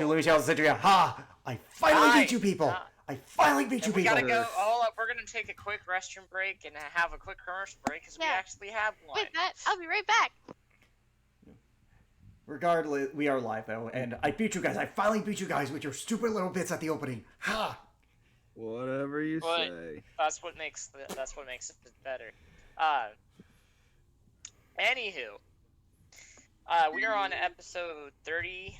To Louis Charles Cidria. Ha! I finally beat you people! I finally beat you we people! gotta go. Hold up, we're gonna take a quick restroom break and have a quick commercial break because we actually have one. Wait, Matt, I'll be right back. Regardless, we are live though, and I beat you guys. I finally beat you guys with your stupid little bits at the opening. Ha! Whatever you say. That's what makes it better. Anywho, we are on episode 30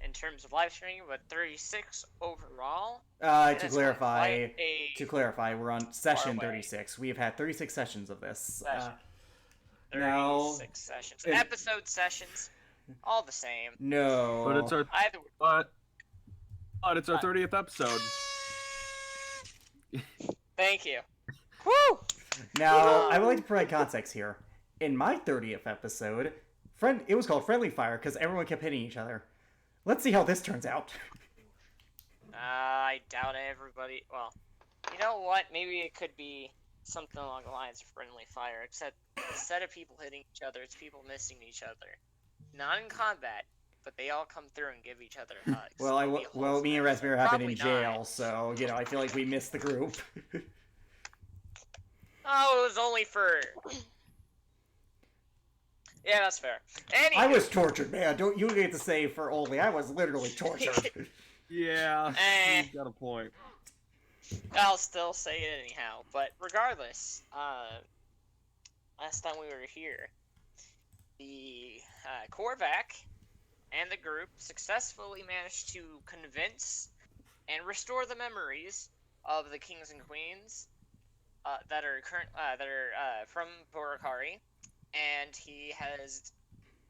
in terms of live streaming, but 36 overall. To clarify, we're on session 36. We have had 36 sessions of this. 36 sessions. Episode sessions, all the same. No. But it's our but it's our 30th episode. Thank you. Woo! Now, I would like to provide context here. In my 30th episode, it was called Friendly Fire because everyone kept hitting each other. Let's see how this turns out. I doubt everybody. Well, you know what? Maybe it could be something along the lines of Friendly Fire, except instead of people hitting each other, it's people missing each other. Not in combat, but they all come through and give each other hugs. Well, me and Raspberry have been in jail, so, I feel like we missed the group. Oh, it was only for... Yeah, that's fair. Anyway. I was tortured, man. Don't you get to say for only. I was literally tortured. Yeah, you've got a point. I'll still say it anyhow. But regardless, last time we were here, the Korvac and the group successfully managed to convince and restore the memories of the kings and queens that are from Boracari. And he has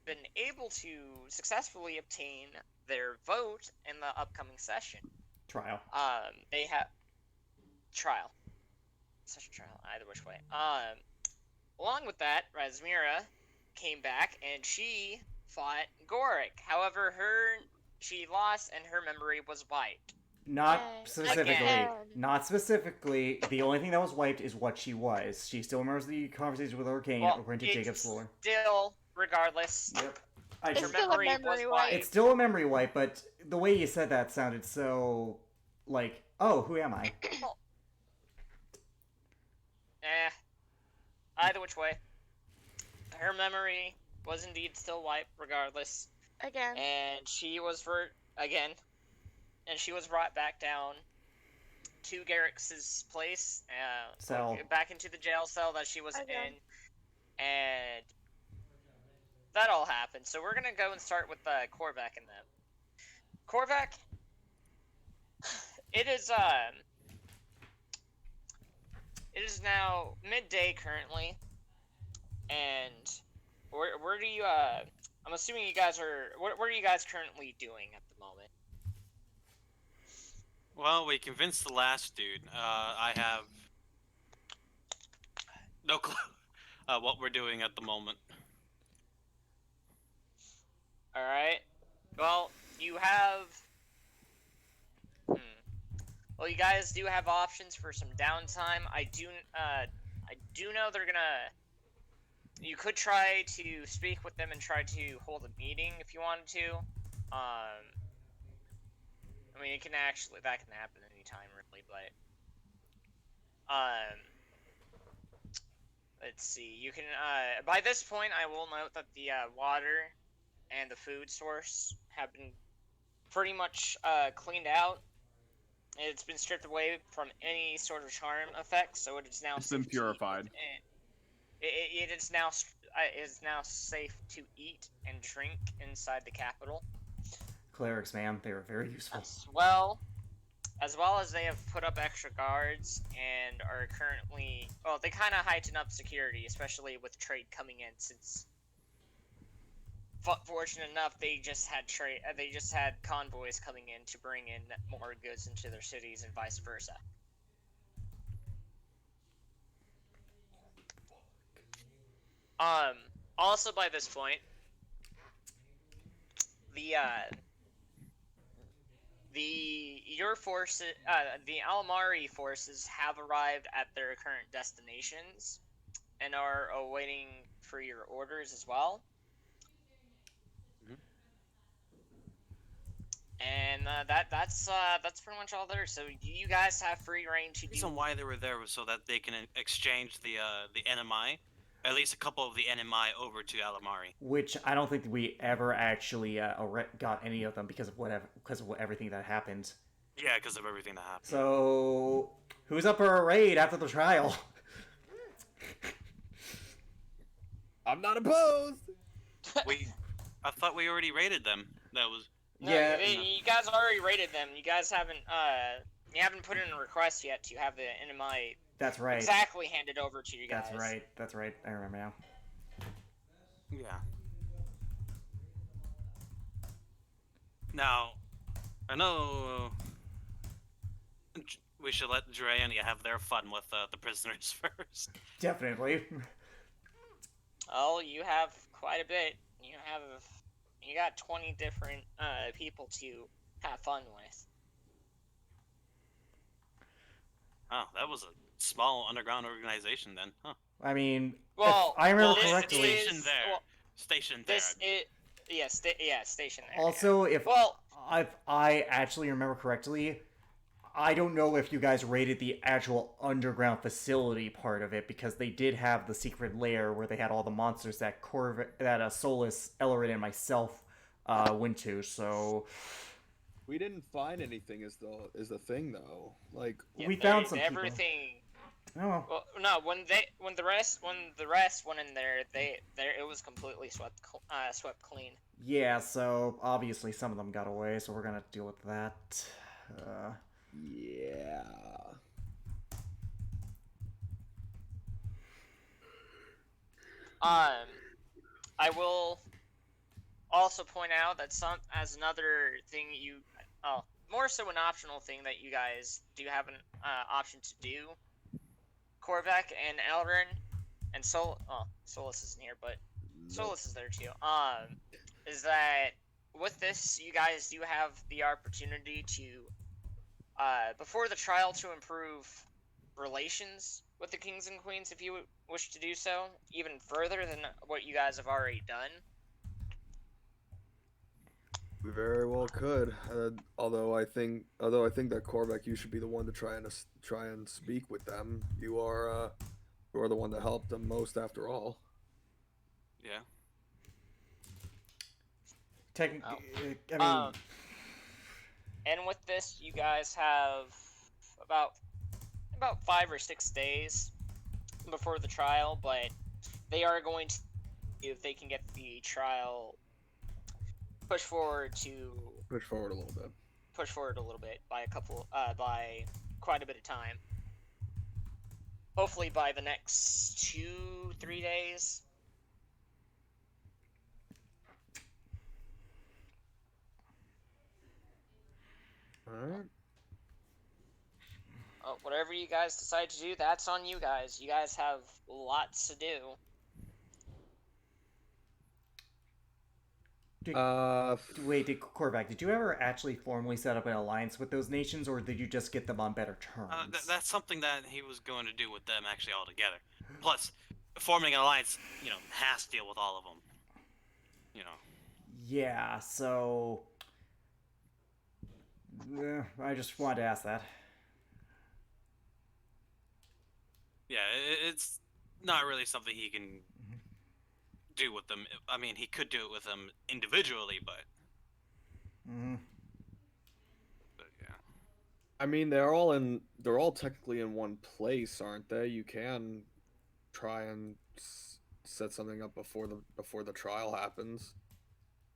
been able to successfully obtain their vote in the upcoming session. Trial. They have trial. Session trial, either which way. Along with that, Razmira came back and she fought Goric. However, she lost and her memory was wiped. Not specifically. Again. Not specifically. The only thing that was wiped is what she was. She still remembers the conversation with Arcane, according to Jacob's lore. Still, regardless. Yep. Her memory was wiped. It's still a memory wipe, but the way you said that sounded so, like, oh, who am I? Either which way. Her memory was indeed still wiped, regardless. Again. And she was brought back down to Garrix's place, back into the jail cell that she was in, and that all happened. So we're gonna go and start with Korvac and them. Korvac, it is now midday currently, and where do you I'm assuming you guys are. What are you guys currently doing at the moment? Well, we convinced the last dude. I have no clue what we're doing at the moment. Alright. Well, you have... Well, you guys do have options for some downtime. I do know they're gonna... You could try to speak with them and try to hold a meeting if you wanted to. I mean, that can happen anytime, really, but, let's see, you can, by this point, I will note that the, water and the food source have been pretty much, cleaned out. It's been stripped away from any sort of charm effects, so it is now... It's been purified. It is now safe to eat and drink inside the capital. Clerics, man, they were very useful. As well as they have put up extra guards and are currently... Well, they kind of heighten up security, especially with trade coming in, since... Fortunate enough, they just had convoys coming in to bring in more goods into their cities and vice versa. Also by this point, the Almari forces have arrived at their current destinations and are awaiting for your orders as well. And that's pretty much all there. So you guys have free reign to The do. reason why they were there was so that they can exchange the NMI, at least a couple of the NMI over to Alamari. Which I don't think we ever actually got any of them because of everything that happened. Yeah, because of everything that happened. So, who's up for a raid after the trial? I'm not opposed. I thought we already rated them. That was No, Yeah, you guys already rated them. You guys haven't put in a request yet to have the NMI that's right. exactly handed over to you guys. That's right. I remember now. yeah. Now, I know we should let Dre and have their fun with the prisoners first. Definitely. Oh, you have quite a bit. You got 20 different people to have fun with. Oh, that was a small underground organization then, huh? I mean, Well, if I remember this correctly. Stationed there. well, Stationed there. Station there. Also, yeah. if I actually remember correctly, I don't know if you guys rated the actual underground facility part of it because they did have the secret lair where they had all the monsters that Solus, Ellerin, and myself went to. So We didn't find anything is the thing though. Like yeah, we found some everything. people. Oh, Well, no, when the rest went in there, it was completely swept clean. yeah. So obviously some of them got away. So we're gonna deal with that. yeah. I will also point out that as another thing more so an optional thing that you guys do have an option to do. Korvac and Elrin and Solus isn't here, but Solus is there too. Is that with this, you guys do have the opportunity to, before the trial, to improve relations with the kings and queens if you wish to do so, even further than what you guys have already done. We very well could. Although I think that Korvac, you should be the one to try and speak with them. You are the one that helped them most, after all. Yeah. I mean, and with this, you guys have about 5 or 6 days before the trial, but they are going to, if they can get the trial pushed forward a little bit by quite a bit of time. Hopefully by the next 2-3 days. Alright. Whatever you guys decide to do, that's on you guys. You guys have lots to do. Wait, Korvac, did you ever actually formally set up an alliance with those nations, or did you just get them on better terms? That's something that he was going to do with them actually all together. Plus, forming an alliance, has to deal with all of them. Yeah, so I just wanted to ask that. Yeah, it's not really something he can do with them. I mean, he could do it with them individually, but. But yeah. I mean, they're all technically in one place, aren't they? You can try and set something up before the trial happens.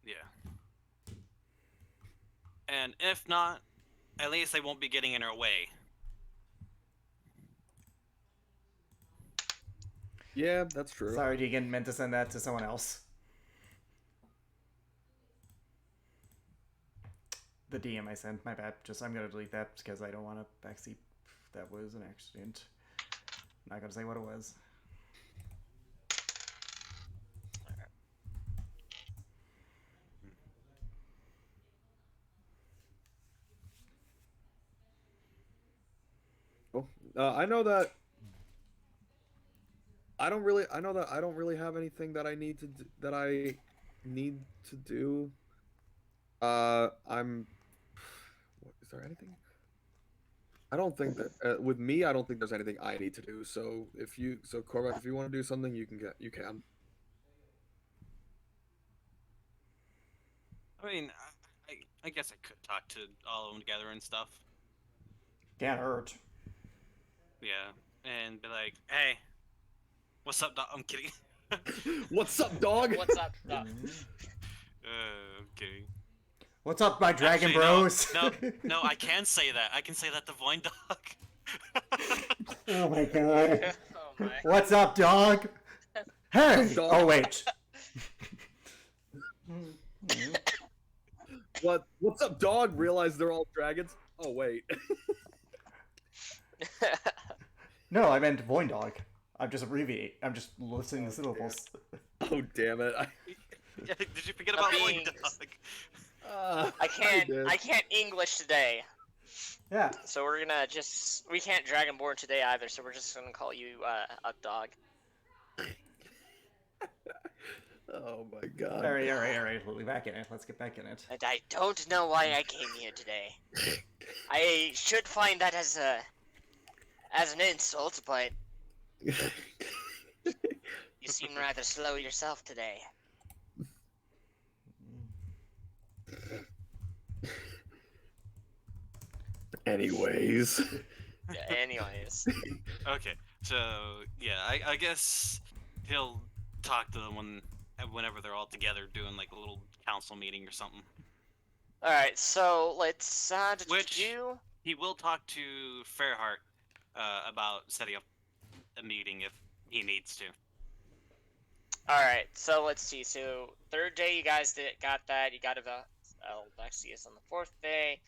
Yeah. And if not, at least they won't be getting in our way. Yeah, that's true. Sorry, Deegan, meant to send that to someone else. The DM I sent, my bad. I'm gonna delete that because I don't want to backseat. That was an accident. I'm not gonna say what it was. Cool. I know that I don't really have anything that I need to do. I'm there anything? I don't think that with me. I don't think there's anything I need to do. So Korvac, if you want to do something, you can. I mean, I guess I could talk to all of them together and stuff. Can't hurt. Yeah, and be like, hey, what's up, dog? I'm kidding. What's up, dog? What's up? I'm kidding. What's up, my dragon Actually, bros? No, I can say that. I can say that to Void Dog. Oh my god. Oh my. What's up, dog? Hey! Dog. Oh, wait. What's up, dog? Realize they're all dragons. Oh wait. No, I meant Void Dog. I'm just abbreviating. I'm just listening to syllables. Oh damn it. Yeah, did you forget about Void being- Dog? I did. can't English today. Yeah. So we're gonna we can't Dragonborn today either, so we're just gonna call you Up Dog. Oh my god. Alright. We'll be back in it. Let's get back in it. And I don't know why I came here today. I should find that as an insult, but you seem rather slow yourself today. Anyways. Anyways. Okay, so yeah, I guess he'll talk to them whenever they're all together doing like a little council meeting or something. Alright, so let's Which- do He will talk to Fairheart about setting up a meeting if he needs to. Alright, so let's see. So third day you guys got that. You got Alexius on the fourth day.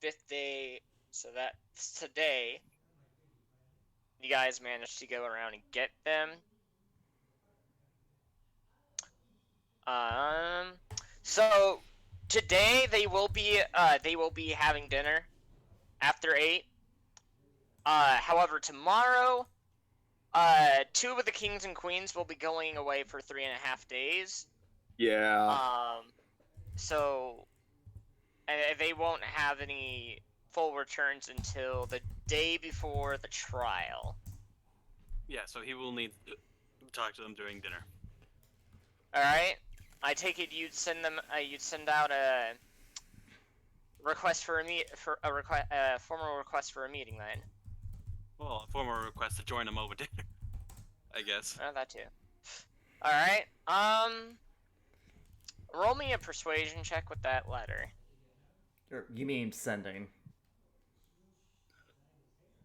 Fifth day, so that's today. You guys managed to go around and get them. So today they will be having dinner after 8. However, tomorrow, 2 of the kings and queens will be going away for 3.5 days. Yeah. So they won't have any full returns until the day before the trial. Yeah, so he will need to talk to them during dinner. All right. I take it you'd send out a request for a formal request for a meeting then. Well, a formal request to join him over dinner, I guess. Oh, that too. All right. Roll me a persuasion check with that letter. You mean sending?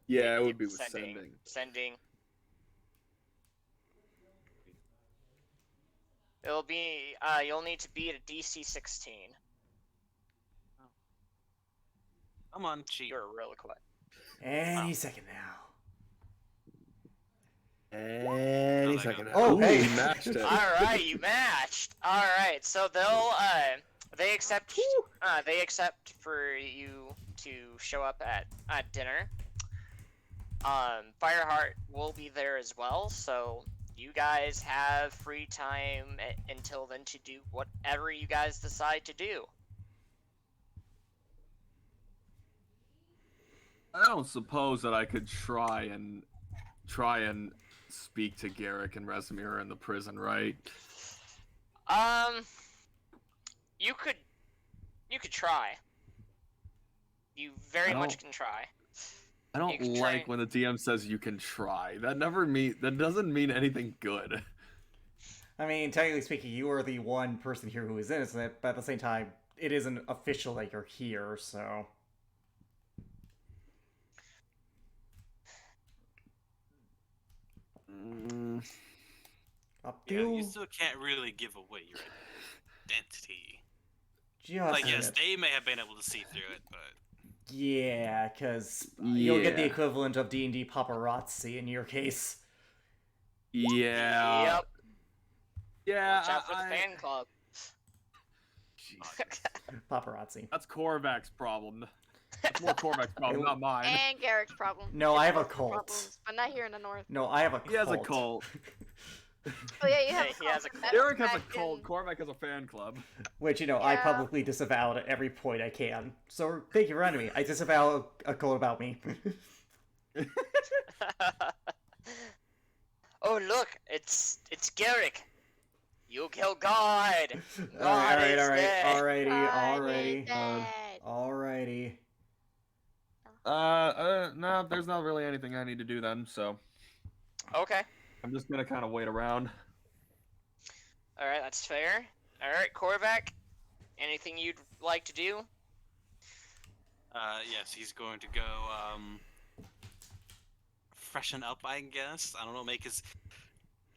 Yeah, it would be with sending. Sending. It'll be. You'll need to be at a DC 16. Come on, cheat. You're really quick. Any second now. Any Oh, second. Oh, Ooh, hey. we matched it. All right, you matched. All right, so they accept for you to show up at dinner. Fireheart will be there as well, so you guys have free time until then to do whatever you guys decide to do. I don't suppose that I could try and speak to Garrick and Resimir in the prison, right? You could try. You very much can try. I You don't can like try. when the DM says you can try. That doesn't mean anything good. I mean, technically speaking, you are the one person here who is innocent, but at the same time, it isn't official that you're here, so... Up to Yeah, you. you still can't really give away your identity. Just Like, yes, a bit. they may have been able to see through it, but Yeah, because you'll get the Yeah. equivalent of D&D paparazzi in your case. Yeah. Yep. Yeah. Watch out for the fan club. Paparazzi. That's Korvac's problem. That's more Korvac's problem, not mine. And Garrick's problem. No, I have a Both cult. problems, but not here in the north. No, I have a cult. He has a cult. Oh yeah, you have Hey, a he has a cult. cult. Derek has a Back cult. in- Cormac has a fan club. Which, I Yeah. publicly disavow at every point I can. So thank you for reminding me. I disavow a quote about me. Oh look, it's Garrick. You kill God. God alright, is dead. alrighty, God is alrighty, dead. alrighty. No, there's not really anything I need to do then, so Okay. I'm just gonna kind of wait around. All right, that's fair. All right, Korvac. Anything you'd like to do? Yes, he's going to go freshen up, I guess. I don't know, make his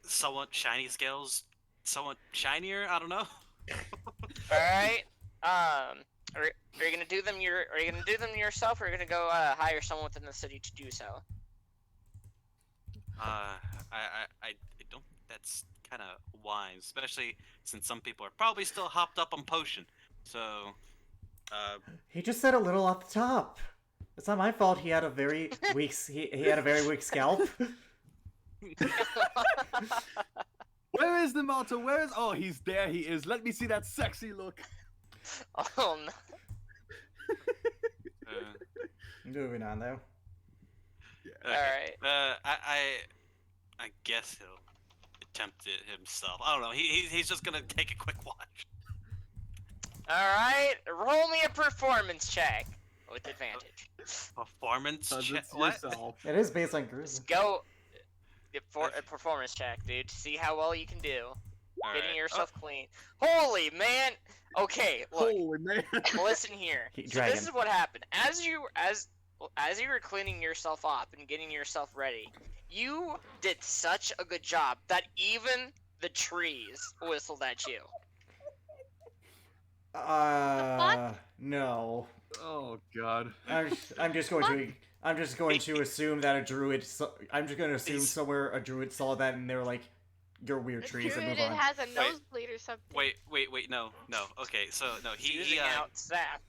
somewhat shiny scales somewhat shinier. I don't know. All right. Are you gonna do them? Are you gonna do them yourself, or are you gonna go hire someone within the city to do so? I don't think that's kind of wise, especially since some people are probably still hopped up on potion. So, He just said a little off the top. It's not my fault. He had a very weak. He had a very weak scalp. Where is the motto? Where is? Oh, he's there. He is. Let me see that sexy look. Oh no. Moving on, though. All right. I guess he'll attempt it himself. I don't know. He's just gonna take a quick watch. All right. Roll me a performance check with advantage. Performance check. It's What? yourself. It is based on Just charisma. go. A performance check, dude. See how well you can do. Getting Alright. yourself clean. Holy man. Okay, look. Holy man. Listen here. Keep So dragging. this is what happened. As you were cleaning yourself up and getting yourself ready, you did such a good job that even the trees whistled at you. No. Oh god. I'm just going to assume that a druid. I'm just going to assume somewhere a druid saw that and they were like, "You're weird The trees," and druid move on. has a nosebleed or something. Wait, no. Okay, so no, he Choosing out sap.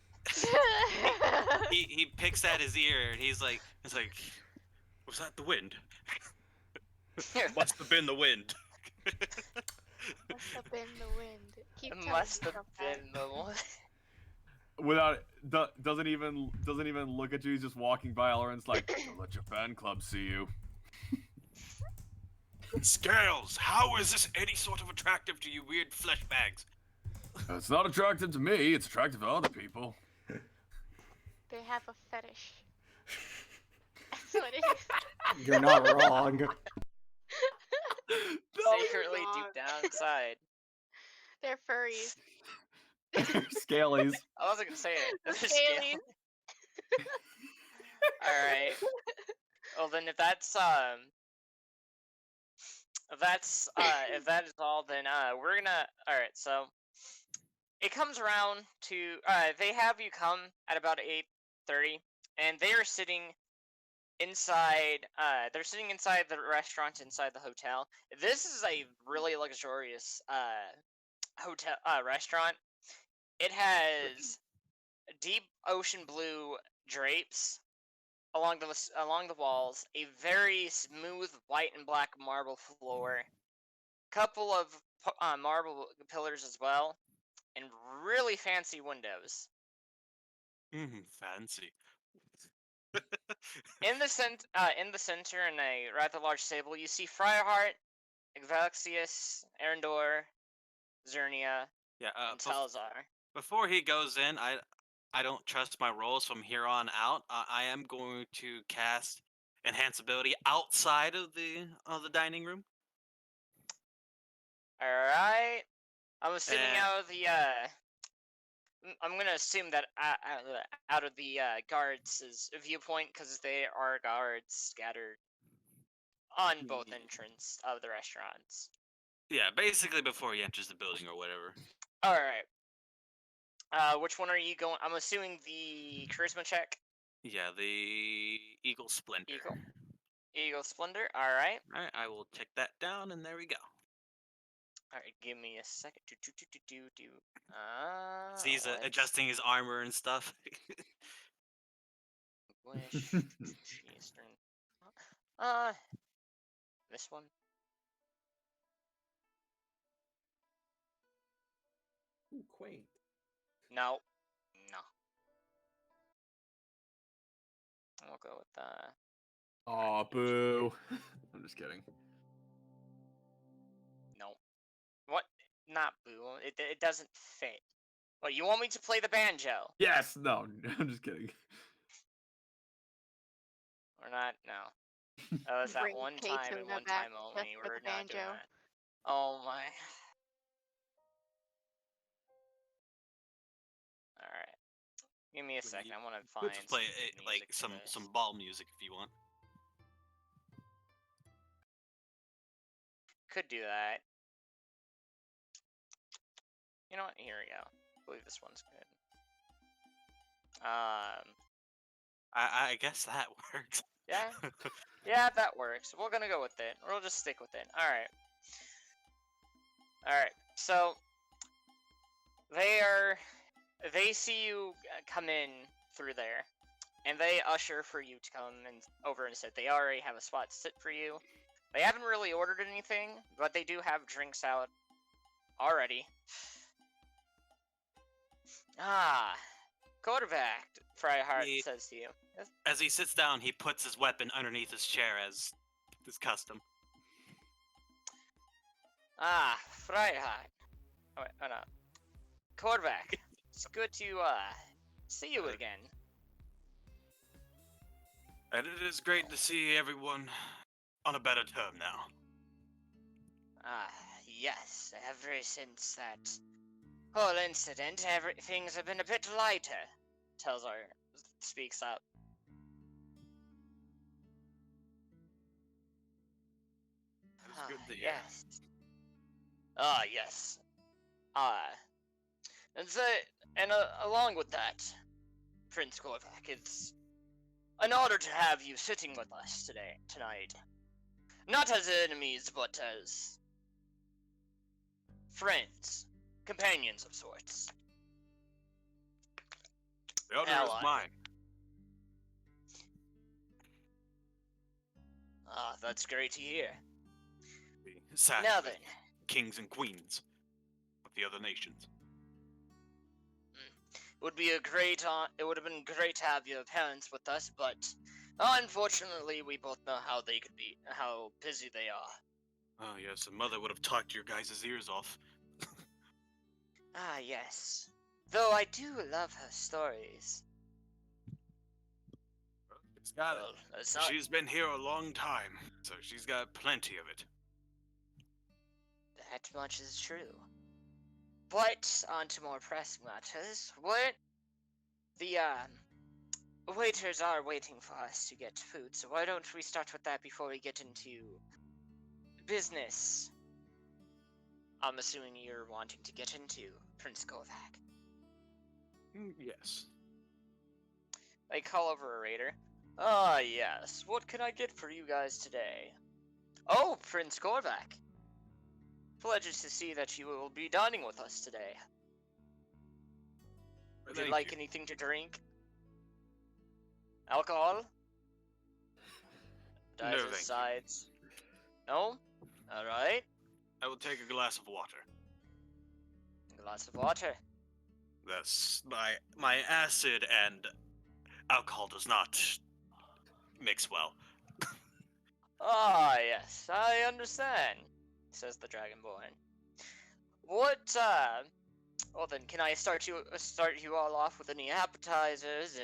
he picks at his ear and he's like, was that the wind? Must have been the wind. Must have been the wind. Keep It telling must have yourself that. been the one. Without doesn't even look at you. He's just walking by. Elrond's like, "Don't let your fan club see you." Scales, how is this any sort of attractive to you weird flesh bags? It's not attractive to me. It's attractive to other people. They have a fetish. That's what it is. You're not wrong. Secretly deep down inside. They're furries. Scalies. I wasn't gonna say it. They're Scalies. Alright. Well then if that's if that is all, then we're gonna alright, so it comes around to they have you come at about 8:30 and they are sitting inside they're sitting inside the restaurant inside the hotel. This is a really luxurious hotel restaurant. It has deep ocean blue drapes along the walls, a very smooth white and black marble floor, couple of marble pillars as well, and really fancy windows. Fancy. In the center, in a rather large table, you see Friarheart, Exvaxius, Arendor, Zernia, Yeah. and Salazar. Before he goes in, I don't trust my rolls from here on out. I am going to cast enhance ability outside of the dining room. All right. I'm assuming Eh. out of the I'm gonna assume that out of the guards' viewpoint, because they are guards scattered on both entrance of the restaurants. Yeah, basically before he enters the building or whatever. All right. Which one are you going? I'm assuming the charisma check. Yeah, the Eagle Splendor. Eagle Splendor. All right. All right, I will check that down, and there we go. All right. Give me a second. So he's adjusting his armor and stuff. English. Eastern. This one. quaint. No. No. We'll go with Aw, boo. I'm just kidding. no. What? Not boo. It doesn't fit. What, you want me to play the banjo? Yes, no, I'm just kidding. Or not? No. That was that Bring one Kate time to and the one back time just only. for We're the not doing banjo. that. Oh my. Alright. Give me a second. I want to find Let's play some good like music for this. some ball music if you want. Could do that. You know what? Here we go. I believe this one's good. I guess that works. Yeah. Yeah, that works. We're gonna go with it. We'll just stick with it. Alright. Alright. So they see you come in through there, and they usher for you to come and over and sit. They already have a spot to sit for you. They haven't really ordered anything, but they do have drinks out already. Ah, quarterback, Fryhart says to you. As he sits down, he puts his weapon underneath his chair as is custom. Ah, Fryhart. Oh, wait, oh no. Quarterback, it's good to see you again. And it is great to see everyone on a better term now. Ah, yes, ever since that whole incident, things have been a bit lighter. Telzar speaks up. That is good to hear. Yes. Ah, yes. And along with that, Prince Korvac, it's an honor to have you sitting with us tonight. Not as enemies, but as friends, companions of sorts. The honor Ally. is mine. Ah, that's great to hear. The sad Now with then. kings and queens of the other nations. It would have been great to have your parents with us, but unfortunately we both know how busy they are. Oh yes, a mother would have talked your guys' ears off. Ah, yes. Though I do love her stories. It's got Well, it. that's not... She's been here a long time, so she's got plenty of it. That much is true. But, on to more pressing matters. The waiters are waiting for us to get food, so why don't we start with that before we get into business? I'm assuming you're wanting to get into Prince Kovac. Yes. They call over a raider. Ah, yes. What can I get for you guys today? Oh, Prince Korvac. Pleasure to see that you will be dining with us today. Would you like anything to drink? Alcohol? No, Appetizers, thank you. sides? No? Alright. I will take a glass of water. A glass of water. That's my acid and alcohol does not mix well. Ah, yes, I understand, says the Dragonborn. Well then, can I start you all off with any appetizers,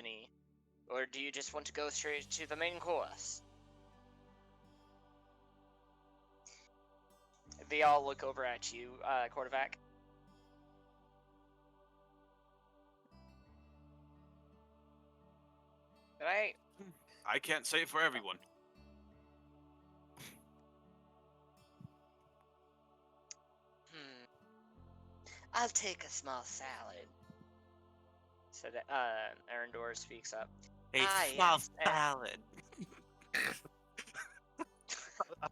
or do you just want to go straight to the main course? They all look over at you, Korvac. Right? I can't say for everyone. I'll take a small salad. Said Arendor speaks up. A small salad.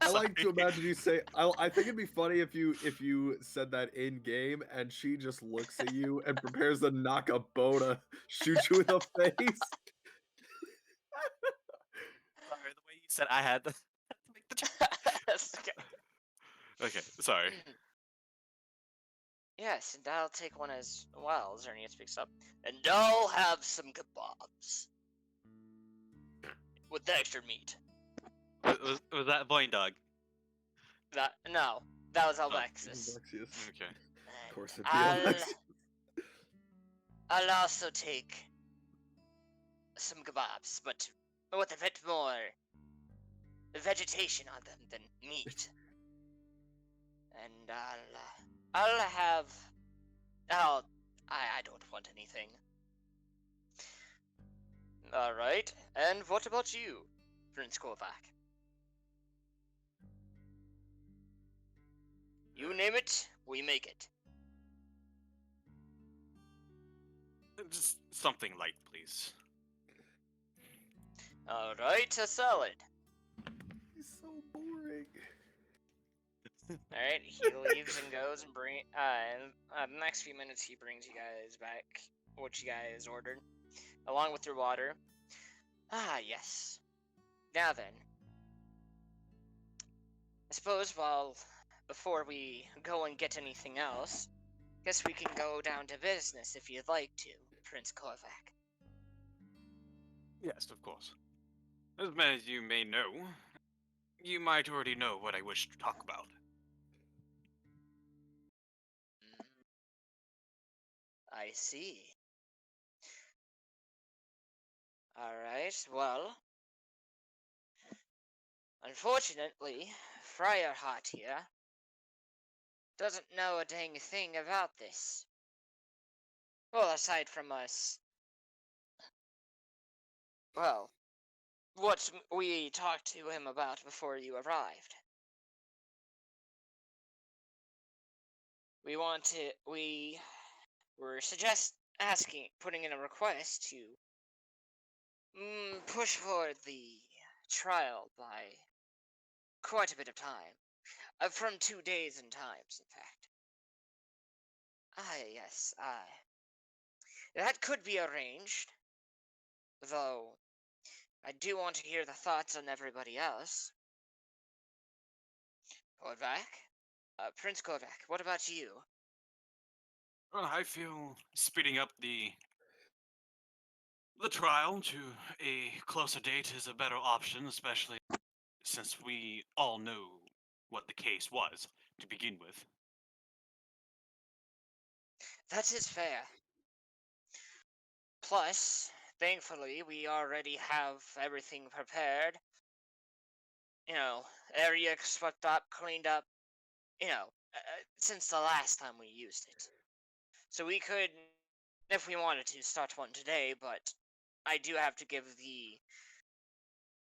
I like to imagine you say. I think it'd be funny if you said that in game, and she just looks at you and prepares to knock a bow to shoot you in the face. Sorry, the way you said I had to make the joke. Okay, sorry. Yes, and I'll take one as well. Zernia speaks up. And I'll have some kebabs. With extra meat. Was that Boing Dog? No, that was Alexis. Alexius. Okay. Of course, it'd be I'll, Alexius. I'll also take some kebabs, but with a bit more vegetation on them than meat. And I'll have. Oh, I don't want anything. All right. And what about you, Prince Korvac? You name it, we make it. Just something light, please. All right, a salad. He's so boring. All right, he leaves and goes and the next few minutes he brings you guys back what you guys ordered, along with your water. Ah, yes. Now then, I suppose before we go and get anything else, guess we can go down to business if you'd like to, Prince Korvac. Yes, of course. As many as you may know, you might already know what I wish to talk about. I see. Alright, well. Unfortunately, Friarheart here doesn't know a dang thing about this. Well, aside from us. Well, what we talked to him about before you arrived. We were putting in a request to push forward the trial by quite a bit of time. From 2 days in times, in fact. Yes, that could be arranged. Though, I do want to hear the thoughts on everybody else. Korvac? Prince Korvac, what about you? Well, I feel speeding up the trial to a closer date is a better option, especially since we all know what the case was to begin with. That is fair. Plus, thankfully, we already have everything prepared. You know, area swept up, cleaned up, since the last time we used it. So we could, if we wanted to, start one today, but I do have to give the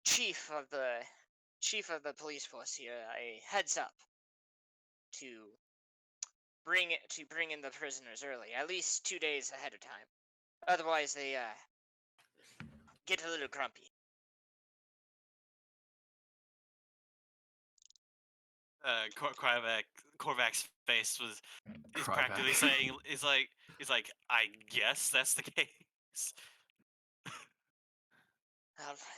chief of the police force here a heads up to bring in the prisoners early, at least 2 days ahead of time. Otherwise, they get a little grumpy. Korvac's face is Cryback. practically saying, he's like, I guess that's the case.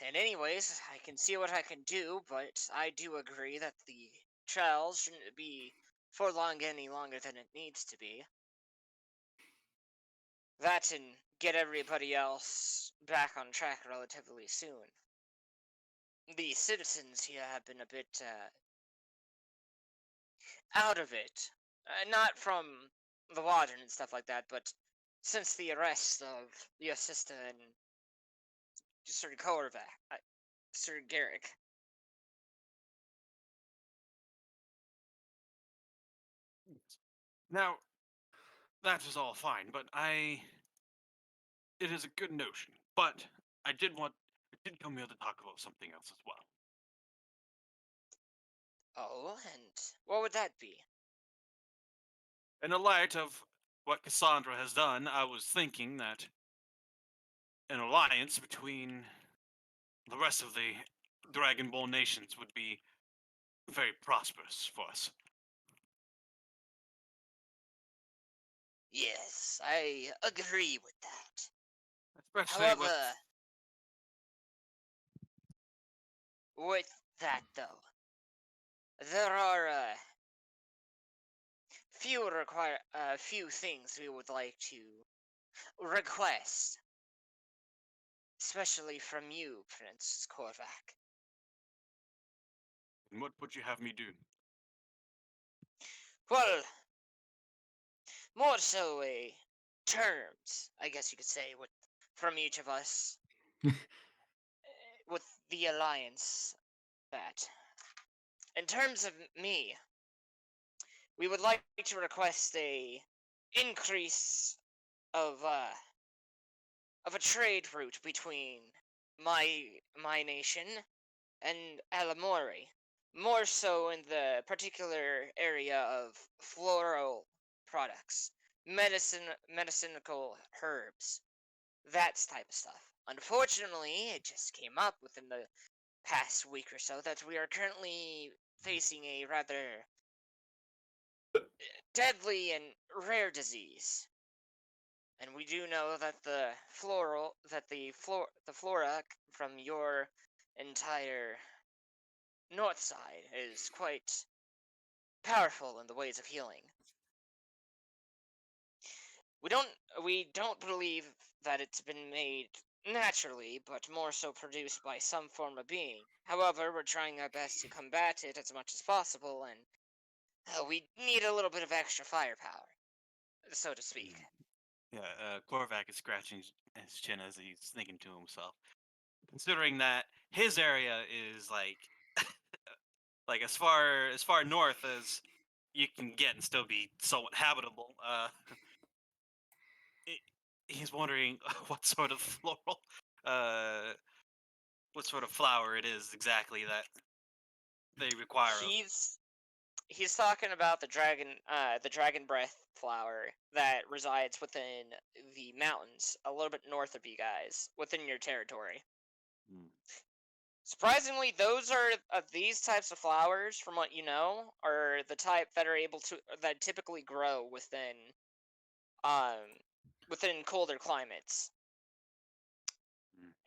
And anyways, I can see what I can do, but I do agree that the trial shouldn't be for long any longer than it needs to be. That and get everybody else back on track relatively soon. The citizens here have been a bit out of it. Not from the warden and stuff like that, but since the arrest of your sister and Sir Korvac, Sir Garrick. Now, that is all fine, but it is a good notion. But I did come here to talk about something else as well. Oh, and what would that be? In the light of what Cassandra has done, I was thinking that an alliance between the rest of the Dragon Ball nations would be very prosperous for us. Yes, I agree with that. Especially However, with that though, there are few things we would like to request, especially from you, Prince Korvac. And what would you have me do? Well, more so a terms, I guess you could say, from each of us with the alliance. That, in terms of me, we would like to request a increase of a trade route between my nation and Alamori, more so in the particular area of floral products, medicinal herbs, that type of stuff. Unfortunately, it just came up within the past week or so that we are currently facing a rather deadly and rare disease. And we do know that the flora from your entire north side is quite powerful in the ways of healing. We don't we don't believe that it's been made naturally, but more so produced by some form of being. However, we're trying our best to combat it as much as possible, and we need a little bit of extra firepower, so to speak. Yeah, Korvac is scratching his chin as he's thinking to himself. Considering that his area is like as far north as you can get and still be somewhat habitable. He- he's wondering what sort of floral, uh, what sort of flower it is exactly that they require of. He's talking about the dragon breath flower that resides within the mountains, a little bit north of you guys, within your territory. Hmm. Surprisingly, these types of flowers, from what you know, are the type that are able to that typically grow um within colder climates,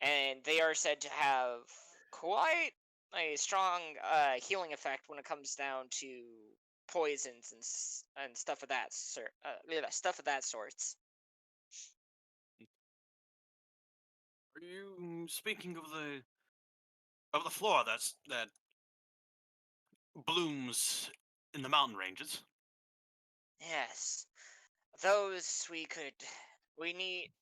and they are said to have quite a strong healing effect when it comes down to poisons and stuff of that stuff of that sorts. Are you speaking of the flora that blooms in the mountain ranges? Yes, those we need.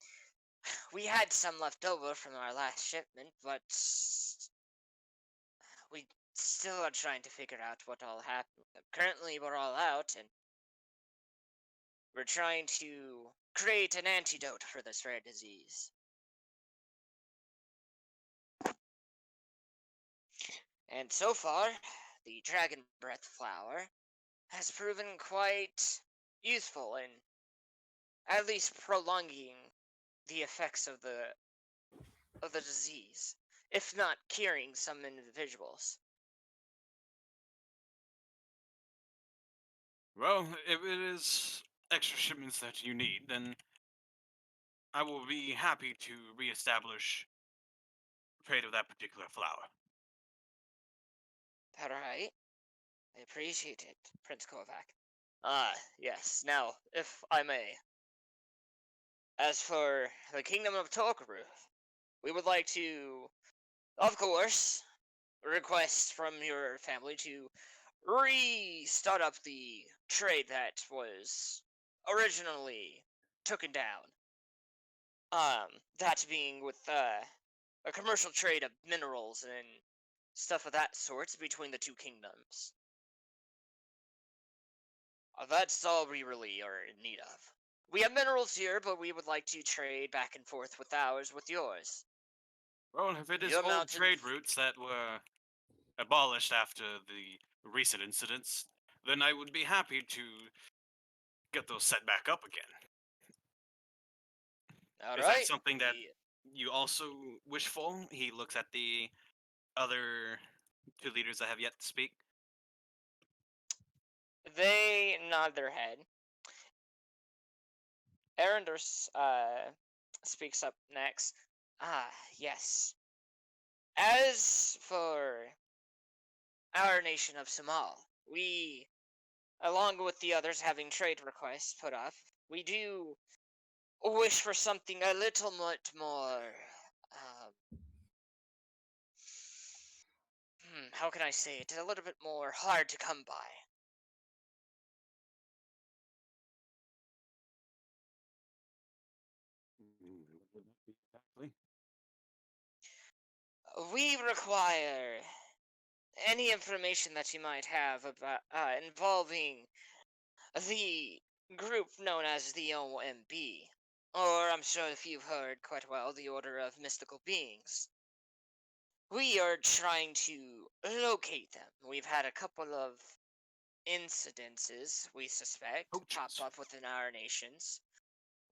We had some left over from our last shipment, but we still are trying to figure out what all happened. Currently, we're all out, and we're trying to create an antidote for this rare disease. And so far, the dragon breath flower has proven quite useful in at least prolonging the effects of the disease, if not curing some individuals. Well, if it is extra shipments that you need, then I will be happy to reestablish trade of that particular flower. Alright, I appreciate it, Prince Korvac. Ah, yes. Now, if I may, as for the Kingdom of Torkaruth, we would like to, of course, request from your family to restart up the trade that was originally taken down. That being with a commercial trade of minerals and stuff of that sort between the two kingdoms. That's all we really are in need of. We have minerals here, but we would like to trade back and forth with ours with yours. Well, if it is Your old mountain trade routes that were abolished after the recent incidents, then I would be happy to get those set back up again. All Is that right. something that you also wish for? He looks at the other two leaders that have yet to speak. They nod their head. Arendor speaks up next. Ah, yes. As for our nation of Somal, we along with the others having trade requests put up, we do wish for something a little bit more. How can I say it? A little bit more hard to come by. Exactly. We require any information that you might have about involving the group known as the OMB, or I'm sure if you've heard quite well, the Order of Mystical Beings. We are trying to locate them. We've had a couple of incidences, we suspect, pop Poachers. up within our nations.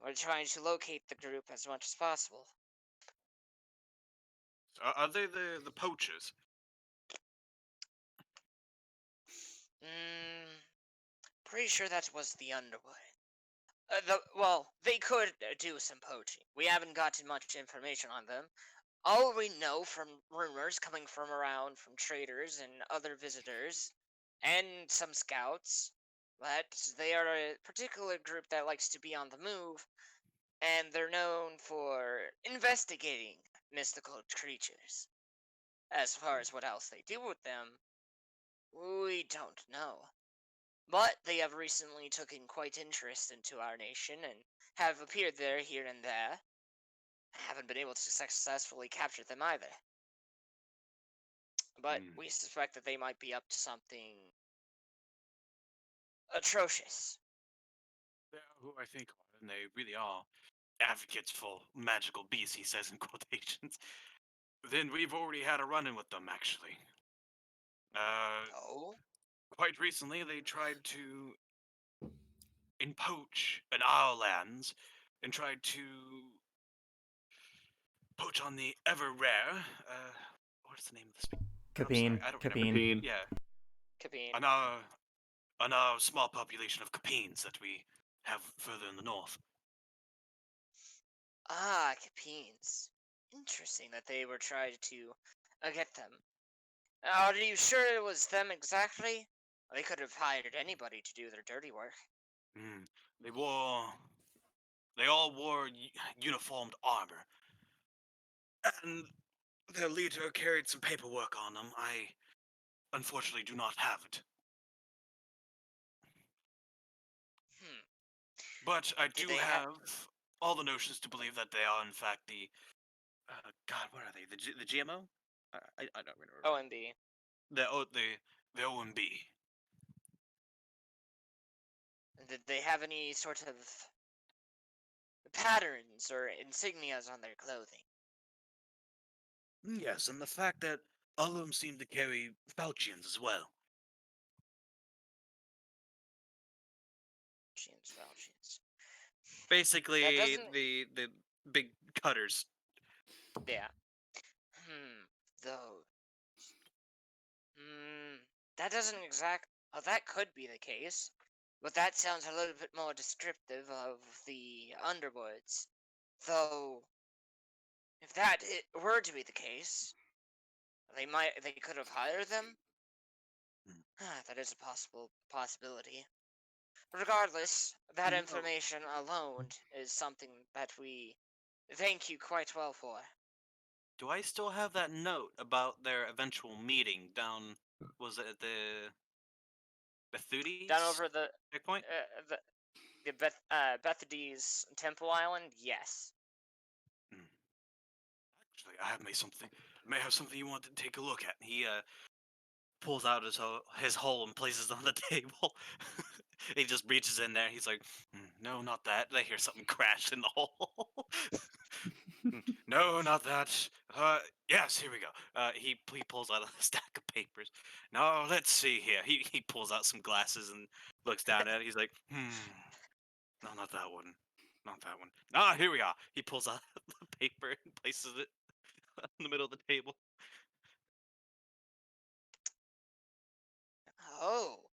We're trying to locate the group as much as possible. Are they the poachers? Pretty sure that was the Underwood. Well, they could do some poaching. We haven't gotten much information on them. All we know from rumors coming from around from traders and other visitors, and some scouts, that they are a particular group that likes to be on the move, and they're known for investigating mystical creatures. As far as what else they do with them, we don't know. But they have recently taken quite interest into our nation and have appeared there here and there. Haven't been able to successfully capture them either. But we suspect that they might be up to something atrocious. They're who I think are, and they really are advocates for magical beasts, he says in quotations. Then we've already had a run-in with them, actually. Oh? Quite recently, they tried to poach in our lands and tried to poach on the ever rare. What's the name of the species? I'm sorry, Capine. I don't remember. Capine. Yeah, Cabine. on our small population of Capines that we have further in the north. Ah, Capines. Interesting that they were trying to get them. Are you sure it was them exactly? They could have hired anybody to do their dirty work. Mm. They all wore uniformed armor, and their leader carried some paperwork on them. I unfortunately do not have it, Hmm. but I Did do they have all the notions to believe that they are in fact the God, what are they? The GMO? I don't remember. OMB. The OMB. Did they have any sort of patterns or insignias on their clothing? Yes, and the fact that all of them seem to carry falchions as well. Falchions. Basically, That doesn't. the big cutters. Yeah. Those. That doesn't exact. Oh, that could be the case. But that sounds a little bit more descriptive of the Underwoods. Though, if that were to be the case, they could have hired them. That is a possibility. Regardless, that No. information alone is something that we thank you quite well for. Do I still have that note about their eventual meeting down? Was it at the Bethudes? Down over the checkpoint? Bethany's Temple Island, yes. Actually, I have may have something you want to take a look at. He pulls out his hole and places it on the table. He just reaches in there. He's like, "No, not that." They hear something crash in the hole. No, not that. Yes, here we go. He pulls out a stack of papers. Now let's see here. He pulls out some glasses and looks down at it. He's like, no, not that one. Not that one. Ah, here we are. He pulls out the paper and places it in the middle of the table. Oh.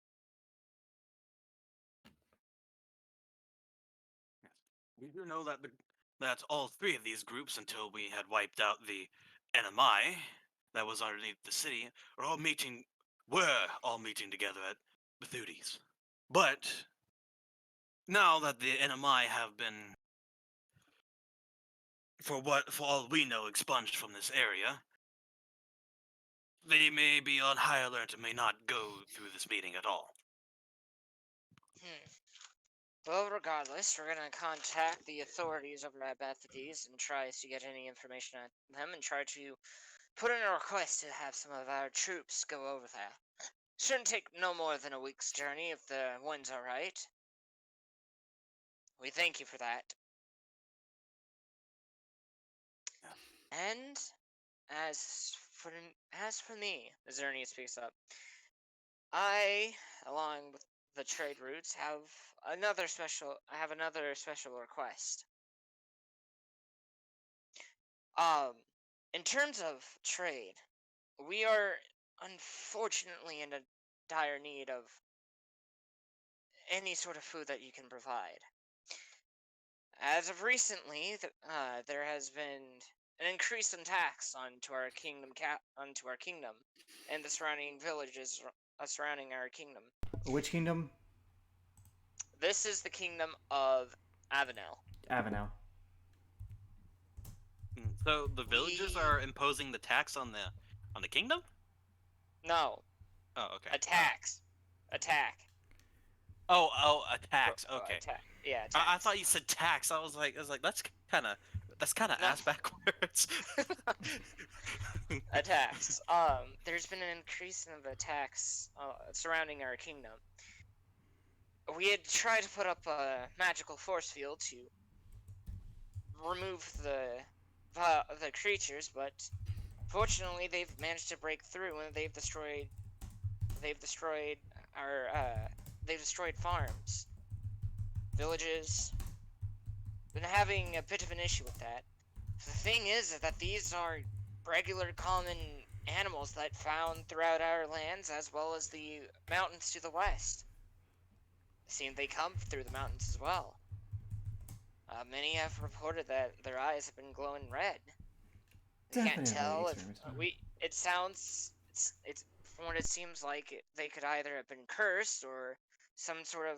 We do know that that all three of these groups, until we had wiped out the NMI that was underneath the city, were all meeting together at Bethudes. But now that the NMI have been, for all we know, expunged from this area, they may be on high alert and may not go through this meeting at all. Well, regardless, we're gonna contact the authorities over at Bethany's and try to get any information at them and try to put in a request to have some of our troops go over there. Shouldn't take no more than a week's journey if the wind's alright. We thank you for that. And as for me, Zerny speaks up. I, along with the trade routes, have another special request. In terms of trade, we are unfortunately in a dire need of any sort of food that you can provide. As of recently, there has been an increase in tax onto our kingdom and the surrounding villages surrounding our kingdom. Which kingdom? This is the kingdom of Avenel. Avenel. So the villagers are imposing the tax on the kingdom? No. Oh, okay. A tax. Attack. Oh, a tax. Oh, Okay. attack. Yeah, tax. I thought you said tax. I was like that's kind of No. ass backwards. Attacks. There's been an increase in attacks surrounding our kingdom. We had tried to put up a magical force field to remove the creatures, but fortunately they've managed to break through and they've destroyed farms, villages. Been having a bit of an issue with that. The thing is that these are regular common animals that found throughout our lands as well as the mountains to the west. It seems they come through the mountains as well. Many have reported that their eyes have been glowing red. They can't tell if it's from what it seems like they could either have been cursed or some sort of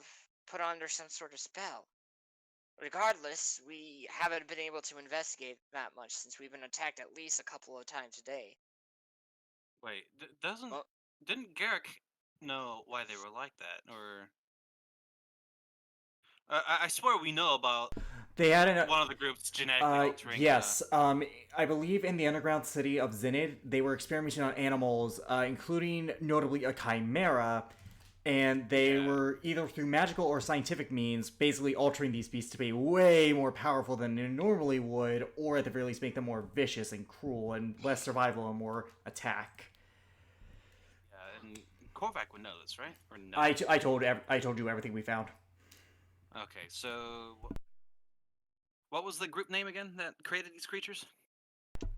put under some sort of spell. Regardless, we haven't been able to investigate that much since we've been attacked at least a couple of times a day. Wait, Well- didn't Garrick know why they were like that, or? I swear we know about They had one of the groups genetically altering. yes. I believe in the underground city of Zinid, they were experimenting on animals, including notably a chimera, and they were either through magical or scientific means basically altering these beasts to be way more powerful than they normally would, or at the very least make them more vicious and cruel and less survival and more attack. Yeah, and Korvac would know this, right? Or no? I told you everything we found. Okay, so what was the group name again that created these creatures?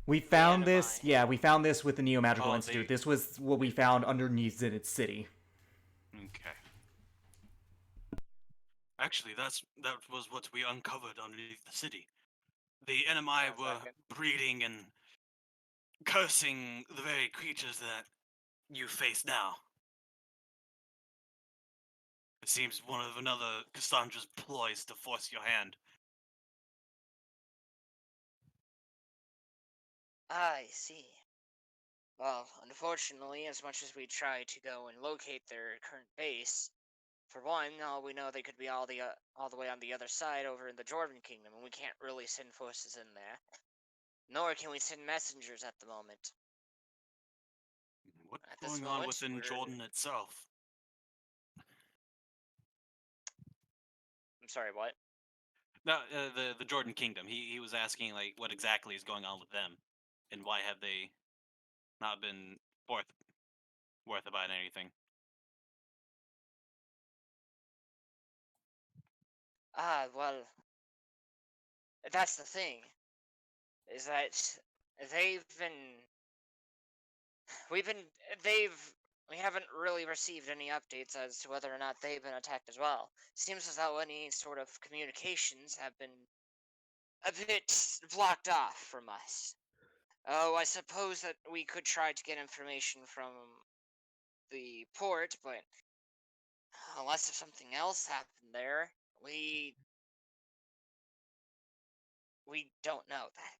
We found Animi. this. Yeah, we found this with the Neo Magical Oh, Institute. This was what we found underneath Zenith City. Okay. Actually, that was what we uncovered underneath the city. The NMI were breeding and cursing the very creatures that you face now. It seems one of another Cassandra's ploys to force your hand. I see. Well, unfortunately, as much as we try to go and locate their current base, for one, all we know they could be all the way on the other side over in the Jordan Kingdom, and we can't really send forces in there. Nor can we send messengers at the moment. What's At this going on moment, within we're- Jordan itself? I'm sorry, what? No, the Jordan Kingdom. He was asking like what exactly is going on with them, and why have they not been worth about anything? Well, that's the thing. Is that they've been, we've been, we haven't really received any updates as to whether or not they've been attacked as well. Seems as though any sort of communications have been a bit blocked off from us. Oh, I suppose that we could try to get information from the port, but Unless if something else happened there, we don't know that.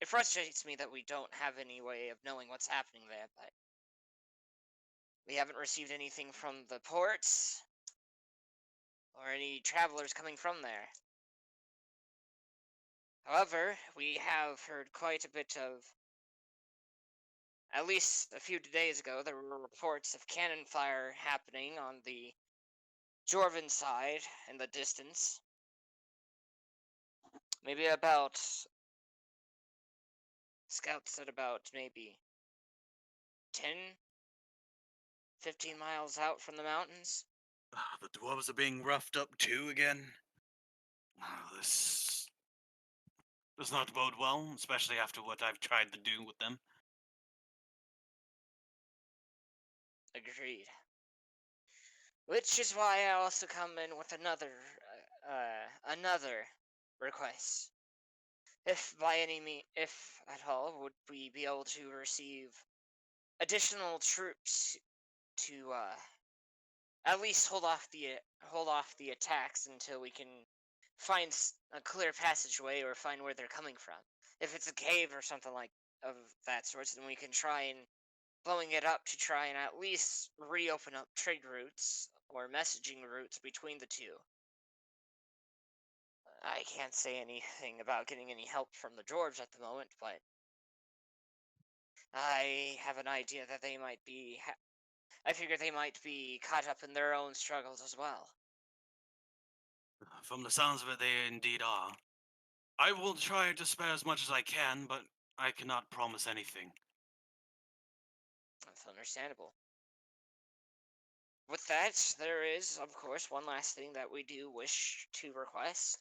It frustrates me that we don't have any way of knowing what's happening there, but we haven't received anything from the ports or any travelers coming from there. However, we have heard quite a bit of, at least a few days ago, there were reports of cannon fire happening on the Jorvan side in the distance. Maybe about, scouts said about maybe 10, 15 miles out from the mountains. The dwarves are being roughed up too again. This does not bode well, especially after what I've tried to do with them. Agreed. Which is why I also come in with another request. If by any means, if at all, would we be able to receive additional troops to at least hold off the attacks until we can find a clear passageway or find where they're coming from. If it's a cave or something like of that sort, then we can try and blowing it up to try and at least reopen up trade routes or messaging routes between the two. I can't say anything about getting any help from the dwarves at the moment, but I have an idea that they might be. I figure they might be caught up in their own struggles as well. From the sounds of it, they indeed are. I will try to spare as much as I can, but I cannot promise anything. That's understandable. With that, there is, of course, one last thing that we do wish to request.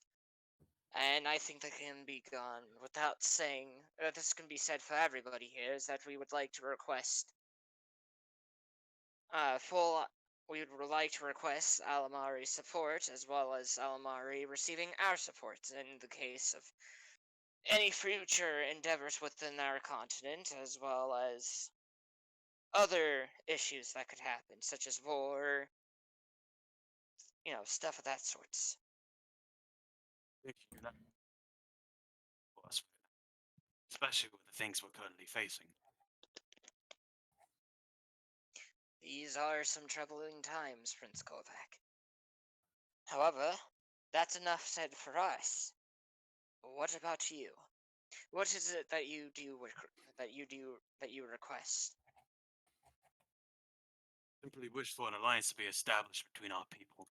And I think that can be gone without saying, this can be said for everybody here, is that we would like to request we would like to request Alamari's support, as well as Alamari receiving our support in the case of any future endeavors within our continent, as well as other issues that could happen, such as war, stuff of that sorts. Especially with the things we're currently facing. These are some troubling times, Prince Kovac. However, that's enough said for us. What about you? What is it that you request? Simply wish for an alliance to be established between our people.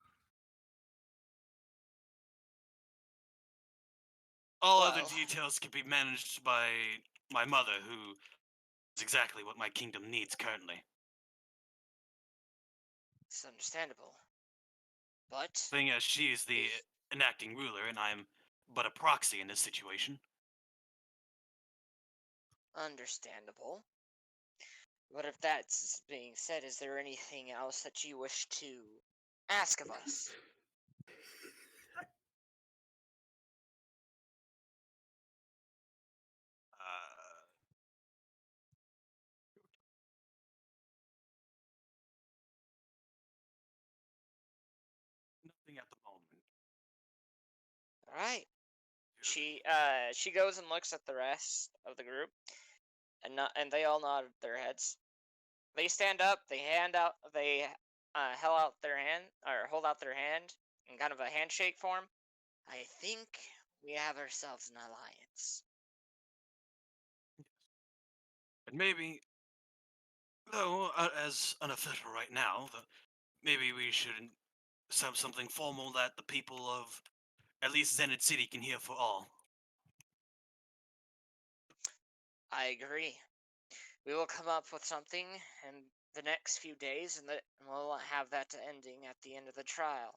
All other Well, details can be managed by my mother, who is exactly what my kingdom needs currently. it's understandable. But Seeing as she is the enacting ruler and I am but a proxy in this situation. understandable. But if that's being said, is there anything else that you wish to ask of us? Nothing at the moment. All right. She goes and looks at the rest of the group, and they all nod their heads. They stand up. They hold out their hand in kind of a handshake form. I think we have ourselves an alliance. And maybe, though, as unofficial right now, maybe we should have something formal that the people of at least Zenith City can hear for all. I agree. We will come up with something in the next few days, and we'll have that ending at the end of the trial.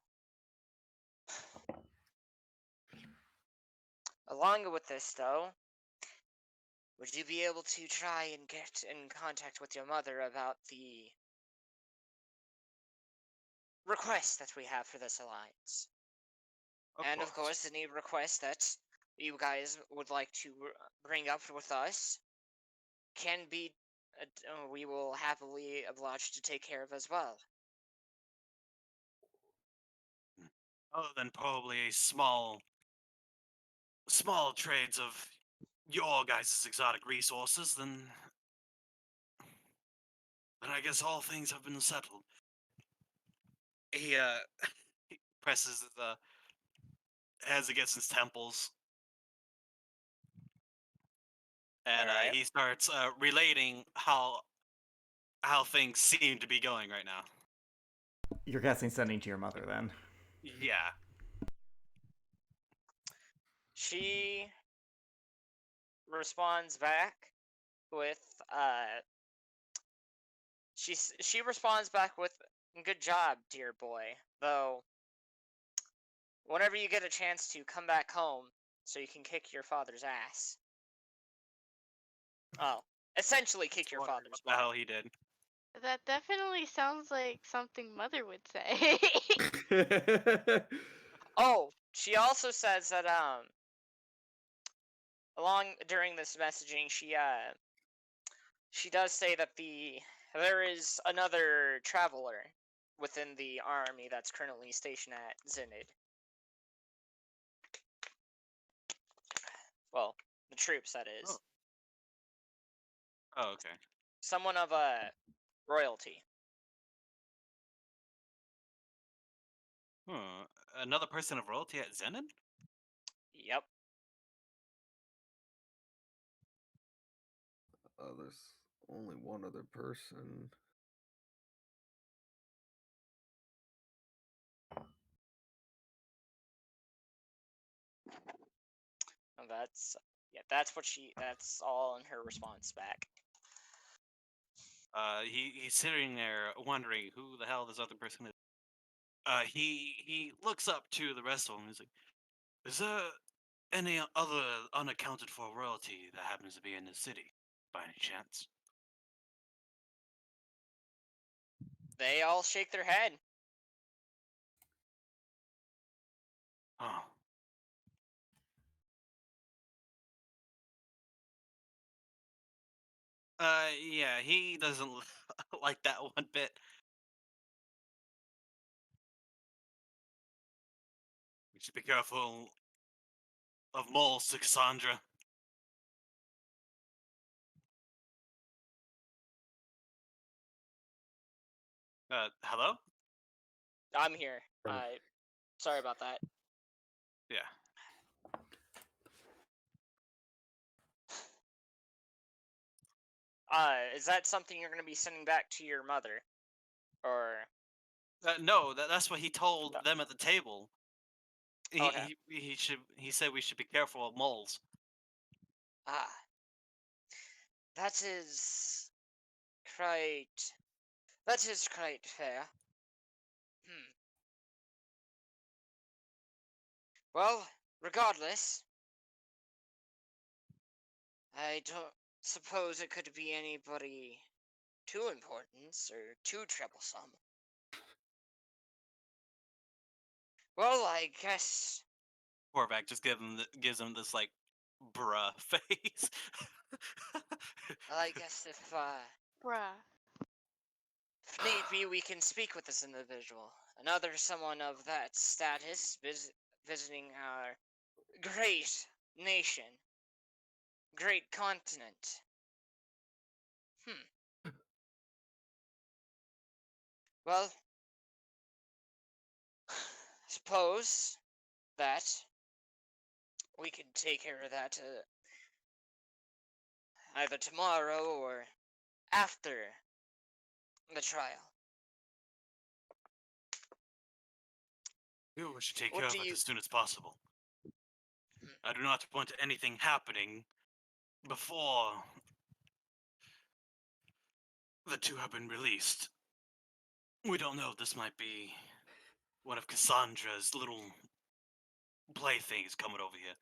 Along with this, though, would you be able to try and get in contact with your mother about the request that we have for this alliance? Of course, any request that you guys would like to bring up with us can be, we will happily oblige to take care of as well. other than probably a small trades of your guys' exotic resources, then I guess all things have been settled. He he presses the hands against his temples, and Alright. he starts relating how things seem to be going right now. You're guessing sending to your mother then. Yeah. She responds back with she responds back with, "Good job, dear boy. Though whenever you get a chance to come back home so you can kick your father's ass." Oh, essentially kick your Wondering father's what the hell butt. he did. That definitely sounds like something Mother would say. Oh, she also says that along during this messaging she does say that there is another traveler within the army that's currently stationed at Zenid. Well, the troops, that is. Oh. Oh, okay. Someone of royalty. Hmm. Another person of royalty at Zenith? Yep. There's only one other person. And that's all in her response back. He's sitting there wondering who the hell this other person is. He looks up to the rest of them. He's like, "Is there any other unaccounted for royalty that happens to be in the city, by any chance?" They all shake their head. Oh. Yeah, he doesn't like that one bit. We should be careful of moles to Cassandra. Hello? I'm here. Oh. Sorry about that. Yeah. Is that something you're gonna be sending back to your mother, or? No, that's what he told them at the table. Okay. He said we should be careful of moles. Ah, that is quite. That is quite fair. Hmm. Well, regardless, I don't suppose it could be anybody too important or too troublesome. Well, I guess. Horvath just gives him this like bruh face. Well, I guess Bruh. if need be, we can speak with this individual. Someone of that status visiting our great nation, great continent. Well, suppose that we can take care of that either tomorrow or after the trial. We should take What care do of it you? as soon as possible. Hmm. I do not want anything happening before the two have been released. We don't know if this might be one of Cassandra's little playthings coming over here.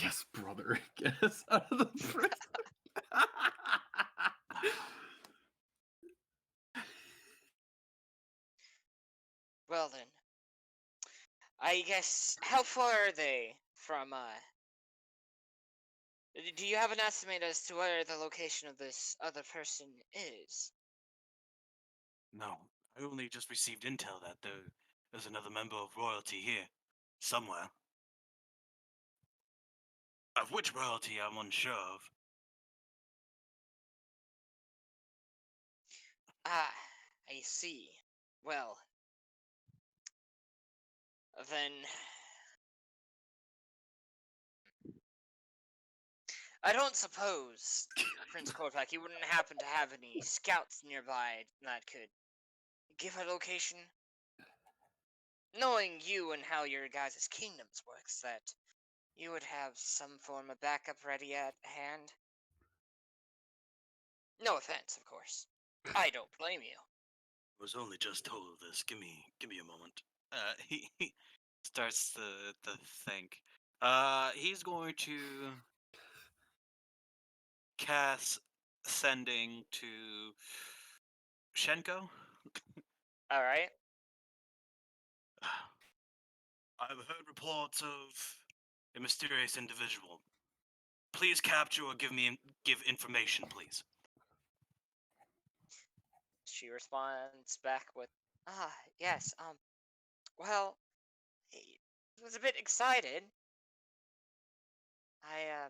Yes, brother. Get us out of the prison. Well then, I guess how far are they from? Do you have an estimate as to where the location of this other person is? No, I only just received intel that there's another member of royalty here, somewhere. Of which royalty I'm unsure of. Ah, I see. Well, then I don't suppose, Prince Korvac, you wouldn't happen to have any scouts nearby that could give a location? Knowing you and how your guys' kingdoms works, that you would have some form of backup ready at hand? No offense, of course. I don't blame you. Was only just told of this. Give me a moment. He starts to think. He's going to cast sending to Shenko. Alright? I've heard reports of a mysterious individual. Please capture or give information, please. She responds back with, yes, well, I was a bit excited. I,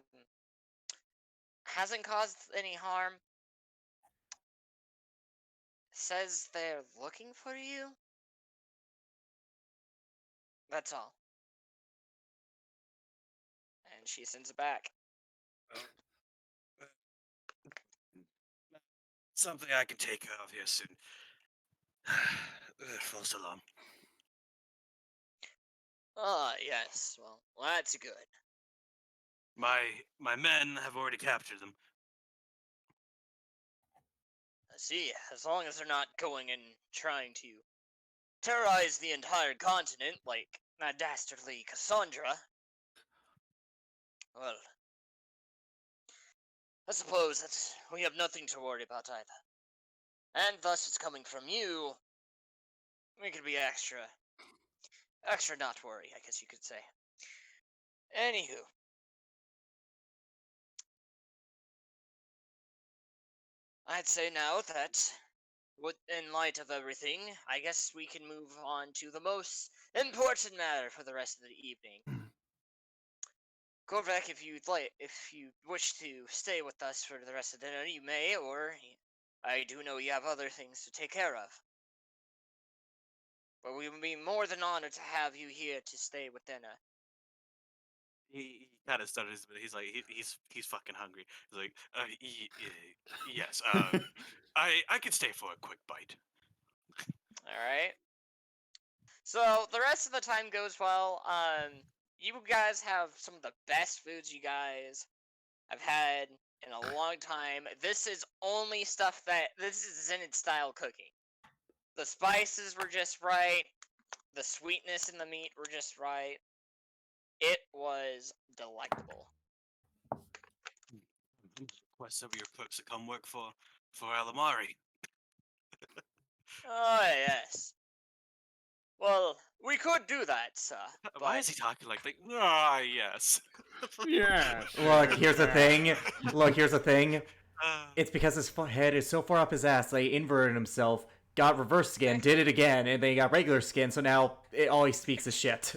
hasn't caused any harm. Says they're looking for you? That's all. And she sends it back. Something I can take care of here soon. False alarm. Yes, well, that's good. My men have already captured them. I see, as long as they're not going and trying to terrorize the entire continent like that dastardly Cassandra. Well, I suppose that we have nothing to worry about either. And thus it's coming from you. We could be extra not worry, I guess you could say. Anywho. I'd say now that, in light of everything, I guess we can move on to the most important matter for the rest of the evening. Korvac, if you wish to stay with us for the rest of dinner, you may, or I do know you have other things to take care of. But we would be more than honored to have you here to stay with dinner. He kind of stutters, but he's like he's fucking hungry. He's like, yes, I could stay for a quick bite. Alright. So the rest of the time goes well. You guys have some of the best foods you guys have had in a long time. This is only stuff this is Zenith style cooking. The spices were just right. The sweetness in the meat were just right. It was delectable. Request some of your cooks to come work for Alamari. Oh yes. Well, we could do that, sir. Why is he talking like that? Ah, yes. Yeah. Look, here's the thing. Look, here's the thing. Uh, It's because his head is so far up his ass that he inverted himself, got reverse skin, did it again, and then he got regular skin, so now all he speaks is shit.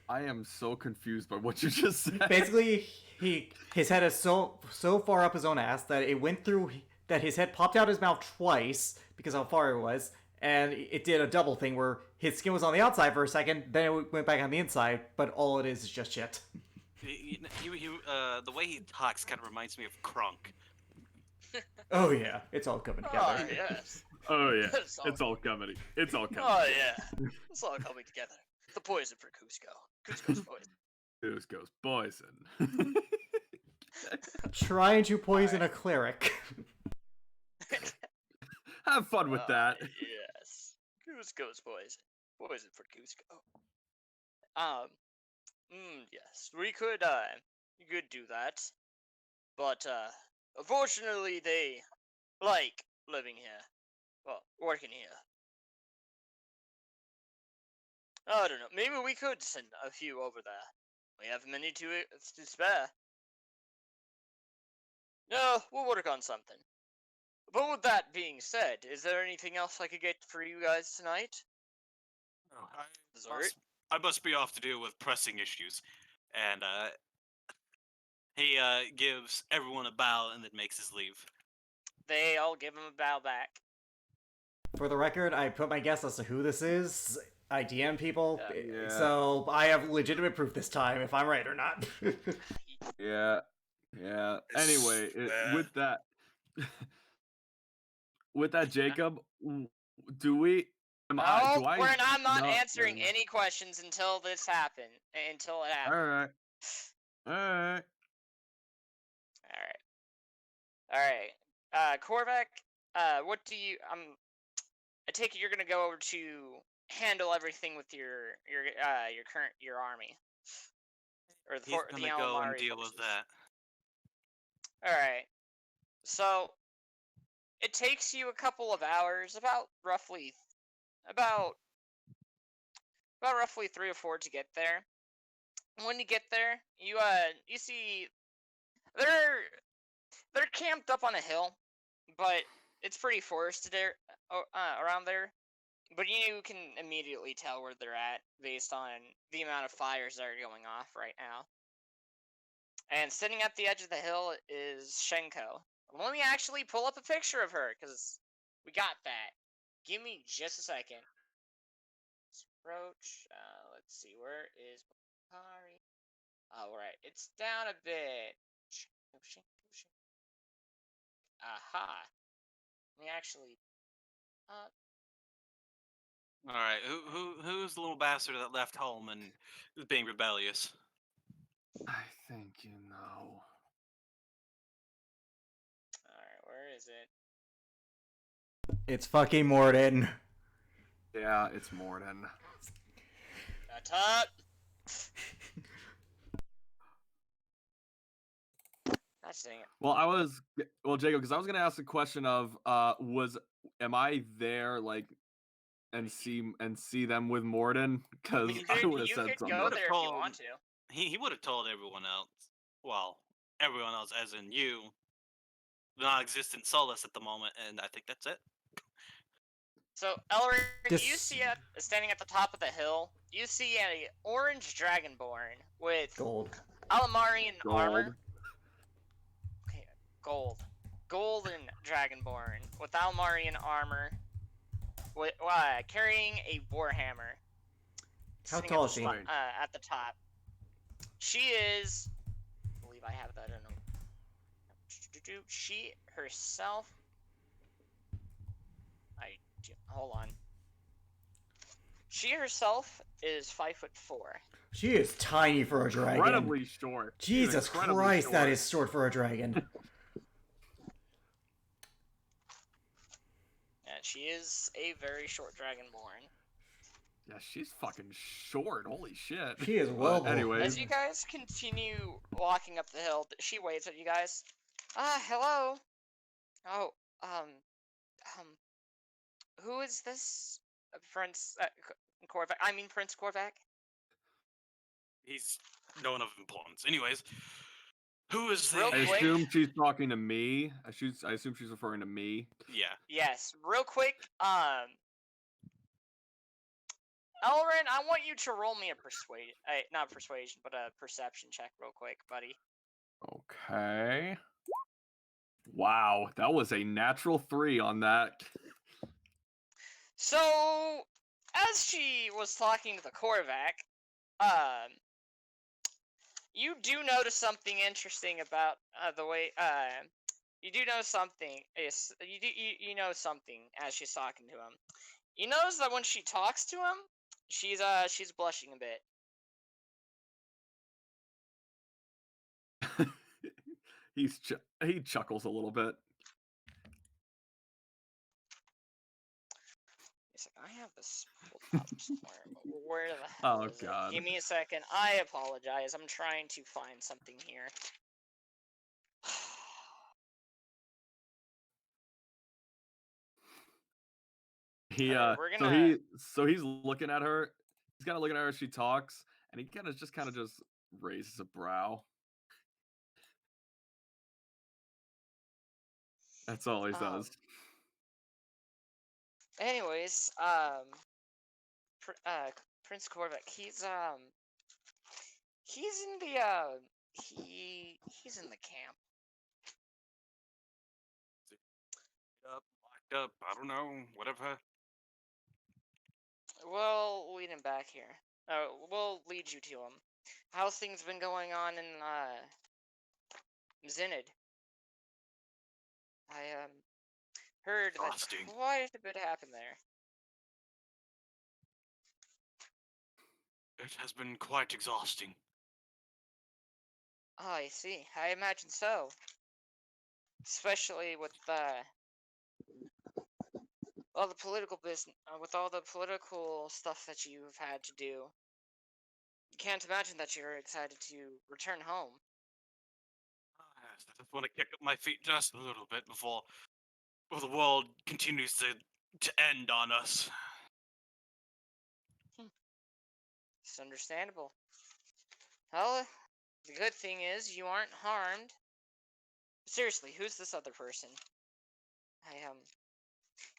I am so confused by what you just said. Basically, his head is so far up his own ass that it went through, that his head popped out his mouth twice because how far it was, and it did a double thing where his skin was on the outside for a second, then it went back on the inside, but all it is just shit. the way he talks kind of reminds me of Kronk. Oh yeah, it's all coming Oh together. yes. Oh yeah, It's all- it's all coming. It's all coming. Oh yeah. It's all coming together. The poison for Cusco. Cusco's poison. This goes poison. Trying to poison a cleric. Have fun with that. Yes. Cusco's poison. Poison for Cusco. Yes. We could do that. But unfortunately they like living here. Well, working here. I don't know. Maybe we could send a few over there. We have many to spare. No, we'll work on something. But with that being said, is there anything else I could get for you guys tonight? Oh, Dessert? I must be off to deal with pressing issues. And he gives everyone a bow and then makes his leave. They all give him a bow back. For the record, I put my guess as to who this is. I DM people, Yeah. so I have legitimate proof this time if I'm right or not. Yeah. Yeah. Anyway, with that, Jacob, do we? Am I? No, Do I? I'm not no, answering no. any questions until this happened. Until it All happens. right. All right. Alright. Korvac, what do you I take it you're gonna go over to handle everything with your army. Or He's the gonna go and Alamari deal with forces. that. Alright. So it takes you a couple of hours, about roughly 3 or 4 to get there. When you get there, you see they're camped up on a hill, but it's pretty forested there, around there. But you can immediately tell where they're at based on the amount of fires that are going off right now. And sitting at the edge of the hill is Shenko. Let me actually pull up a picture of her, because we got that. Give me just a second. Roach. Let's see, where is Bakari? Alright, it's down a bit. Aha. Let me actually... All right, who's the little bastard that left home and is being rebellious? I think you know. Alright, where is it? It's fucking Morden. Yeah, it's Morden. Top. Gosh dang it. Well, Jacob, because I was gonna ask the question of, am I there, like, and see them with Morden? Because You I could- would have You said could something. go there if you told- want to. He would have told everyone else. Well, everyone else, as in you, the non-existent Solus at the moment, and I think that's it. So, Elric, you This- see standing at the top of the hill, you see a orange dragonborn with Gold. Alamarian armor. Gold. Okay, gold. Golden dragonborn with Alamarian armor, with carrying a warhammer. How sitting tall at is the she? At the top. She is... I believe I have that in them. She herself... Hold on. She herself is 5'4". She is tiny for a dragon. Incredibly short. She's Jesus incredibly Christ, that short. is short for a dragon. Yeah, she is a very short dragonborn. Yeah, she's fucking short. Holy shit. She is well. Anyways. As you guys continue walking up the hill, she waves at you guys. Hello. Oh, who is this? Prince Korvac? I mean Prince Korvac? He's no one of importance. Anyways, who is the... Real I quick. assume she's talking to me. I assume she's referring to me. Yeah. Yes. Real quick, Elrin, I want you to roll me a not persuasion, but a perception check real quick, buddy. Okay. Wow, that was a natural 3 on that. So, as she was talking to the Korvac, you do notice something interesting about the way you do know something is you know something as she's talking to him. You notice that when she talks to him, she's blushing a bit. He chuckles a little bit. He's like, I have this pulled up somewhere, but where the hell Oh, is God. it? Give me a second. I apologize. I'm trying to find something here. He Alright, we're gonna- so he's looking at her. He's kind of looking at her as she talks, and he kind of just raises a brow. That's all he Um, says. Anyways, Pr- uh, Prince Korvac, he's in the he's in the camp. Up, locked up. I don't know. Whatever. We'll lead him back here. We'll lead you to him. How's things been going on in Zinid? I heard that Exhausting. quite a bit happened there. It has been quite exhausting. Oh, I see. I imagine so. Especially with all the political business, with all the political stuff that you've had to do. Can't imagine that you're excited to return home. Yes, I just want to kick up my feet just a little bit before the world continues to end on us. It's understandable. Well, the good thing is you aren't harmed. Seriously, who's this other person?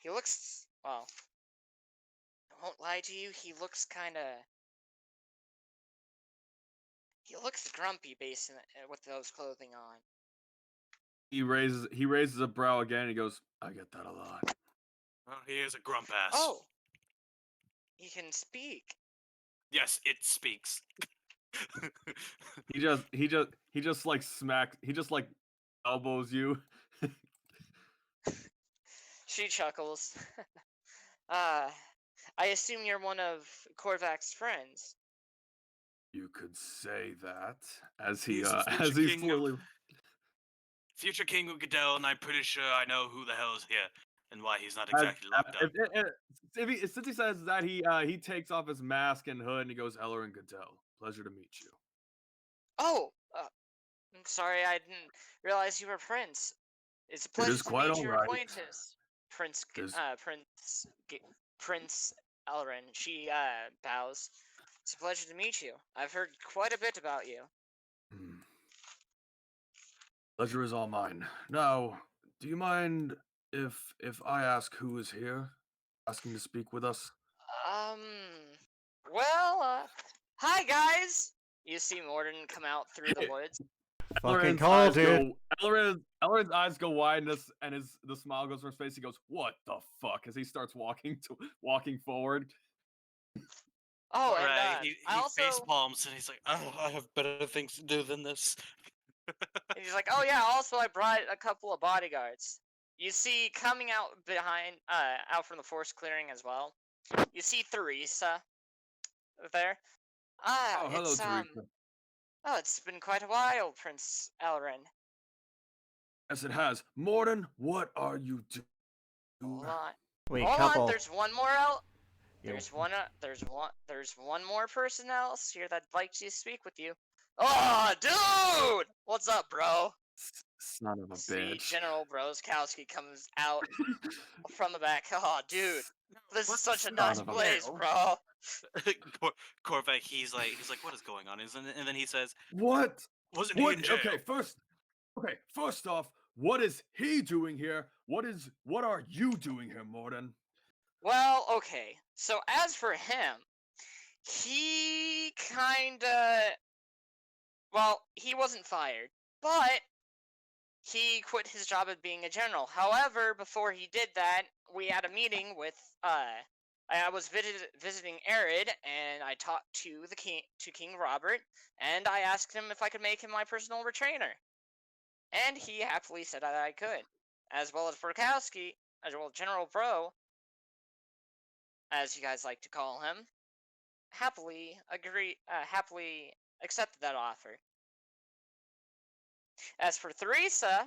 He looks, well, I won't lie to you, he looks grumpy based with those clothing on. He raises a brow again. And he goes, "I get that a lot." Well, he is a grump ass. Oh, he can speak. Yes, it speaks. He just like smacks. He just like elbows you. She chuckles. I assume you're one of Korvac's friends. You could say that as he He's the as future he king slowly. Future King of Goodell, and I'm pretty sure I know who the hell is here and why he's not exactly locked up. Since he says that, he takes off his mask and hood and he goes, "Ellerin Goodell, pleasure to meet you." Oh, I'm sorry, I didn't realize you were Prince. It's a It pleasure is to quite meet your alright. acquaintance, Prince. It is- Prince Elrin. She bows. It's a pleasure to meet you. I've heard quite a bit about you. Hmm. Pleasure is all mine. Now, do you mind if I ask who is here, asking to speak with us? Um. Well, hi guys. You see Morden come out through the woods. Fucking Elrin's called eyes it. Elrin's eyes go wide, and the smile goes from his face. He goes, "What the fuck?" As he starts walking forward. Oh, and Alright, he I also. face palms and he's like, "Oh, I have better things to do than this." And he's like, "Oh yeah, also I brought a couple of bodyguards." You see, coming out behind, out from the forest clearing as well. You see Theresa there. Oh, hello, Teresa. Oh, it's been quite a while, Prince Elrin. Yes, it has. Morden, what are you doing? Hold on. Wait, Hold couple. on, there's one more out. Yo. There's one more person else here that'd like to speak with you. Oh, dude! What's up, bro? Son of a See, bitch. General Broskowski comes out from the back. Oh, dude, this is such a son nice of a place, bitch? bro. Korvac, he's like, what is going on? And then he says, What? wasn't he in jail? First off, what is he doing here? What are you doing here, Morden? Well, okay. So as for him, he kinda. Well, he wasn't fired, but he quit his job of being a general. However, before he did that, we had a meeting with I was visiting Arid, and I talked to King Robert, and I asked him if I could make him my personal retainer, and he happily said that I could, as well as Brokowski, as well as General Bro, as you guys like to call him, happily accepted that offer. As for Theresa,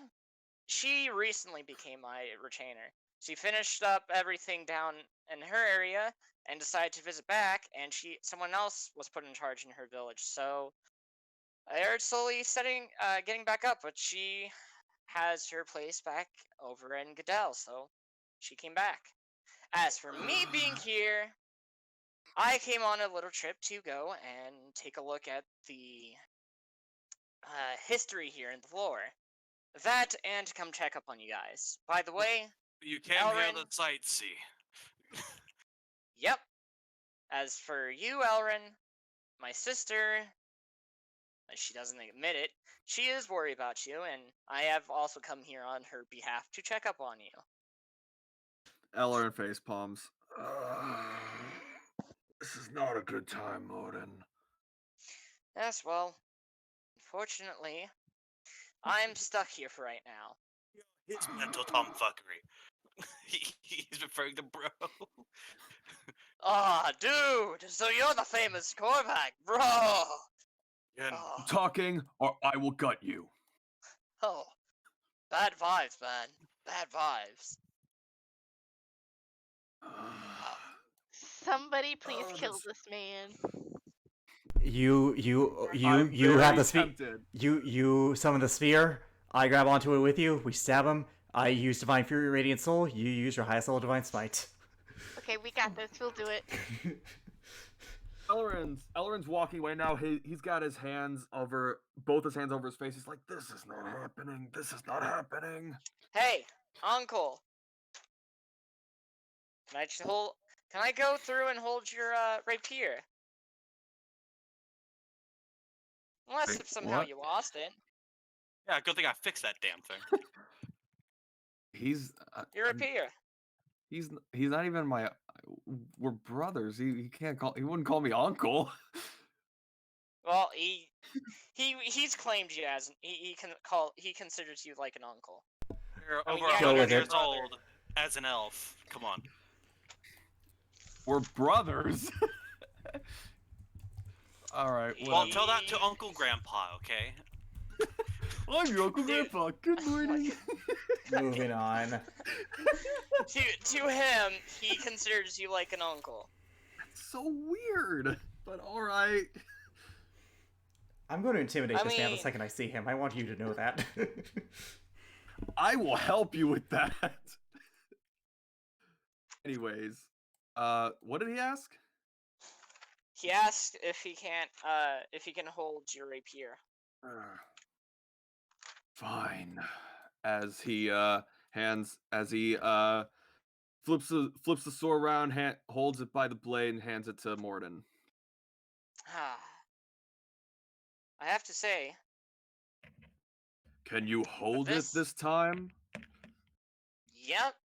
she recently became my retainer. She finished up everything down in her area and decided to visit back, and someone else was put in charge in her village. So they're slowly getting back up, but she has her place back over in Goodell, so she came back. As for me being here, I came on a little trip to go and take a look at the history here in the lore. that and to come check up on you guys. By the way, You came here Elrin. to sightsee. Yep. As for you, Elrin, my sister, she doesn't admit it, she is worried about you, and I have also come here on her behalf to check up on you. Eller face palms. This is not a good time, Morden. Yes, well, unfortunately, I'm stuck here for right now. His mental tomfuckery. He's referring to bro. Ah, dude, so you're the famous Korvac, bro! And Oh, Talking, or I will gut you. oh, bad vibes, man. Bad vibes. Somebody please Oh, kill this- this man. I'm You have very the sphere. tempted. You summon the sphere. I grab onto it with you. We stab him. I use Divine Fury, Radiant Soul. You use your highest level Divine Smite. Okay, we got this. We'll do it. Elrin's walking away now. He's got his hands over both his hands over his face. He's like, "This is not happening. This is not happening." Hey, Uncle. Can I go through and hold your rapier? Unless Wait, if somehow what? you lost it. yeah, good thing I fixed that damn thing. He's Your rapier. he's not even my. We're brothers. He can't call. He wouldn't call me uncle. Well, he's claimed you as he considers you like an uncle. You're I mean, over yeah, Go 100 with years it. brother. old as an elf. Come on. We're brothers. All right. Well, Well, Whatever. tell that to Uncle Grandpa, okay? I'm your Uncle Dude. Grandpa. Good Oh my morning. Moving on. To him, he considers you like an uncle. So weird. But all right. I'm going to intimidate I this man the mean- second I see him. I want you to know that. I will help you with that. Anyways, what did he ask? He asked if he can hold your rapier. Fine. As he flips the sword around, holds it by the blade, and hands it to Morden. I have to say, Can you hold it this- this time? yep.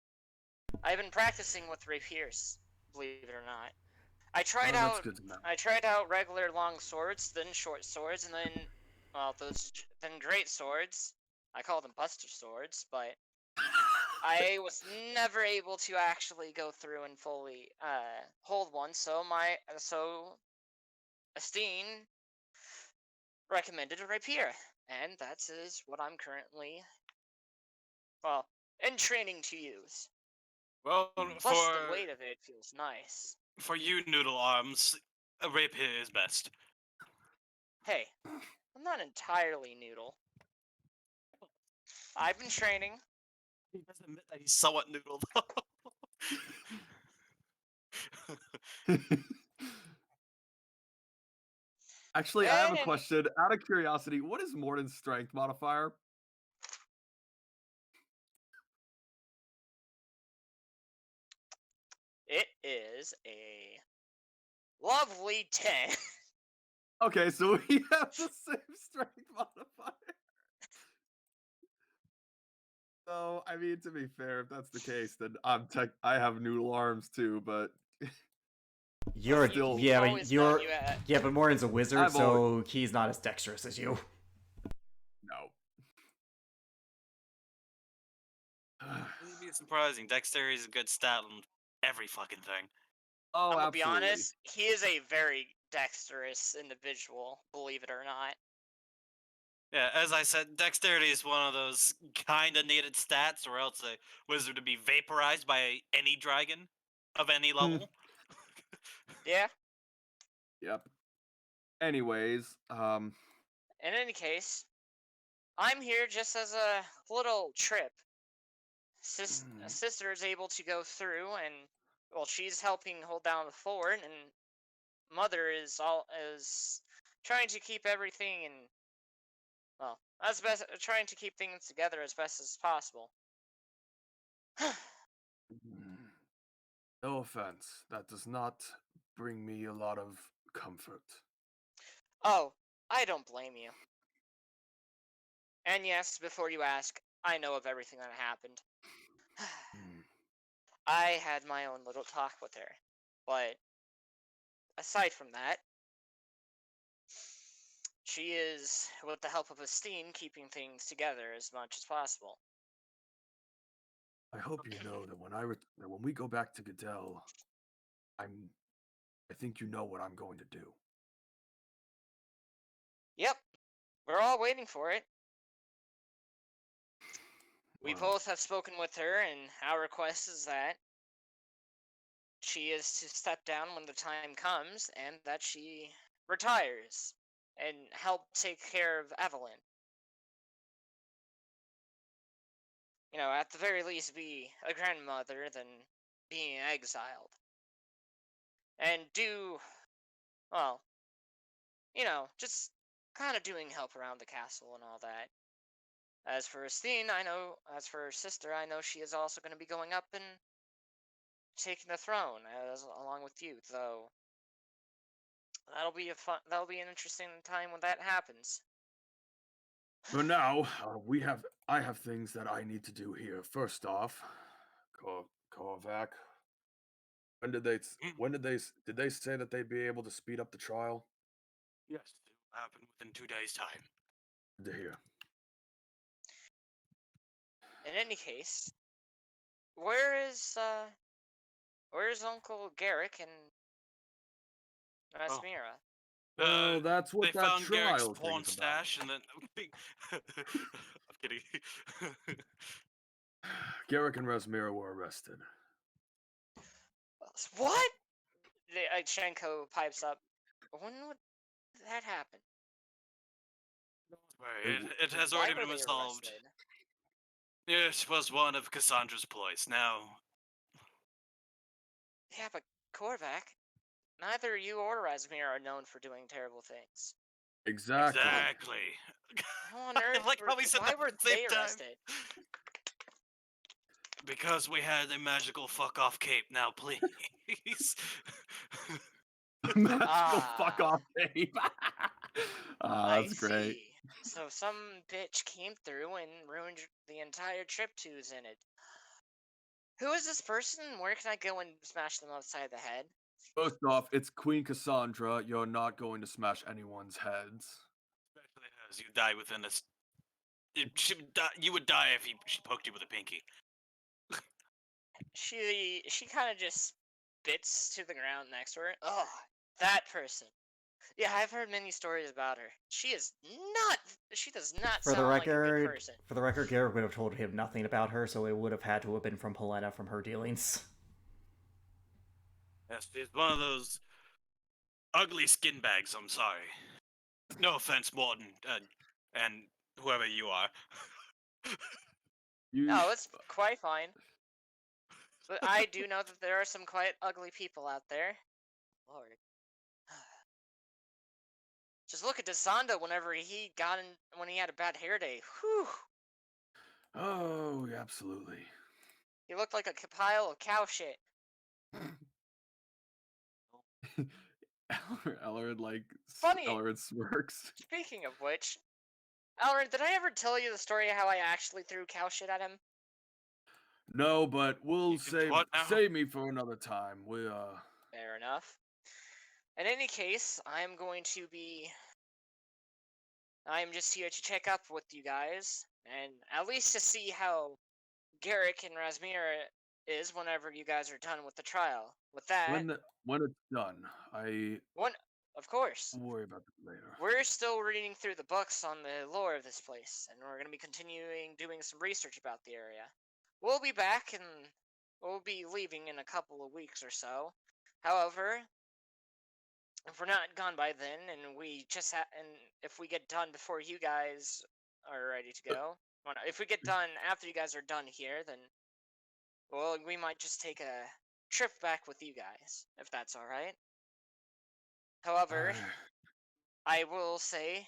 I've been practicing with rapiers, believe it or not. I Oh, tried that's out good to know. I tried out regular long swords, then short swords, and then then great swords. I call them buster swords, but I was never able to actually go through and fully hold one. So Esteen recommended a rapier, and that is what I'm currently in training to use. Well, Plus, the weight of it feels nice. for you noodle arms, a rapier is best. Hey, I'm not entirely noodle. I've been training. He doesn't admit that he's somewhat noodle, though. Actually, I have a And- question. Out of curiosity, what is Morden's strength modifier? It is a lovely 10. Okay, so we have the same strength modifier. So, I mean, to be fair, if that's the case, then I have noodle arms too, but You're still- yeah, but Always known you're you at- yeah, but Morden's a wizard, I've so he's not as dexterous as you. no. It'd be surprising. Dexterity is a good stat on every fucking thing. Oh, I'm gonna absolutely. be honest, he is a very dexterous individual, believe it or not. Yeah, as I said, dexterity is one of those kind of needed stats, or else a wizard would be vaporized by any dragon of any level. Yeah. Yep. Anyways, In any case, I'm here just as a little trip. Sister is able to go through, and well, she's helping hold down the fort, and Mother is trying to keep everything in well, as best trying to keep things together as best as possible. Mm. No offense, that does not bring me a lot of comfort. Oh, I don't blame you. And yes, before you ask, I know of everything that happened. Mm. I had my own little talk with her, but aside from that, she is, with the help of Esteen, keeping things together as much as possible. I hope you know that that when we go back to Goodell, I think you know what I'm going to do. Yep, we're all waiting for it. We Well, both have spoken with her, and our request is that she is to step down when the time comes, and that she retires and help take care of Evelyn. You know, at the very least, be a grandmother than being exiled. And do, well, you know, just kind of doing help around the castle and all that. As for Esteen, as for her sister, I know she is also going to be going up and taking the throne along with you, though. That'll be an interesting time when that happens. for now, I have things that I need to do here. First off, Korvac. Mm, Did they say that they'd be able to speed up the trial? yes, it will happen within 2 days' time. Good to hear. In any case, where is where's Uncle Garrick and Oh, Rasmira? Well, that's they what that found Garrick's trial porn thing's about. stash, and then I'm kidding. Garrick and Rasmira were arrested. What? Shenko pipes up. When would that happen? It has Why already were been they resolved. arrested? It was one of Cassandra's ploys. Now, Yeah, but Korvac, neither you or Rasmir are known for doing terrible things. Exactly. exactly. How on I earth? like how we said Why that were at the same they time. arrested? Because we had a magical fuck off cape. Now, please. Magical fuck Ah, off tape. I That's great. see. So some bitch came through and ruined the entire trip to Zenit. Who is this person? Where can I go and smash them upside the head? First off, it's Queen Cassandra. You're not going to smash anyone's heads. Especially as you die within a. You would die if she poked you with a pinky. She kind of just spits to the ground next to her. Oh, that person. Yeah, I've heard many stories about her. She is not. She does not For the sound like a good record, person. Garrett would have told him nothing about her, so it would have had to have been from Helena from her dealings. Yes, she's one of those ugly skin bags. I'm sorry. No offense, Morton, and whoever you are. You No, it's quite fine. But I do know that there are some quite ugly people out there. Lord. Just look at Desanda whenever when he had a bad hair day. Whew. Oh, absolutely. He looked like a pile of cow shit. Ellered Funny. Ellered smirks. Speaking of which, Alrin, did I ever tell you the story of how I actually threw cow shit at him? No, but we'll You did what now? save me for another time. Fair enough. In any case, I'm just here to check up with you guys, and at least to see how Garrick and Rasmir is whenever you guys are done with the trial. With that, when it's done, of course, we'll worry about that later. we're still reading through the books on the lore of this place, and we're going to be continuing doing some research about the area. We'll be back, and we'll be leaving in a couple of weeks or so. However, if we're not gone by then, and if we get done before you guys are ready to go, if we get done after you guys are done here, then well, we might just take a trip back with you guys, if that's all right. However, I will say,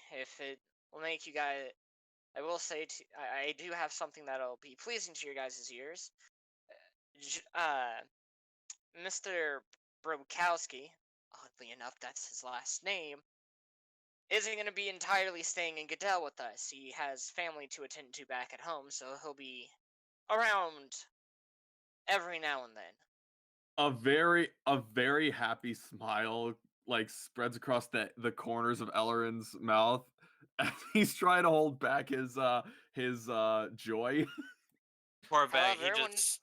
will make you guys. I will say, I do have something that'll be pleasing to your guys' ears. Mr. Brokowski, oddly enough, that's his last name, isn't going to be entirely staying in Goodell with us. He has family to attend to back at home, so he'll be around every now and then. A very happy smile like spreads across the corners of Ellerin's mouth as he's trying to hold back his joy. Corvac, However, he when just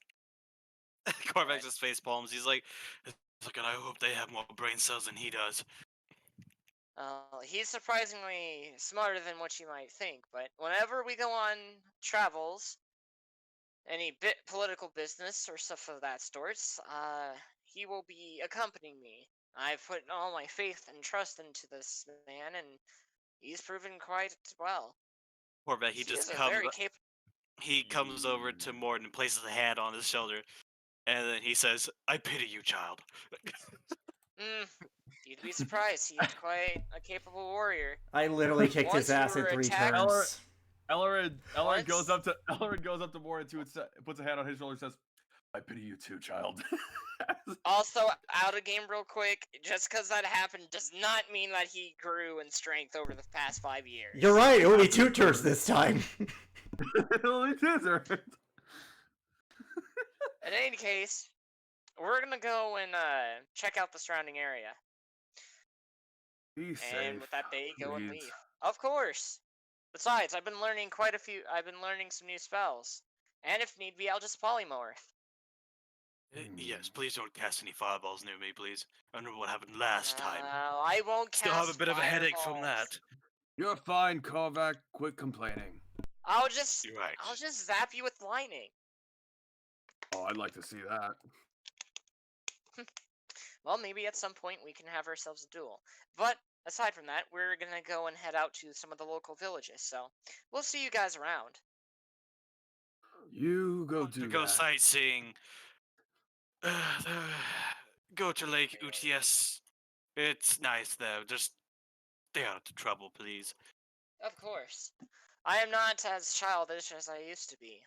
Corvac What? just face palms. He's like, "Look, I hope they have more brain cells than he does." he's surprisingly smarter than what you might think, but whenever we go on travels, any political business or stuff of that sorts, he will be accompanying me. I've put all my faith and trust into this man, and he's proven quite well. Corvac, he He just is a comes. very capable. He comes over to Morton and places a hand on his shoulder, and then he says, "I pity you, child." You'd be surprised. He's quite a capable warrior. I literally kicked his Once you ass in were 3 attacked- turns. Ellerin goes Once- up to Morton too and puts a hand on his shoulder and says, "I pity you too, child." Also, out of game real quick, just because that happened does not mean that he grew in strength over the past 5 years. You're right, it will be 2 turns this time. Only scissors. In any case, we're gonna go and check out the surrounding area. Be And safe. with that, they go and please. leave. Of course. Besides, I've been learning I've been learning some new spells, and if need be, I'll just polymorph. Yes, please don't cast any fireballs near me, please. I remember what happened last time. I won't cast Still have a bit of a headache from fireballs. that. You're fine, Kovac. Quit complaining. I'll just You're right. zap you with lightning. Oh, I'd like to see that. Well, maybe at some point we can have ourselves a duel. But aside from that, we're gonna go and head out to some of the local villages. So we'll see you guys around. You go Want do to go that. sightseeing. Go to Lake UTS. It's nice there. Just stay out of trouble, please. Of course. I am not as childish as I used to be.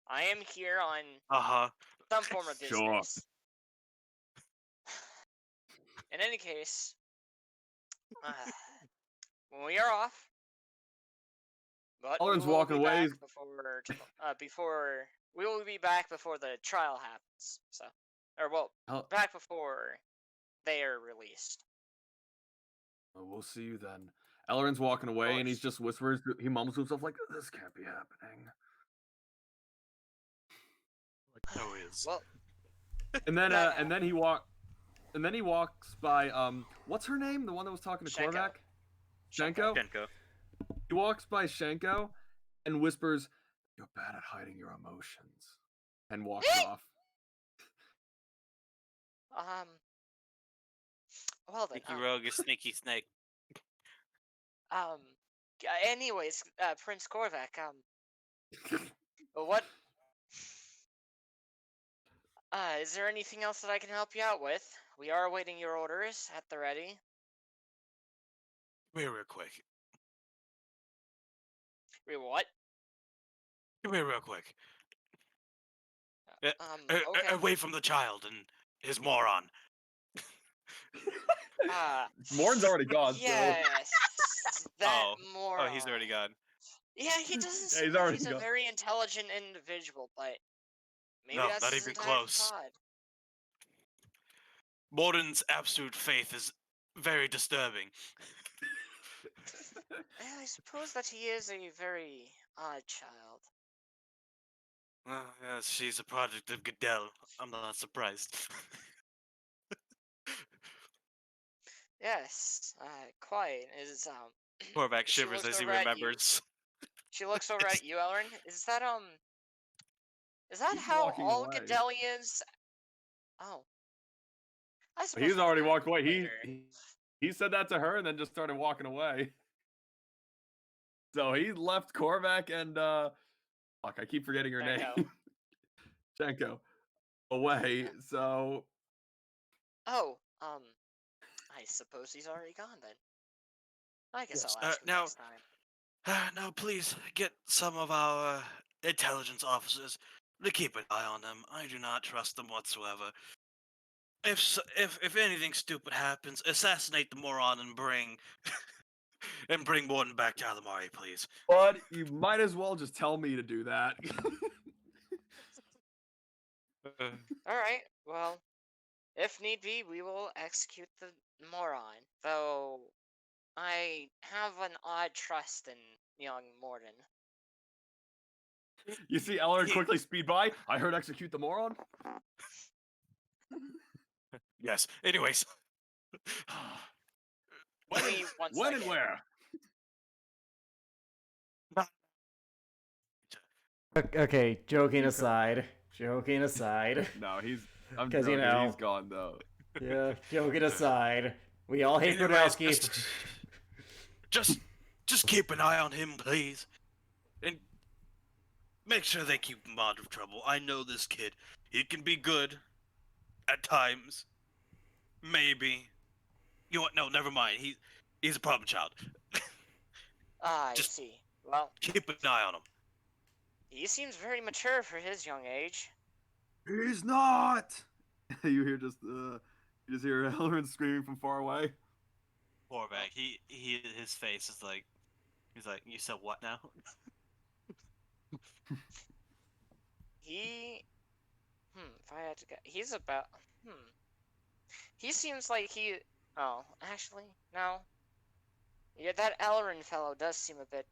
I am here on some form of business. Sure. In any case, when we are off, but Elrin's we will walking be away. back before we will be back before the trial happens. So, or well, Hell- back before they are released. Oh, we'll see you then. Elrin's walking away, and he's course. just whispers. He mumbles to himself like, "This can't be happening." No is. Well, And then, That and then he walks by. What's her name? The one that was talking to Shenko. Korvac. Shenko. Genko. He walks by Shenko and whispers, "You're bad at hiding your emotions," and walks off. well then, Sneaky rogue is sneaky snake. anyways, Prince Korvac, what? Is there anything else that I can help you out with? We are awaiting your orders at the ready. Come here real quick. Wait, what? Come here real quick. Okay. Away from the child and his moron. Morn's already gone. Yes, that Oh. moron. Oh, he's already gone. Yeah, he doesn't Yeah, seem he's like already he's a gone. very intelligent individual, but maybe No, that's not his even entire close. facade. Morden's absolute faith is very disturbing. I suppose that he is a very odd child. Well, yes, she's a product of Goodell. I'm not surprised. Yes, quite. Korvac She shivers looks as he over at you. remembers. She looks over at you, Elrin. Is that He's how walking all away. Godellians? Oh, I suppose He's we can already ask walked away. later. He said that to her and then just started walking away. So he left Korvac and fuck, I keep forgetting her Shenko. name. Shenko away. So Oh, I suppose he's already gone then. I guess Yes, I'll ask him now- next time. Now, please get some of our intelligence officers to keep an eye on them. I do not trust them whatsoever. If anything stupid happens, assassinate the moron and bring Morton back to Alamari, please. But you might as well just tell me to do that. All right. Well, if need be, we will execute the moron. Though I have an odd trust in young Morden. You see Ellerin quickly speed by. I heard execute the moron. Yes. Anyways. Give me one When and second. where? Okay, joking aside. Joking aside. No, he's. I'm 'Cause, joking. you know- He's gone though. Yeah, joking aside. We all hate Anyways, Brodowski. just keep an eye on him, please, and make sure they keep him out of trouble. I know this kid. He can be good at times. Maybe. You know what? No, never mind. He's a problem child. I Just- see. Well, Keep an eye on him. he seems very mature for his young age. He's not. You just hear Ellerin screaming from far away. Poor bag. His face is like, he's like, you said what now? He, if I had to guess, he's about, he seems like he, oh, actually, no. Yeah, that Ellerin fellow does seem a bit,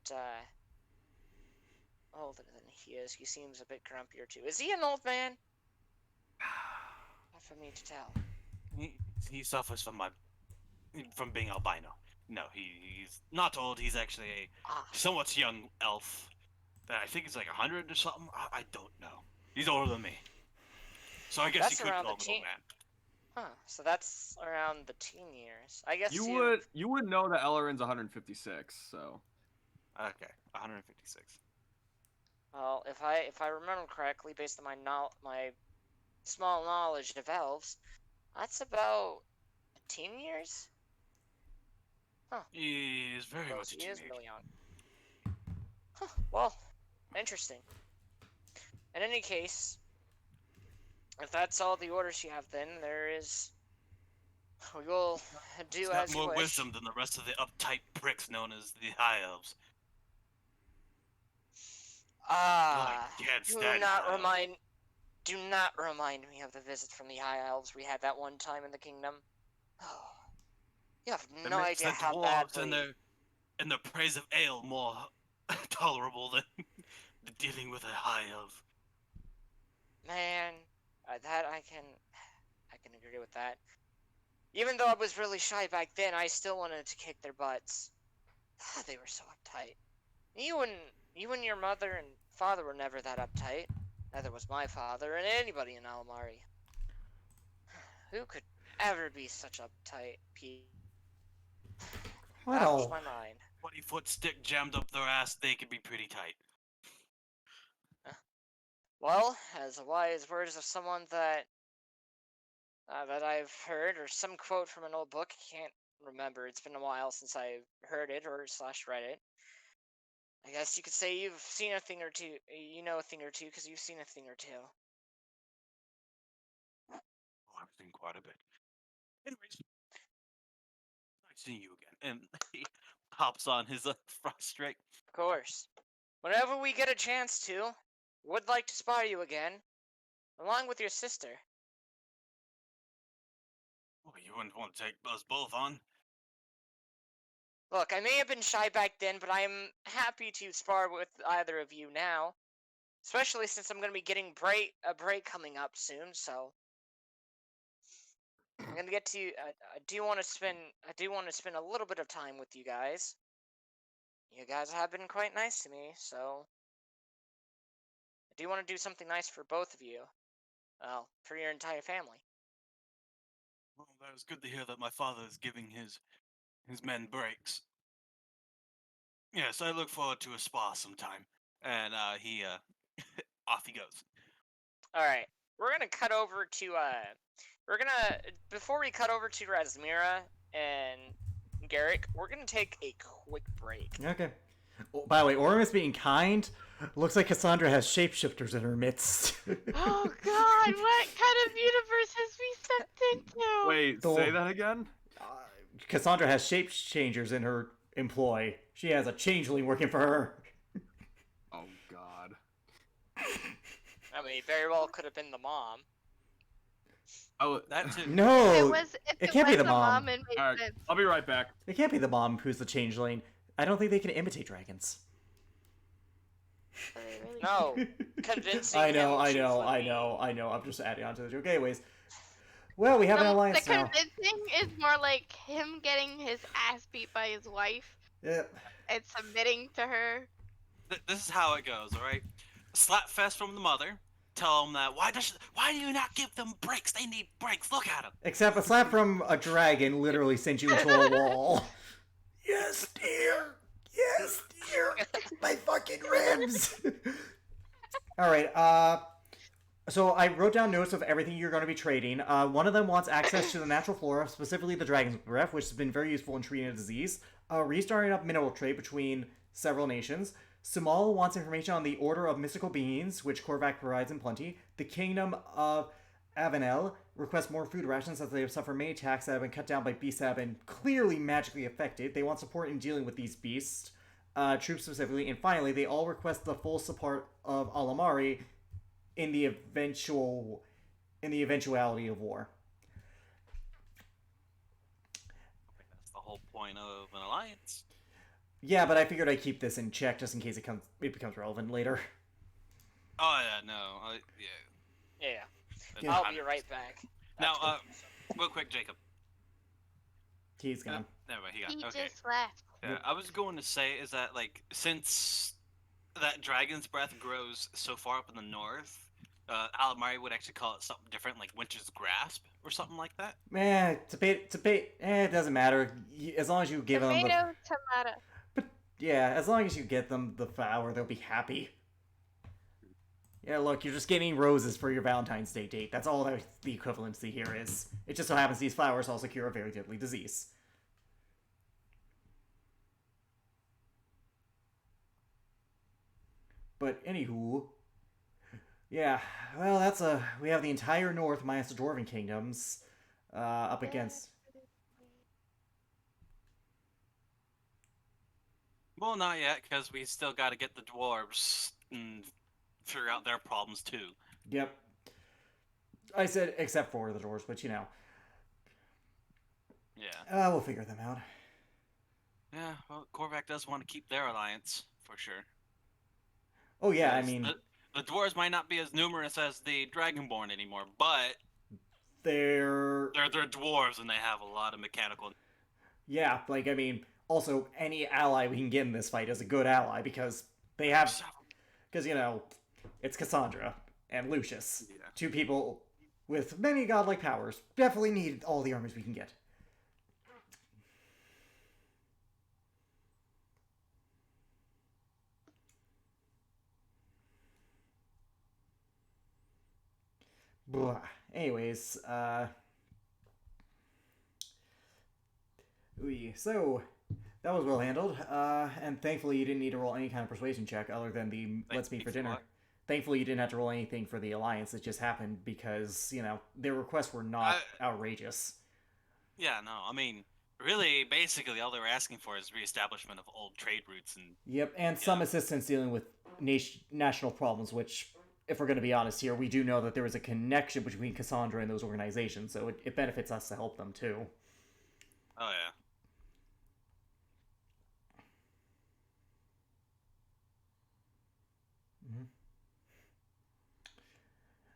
older than he is. He seems a bit grumpier, too. Is he an old man? Not for me to tell. He suffers from being albino. No, he's not old. He's actually a Ah, somewhat young elf. That I think is like 100 or something. I don't know. He's older than me. So I guess That's you could around call the him an old teen- man. so that's around the teen years. I guess You would know that Ellerin's 156. So Okay, 156. Well, if I remember correctly, based on my small knowledge of elves, that's about teen years. He is very Close. much a He is teenager. really young. Huh. Well, interesting. In any case, if that's all the orders you have, then we will do He's got as you more wish. wisdom than the rest of the uptight pricks known as the High Elves. Ah, can't do stand not High Elves. remind me of the visit from the High Elves we had that one time in the kingdom. You have That no makes idea the how dwarves badly. and their praise of ale more tolerable than dealing with a High Elf. Man, that I can agree with that. Even though I was really shy back then, I still wanted to kick their butts. They were so uptight. You and your mother and father were never that uptight. Neither was my father and anybody in Alamari. Who could ever be such uptight people? Baffles Well, my mind. 20-foot stick jammed up their ass, they could be pretty tight. Well, as a wise words of someone that I've heard, or some quote from an old book, I can't remember. It's been a while since I heard it or / read it. I guess you could say you've seen a thing or two. You know a thing or two because you've seen a thing or two. Oh, I've seen quite a bit. Anyways, nice seeing you again. And he hops on his frost drake. Of course. Whenever we get a chance to, would like to spar you again, along with your sister. Oh, you wouldn't want to take us both on? Look, I may have been shy back then, but I am happy to spar with either of you now. Especially since I'm going to be getting a break coming up soon, so I'm going to get to I do want to spend a little bit of time with you guys. You guys have been quite nice to me, so I do want to do something nice for both of you. Well, for your entire family. Well, that was good to hear that my father is giving his men breaks. Yes, I look forward to a spa sometime. And he off he goes. Alright, we're gonna cut over to, before we cut over to Razmira and Garrick, we're gonna take a quick break. okay. Oh, by the way, Orm is being kind. Looks like Cassandra has shapeshifters in her midst. Oh God, what kind of universe has we stepped into? Wait, The- say that again? Cassandra has shape changers in her employ. She has a changeling working for her. Oh God. I mean, very well could have been the mom. Oh, That too. No, If it can't be was the mom. it made all right. sense. I'll be right back. It can't be the mom who's the changeling. I don't think they can imitate dragons. Are they really? No, convincing. I know, him I to know, I fucking- know, I know. I'm just adding on to the joke. Anyways, well, we have an No, alliance the now. convincing is more like him getting his ass beat by his wife Yep. and submitting to her. This is how it goes, all right? Slap fest from the mother. Tell them that why do you not give them breaks? They need breaks. Look at them. Except a slap from a dragon literally sent you into a wall. Yes, dear. Yes, dear. My fucking ribs. All right. So I wrote down notes of everything you're going to be trading. One of them wants access to the natural flora, specifically the dragon's breath, which has been very useful in treating a disease. Restarting up mineral trade between several nations. Sumal wants information on the Order of Mystical Beings, which Korvac provides in plenty. The Kingdom of Avenel requests more food rations as they have suffered many attacks that have been cut down by beasts that have been clearly magically affected. They want support in dealing with these beasts, troops specifically. And finally, they all request the full support of Alamari in the eventuality of war. That's the whole point of an alliance. Yeah, but I figured I'd keep this in check just in case it becomes relevant later. Oh yeah, no, yeah. Yeah, I'll be right back. Now, That's real quick, Jacob. He's gone. Never mind, he He got okay. just left. Yeah, I was going to say is that like since that dragon's breath grows so far up in the north, Alamari would actually call it something different, like Winter's Grasp or something like that. It doesn't matter. As long as you give them the... Tomato, tomato. Yeah, as long as you get them the flower, they'll be happy. Yeah, look, you're just getting roses for your Valentine's Day date. That's all that the equivalency here is. It just so happens these flowers also cure a very deadly disease. But anywho, yeah, well, we have the entire north minus the Dwarven kingdoms up against. Well, not yet, because we still got to get the dwarves and figure out their problems too. Yep. I said except for the dwarves, but you know. Yeah. We'll figure them out. Yeah. Well, Korvac does want to keep their alliance for sure. Oh yeah, I 'Cause mean, the dwarves might not be as numerous as the Dragonborn anymore, but they're they're dwarves and they have a lot of mechanical. yeah, like I mean, also any ally we can get in this fight is a good ally because they have you know, it's Cassandra and Lucius, Yeah. two people with many godlike powers. Definitely need all the armies we can get. Blah. Anyways, so that was well handled, and thankfully you didn't need to roll any kind of persuasion check other than the let's meet for dinner. what? Thankfully you didn't have to roll anything for the alliance. It just happened because, you know, their requests were not outrageous. Yeah, no, I mean, really, basically, all they were asking for is reestablishment of old trade routes and. Yep, and some assistance dealing with national problems, which, if we're going to be honest here, we do know that there is a connection between Cassandra and those organizations, so it benefits us to help them too. Oh yeah.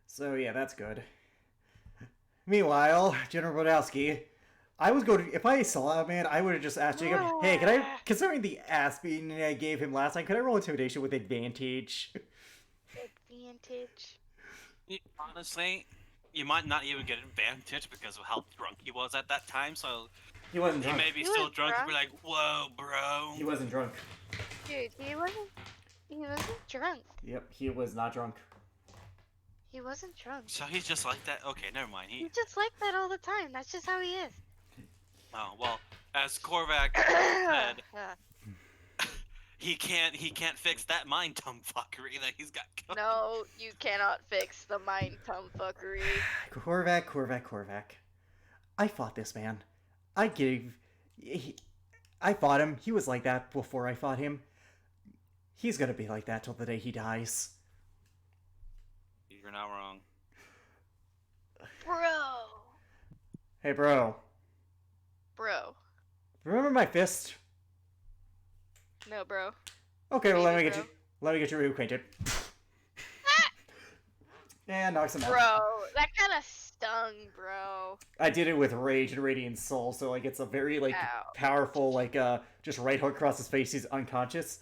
So yeah, that's good. Meanwhile, General Brodowski, I was going to, if I saw a man, I would have just asked Jacob, hey, can I, considering the ass beating I gave him last time, could I roll intimidation with advantage? Advantage. Honestly, you might not even get advantage because of how drunk he was at that time. So He wasn't he drunk. may be He still was drunk and be drunk. like, "Whoa, bro." He wasn't drunk. Dude, he wasn't drunk. Yep, he was not drunk. He wasn't drunk. So he's just like that. Okay, never mind. He's just like that all the time. That's just how he is. Oh well, as Korvac said, he can't fix that mind tomfuckery that he's got going. No, you cannot fix the mind tomfuckery. Korvac. I fought this man. I fought him. He was like that before I fought him. He's gonna be like that till the day he dies. You're not wrong. Bro. Hey, bro. Bro. Remember my fist? No, bro. Okay, well let Maybe, me bro. get you reacquainted. And knocks him out. Bro, that kind of stung, bro. I did it with rage and radiant soul, so like it's a very like Ow. powerful like just right hook across his face. He's unconscious.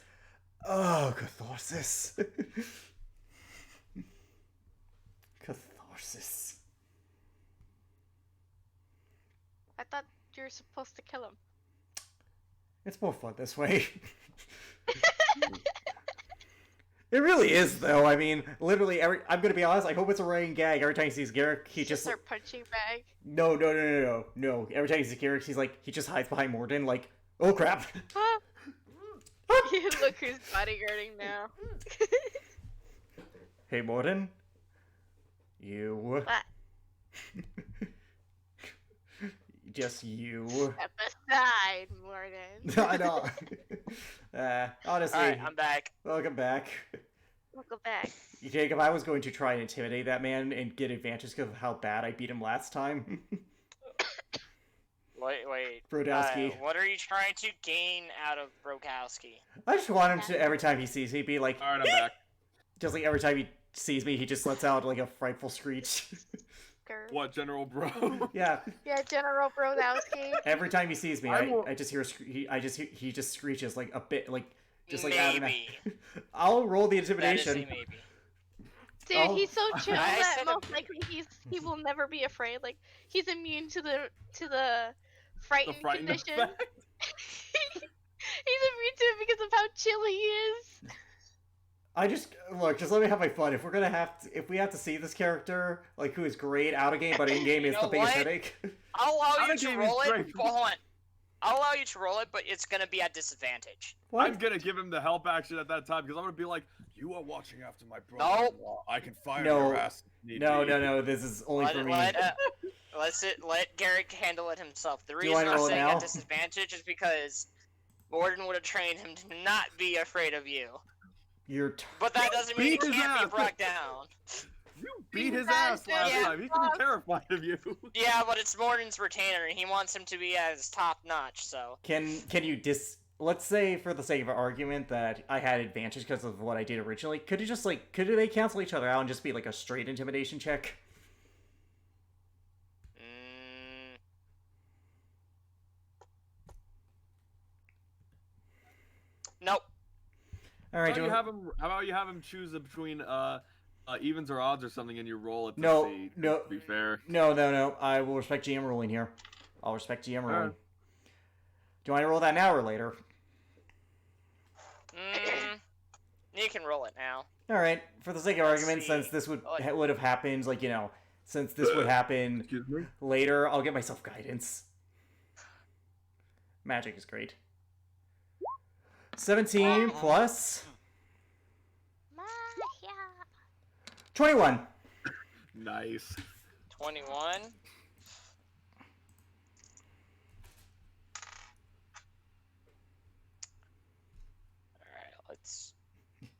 Oh, catharsis. Catharsis. I thought you were supposed to kill him. It's more fun this way. It really is, though. I mean, literally, I'm gonna be honest. I hope it's a running gag. Every time he sees Garrick, he just Their punching bag. no. Every time he sees Garrick, he's like he just hides behind Morden. Like, oh crap. Look who's bodyguarding now. Hey, Morden. You. What? Just you. Step aside, Morden. I know. Honestly, Alright, I'm back. welcome back. Welcome back. Jacob, I was going to try and intimidate that man and get advantage because of how bad I beat him last time. Wait. Brodowski. What are you trying to gain out of Brokowski? I just want him to, every time he sees me, be like, All right, I'm back. just like every time he sees me, he just lets out like a frightful screech. Grr. What, General Bro? Yeah, Yeah, General Brodowski. every time he sees me, I will- I just hear he just screeches like a bit, like just like out of Maybe. I'll roll the That is a intimidation. maybe. Dude, Oh. he's so chill I that said most likely he will never be afraid. Like he's immune to the frightened, frightened condition. effect. He's immune to it because of how chill he is. I just look, just let me have my fun. If we have to see this character, like who is great out of game, but in game You is know the biggest what? headache. I'll allow you Other to game is roll it. great. But hold on. I'll allow you to roll it, but it's gonna be at disadvantage. I'm What? gonna give him the help action at that time because I'm gonna be like, "You are watching after my Nope. brother-in-law. I can fire No. your ass." if need No, be." no. This is only for me. Let Garrick handle it himself. The you reason wanna I'm roll it saying now? at disadvantage is because Morden would have trained him to not be afraid of you. But that doesn't mean he beat his can't be ass. brought down. You beat his Bad ass last Yeah. time. He's gonna be terrified of you. Yeah, but it's Morden's retainer, and he wants him to be as top notch. So Can you let's say for the sake of argument that I had advantage because of what I did originally. Could you just like could they cancel each other out and just be like a straight intimidation check? mm, nope. All right, How about you have him choose between evens or odds or something, and you roll it to No, see. no. To be fair. No. I will respect GM ruling here. I'll respect GM ruling. Alright. Do you want to roll that now or later? You can roll it now. All right. For the sake of Let's argument, see. since this would Like- would have happened, like since this would happen Excuse me. later, I'll get myself guidance. Magic is great. 17 plus Magia. 21. Nice. 21. Alright, let's.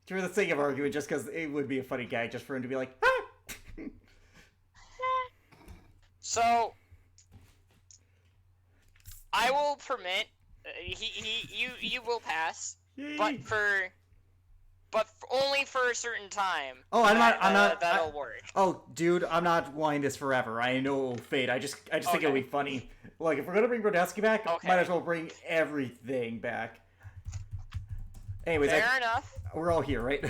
For the sake of argument, just because it would be a funny gag, just for him to be like, ah! So, I will permit. You will pass, but only for a certain time. Oh, I'm not. That'll work. Oh, dude, I'm not wanting this forever. I know fate. I just think it'll Okay. be funny. Like, if we're gonna bring Brodowski back, Okay. might as well bring everything back. Anyways, Fair enough. we're all here, right? For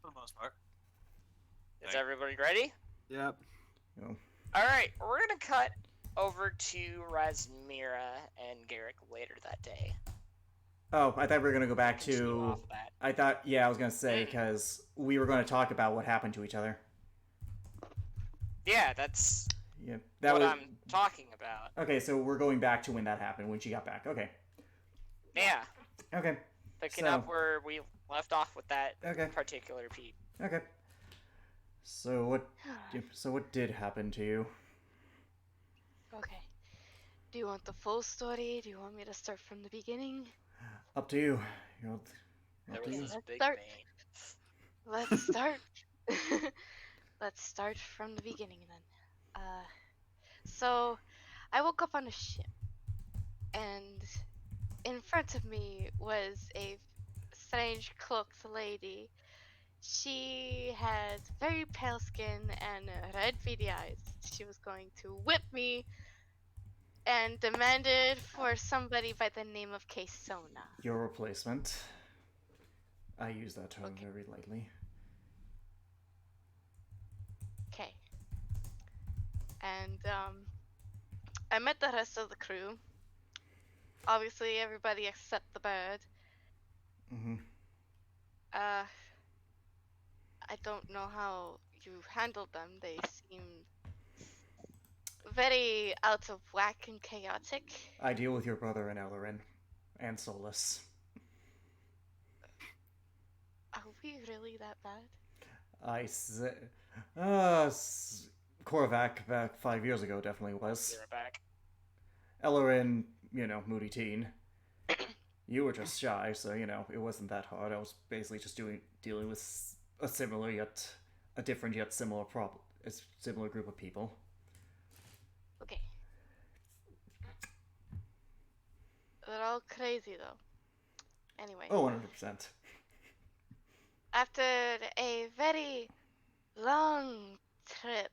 the most part. Is everybody ready? Yep. All right, we're gonna cut over to Razmira and Garrick later that day. Oh, I thought we were gonna go back Continue to. off that. I thought, yeah, I was gonna say because we were gonna talk about what happened to each other. Yeah, that's Yeah, that what was I'm talking about. okay. So we're going back to when that happened, when she got back. Okay. Yeah, Okay. picking So- up where we left off with that Okay. particular peep. Okay. So what did happen to you? Okay. Do you want the full story? Do you want me to start from the beginning? Up to you. You're, There up to was you. this Let's big start. vein. Let's start. Let's start from the beginning then. So I woke up on a ship, and in front of me was a strange cloaked lady. She had very pale skin and red beady eyes. She was going to whip me and demanded for somebody by the name of Kesona. Your replacement. I use that term Okay. very lightly. Okay. And I met the rest of the crew. Obviously, everybody except the bird. Mm-hmm. Uh, I don't know how you handled them. They seemed very out of whack and chaotic. I deal with your brother and Ellerin, and Solus. Are we really that bad? I say, Korvac back 5 years ago definitely was. You're back. Ellerin, moody teen. You were just shy, so it wasn't that hard. I was basically just dealing with a similar yet a different yet similar problem, a similar group of people. Okay. They're all crazy though. Anyway, Oh, 100%. after a very long trip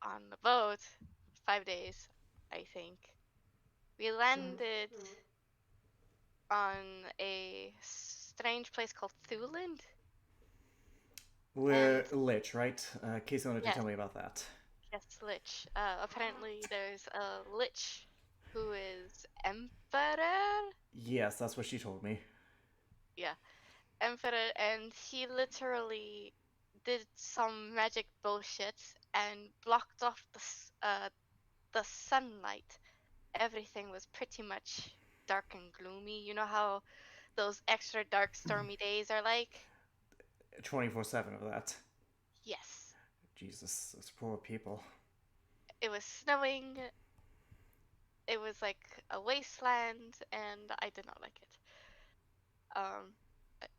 on the boat, 5 days, I think, we landed on a strange place called Thuland. We're And- Lich, right? Casey wanted to Yes. tell me about that. Yes, Lich. Apparently, there's a Lich who is Emperor. Yes, that's what she told me. Yeah, Emperor, and he literally did some magic bullshit and blocked off the sunlight. Everything was pretty much dark and gloomy. You know how those extra dark, stormy days are like? 24/7 of that. Yes. Jesus, those poor people. It was snowing. It was like a wasteland, and I did not like it.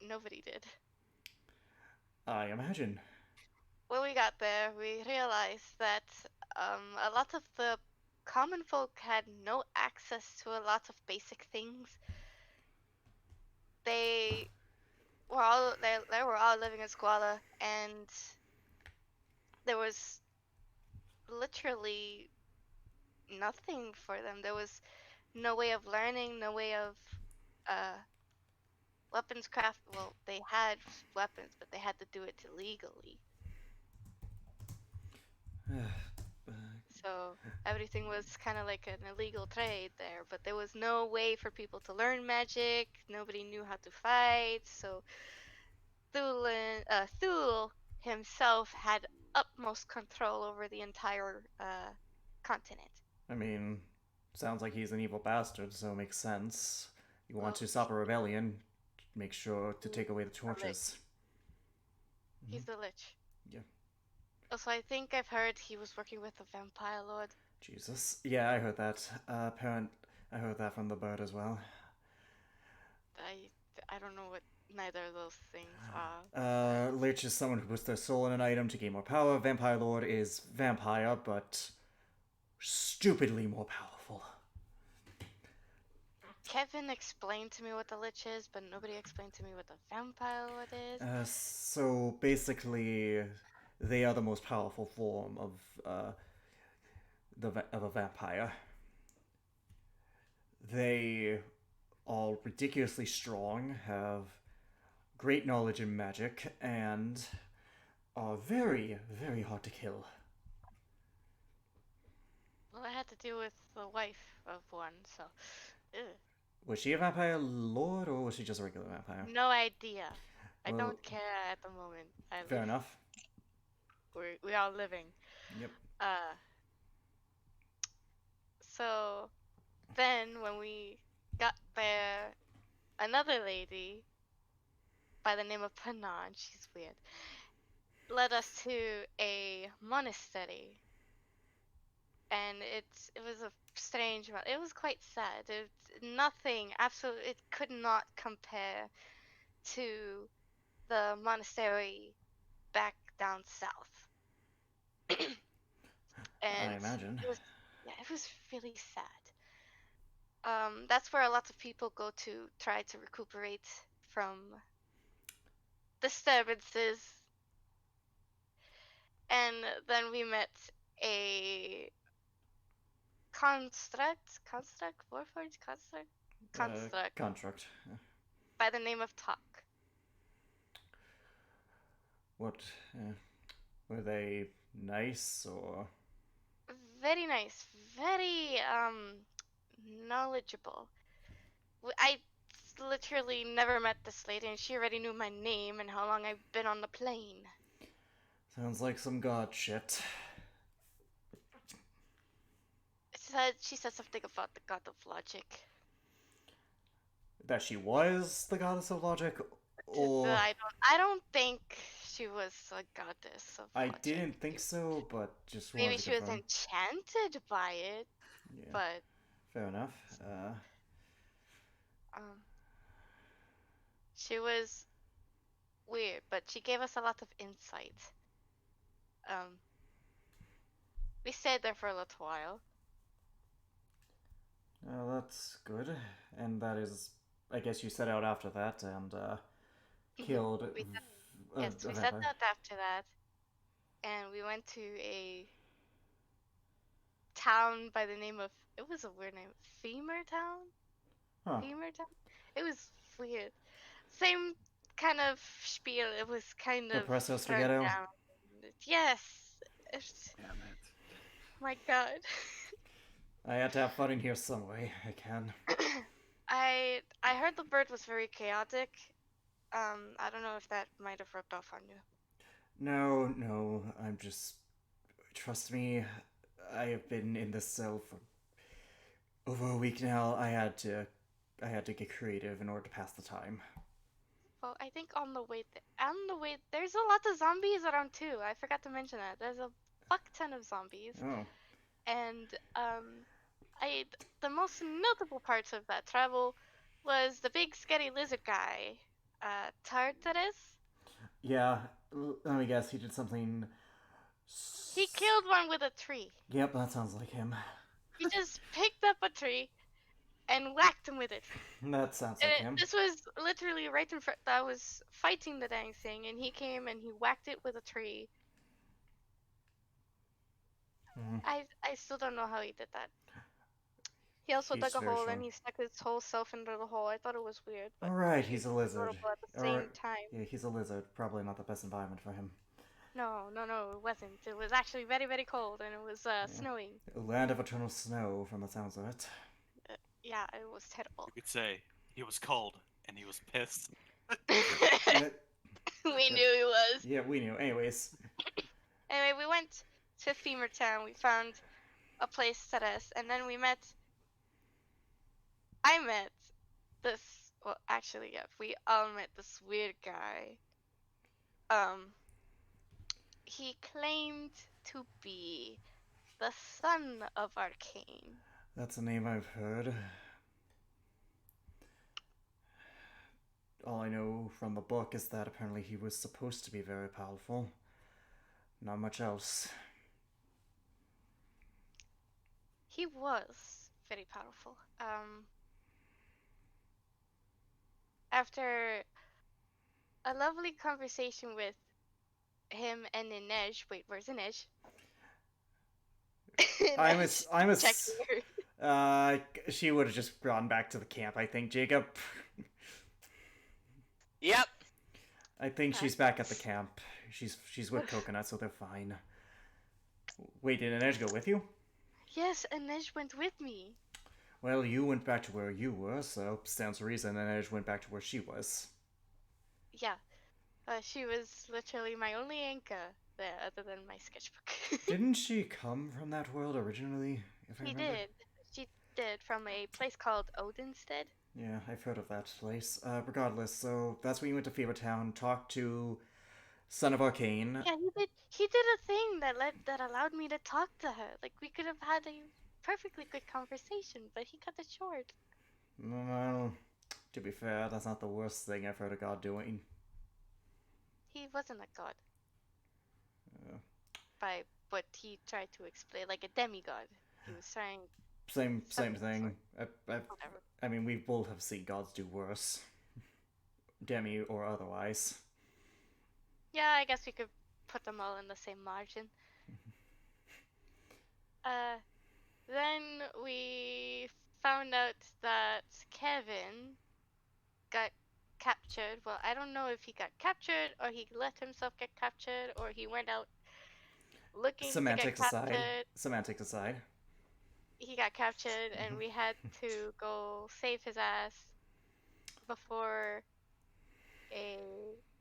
Nobody did. I imagine. When we got there, we realized that a lot of the common folk had no access to a lot of basic things. They they were all living in squalor, and there was literally nothing for them. There was no way of learning, no way of weapons craft. Well, they had weapons, but they had to do it illegally. So everything was kind of like an illegal trade there, but there was no way for people to learn magic. Nobody knew how to fight. So Thule himself had utmost control over the entire continent. I mean, sounds like he's an evil bastard, so it makes sense. You want Well, to stop a rebellion, make sure to take away the torches. He's the Lich. Yeah. Also, I think I've heard he was working with the Vampire Lord. Jesus. Yeah, I heard that. I heard that from the bird as well. I don't know what neither of those things are. Lich is someone who puts their soul in an item to gain more power. Vampire Lord is vampire, but stupidly more powerful. Kevin explained to me what the Lich is, but nobody explained to me what the Vampire Lord is. So basically, they are the most powerful form of of a vampire. They are ridiculously strong, have great knowledge in magic, and are very, very hard to kill. Well, I had to deal with the wife of one, so. Ugh. Was she a vampire lord, or was she just a regular vampire? No idea. I Well, don't care at the moment. Fair enough. We are living. Yep. So then when we got there, another lady by the name of Panan, she's weird, led us to a monastery. And it was a strange one. It was quite sad. It's nothing, absolutely, it could not compare to the monastery back down south. I And imagine. it was, yeah, it was really sad. That's where a lot of people go to try to recuperate from disturbances. And then we met a construct Construct. by the name of Talk. What? Were they nice or? Very nice, very knowledgeable. I literally never met this lady, and she already knew my name and how long I've been on the plane. Sounds like some god shit. She said something about the god of logic. That she was the goddess of logic, or I don't think she was a goddess of I logic. didn't think so, but just wanted Maybe to she was confirm. enchanted by it, Yeah, but fair enough. she was weird. But she gave us a lot of insight. We stayed there for a little while. Well, that's good. And that is, I guess you set out after that and killed. Yes, we set vampire. out after that, and we went to a town by the name of, it was a weird name, Femur Town? Huh. Femur Town? It was weird. Same kind of spiel, it was kind The of Presso burned Spaghetto? down. Yes! Damn it. My god. I had to have fun in here some way. I can. I heard the bird was very chaotic. I don't know if that might have rubbed off on you. No, I'm just. Trust me, I have been in this cell for over a week now. I had to get creative in order to pass the time. Well, I think on the way, there's a lot of zombies around too. I forgot to mention that. There's a fuck ton of zombies. Oh, And the most notable parts of that travel was the big scary lizard guy, Tartarus. yeah. Let me guess. He did something. He killed one with a tree. Yep, that sounds like him. He just picked up a tree and whacked him with it. That sounds like him. This was literally right in front. I was fighting the dang thing, and he came and he whacked it with a tree. Mhm. I still don't know how he did that. He also He's dug a very hole strong. and he stuck his whole self into the hole. I thought it was weird. But Alright, he's a lizard. notable at the same time. Yeah, he's a lizard. Probably not the best environment for him. No, it wasn't. It was actually very, very cold, and it was snowing. A land of eternal snow, from the sounds of it. Yeah, it was terrible. You could say he was cold and he was pissed. We knew he was. Yeah, we knew. Anyways. Anyway, we went to Femur Town. We found a place to rest, and then I met this. Well, actually, yeah, we all met this weird guy. He claimed to be the son of Arcane. That's a name I've heard. All I know from the book is that apparently he was supposed to be very powerful. Not much else. He was very powerful. After a lovely conversation with him and Inej. Wait, where's Inej? She would have just gone back to the camp, I think, Jacob. Yep. I think she's back at the camp. She's with Coconut, so they're fine. Wait, did Inej go with you? Yes, Inej went with me. Well, you went back to where you were, so stands to reason Inej went back to where she was. Yeah. She was literally my only anchor there, other than my sketchbook. Didn't she come from that world originally? If I remember? She did from a place called Odinstead. Yeah, I've heard of that place. Regardless, so that's when you went to Fever Town, talked to Son of Arcane. Yeah, he did a thing that allowed me to talk to her. Like we could have had a perfectly good conversation, but he cut it short. Well, to be fair, that's not the worst thing I've heard a god doing. He wasn't a god Uh, by what he tried to explain, like a demigod. He was trying same something of the thing. sort. Whatever. I mean, we both have seen gods do worse, demi or otherwise. Yeah, I guess we could put them all in the same margin. Then we found out that Kevin got captured. Well, I don't know if he got captured or he let himself get captured or he went out looking to get Semantics aside. captured. Semantics aside. He got captured and we had to go save his ass before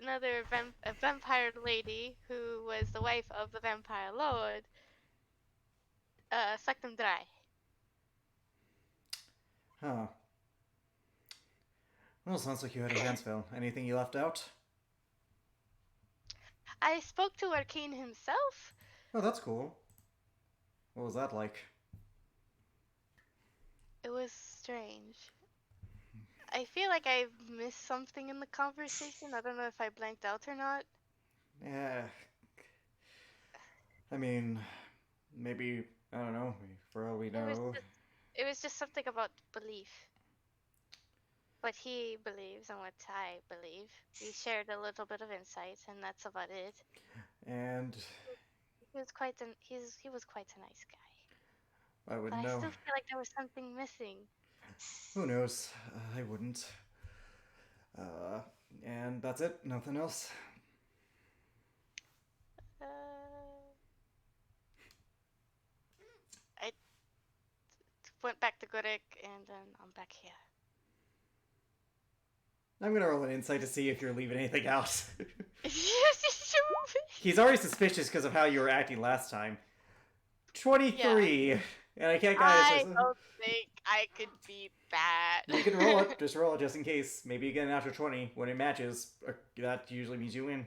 another a vampire lady who was the wife of the vampire lord sucked him dry. Huh. Well, sounds like you had your hands full. Anything you left out? I spoke to Arcane himself. Oh, that's cool. What was that like? It was strange. I feel like I missed something in the conversation. I don't know if I blanked out or not. Yeah. I mean, maybe, I don't know, for all we know. It was just something about belief. What he believes and what I believe. We shared a little bit of insight, and that's about it. And He was quite he was quite a nice guy. I wouldn't But I know. still feel like there was something missing. Who knows? I wouldn't. And that's it. Nothing else. I went back to Gurik, and then I'm back here. I'm gonna roll an insight to see if you're leaving anything out. Yes, He's already suspicious because of how you were acting last time. 23. Yeah. And I can't I guide don't think I could be bad. You can roll it. Just roll it just in case. Maybe you get an after 20 when it matches. That usually means you win.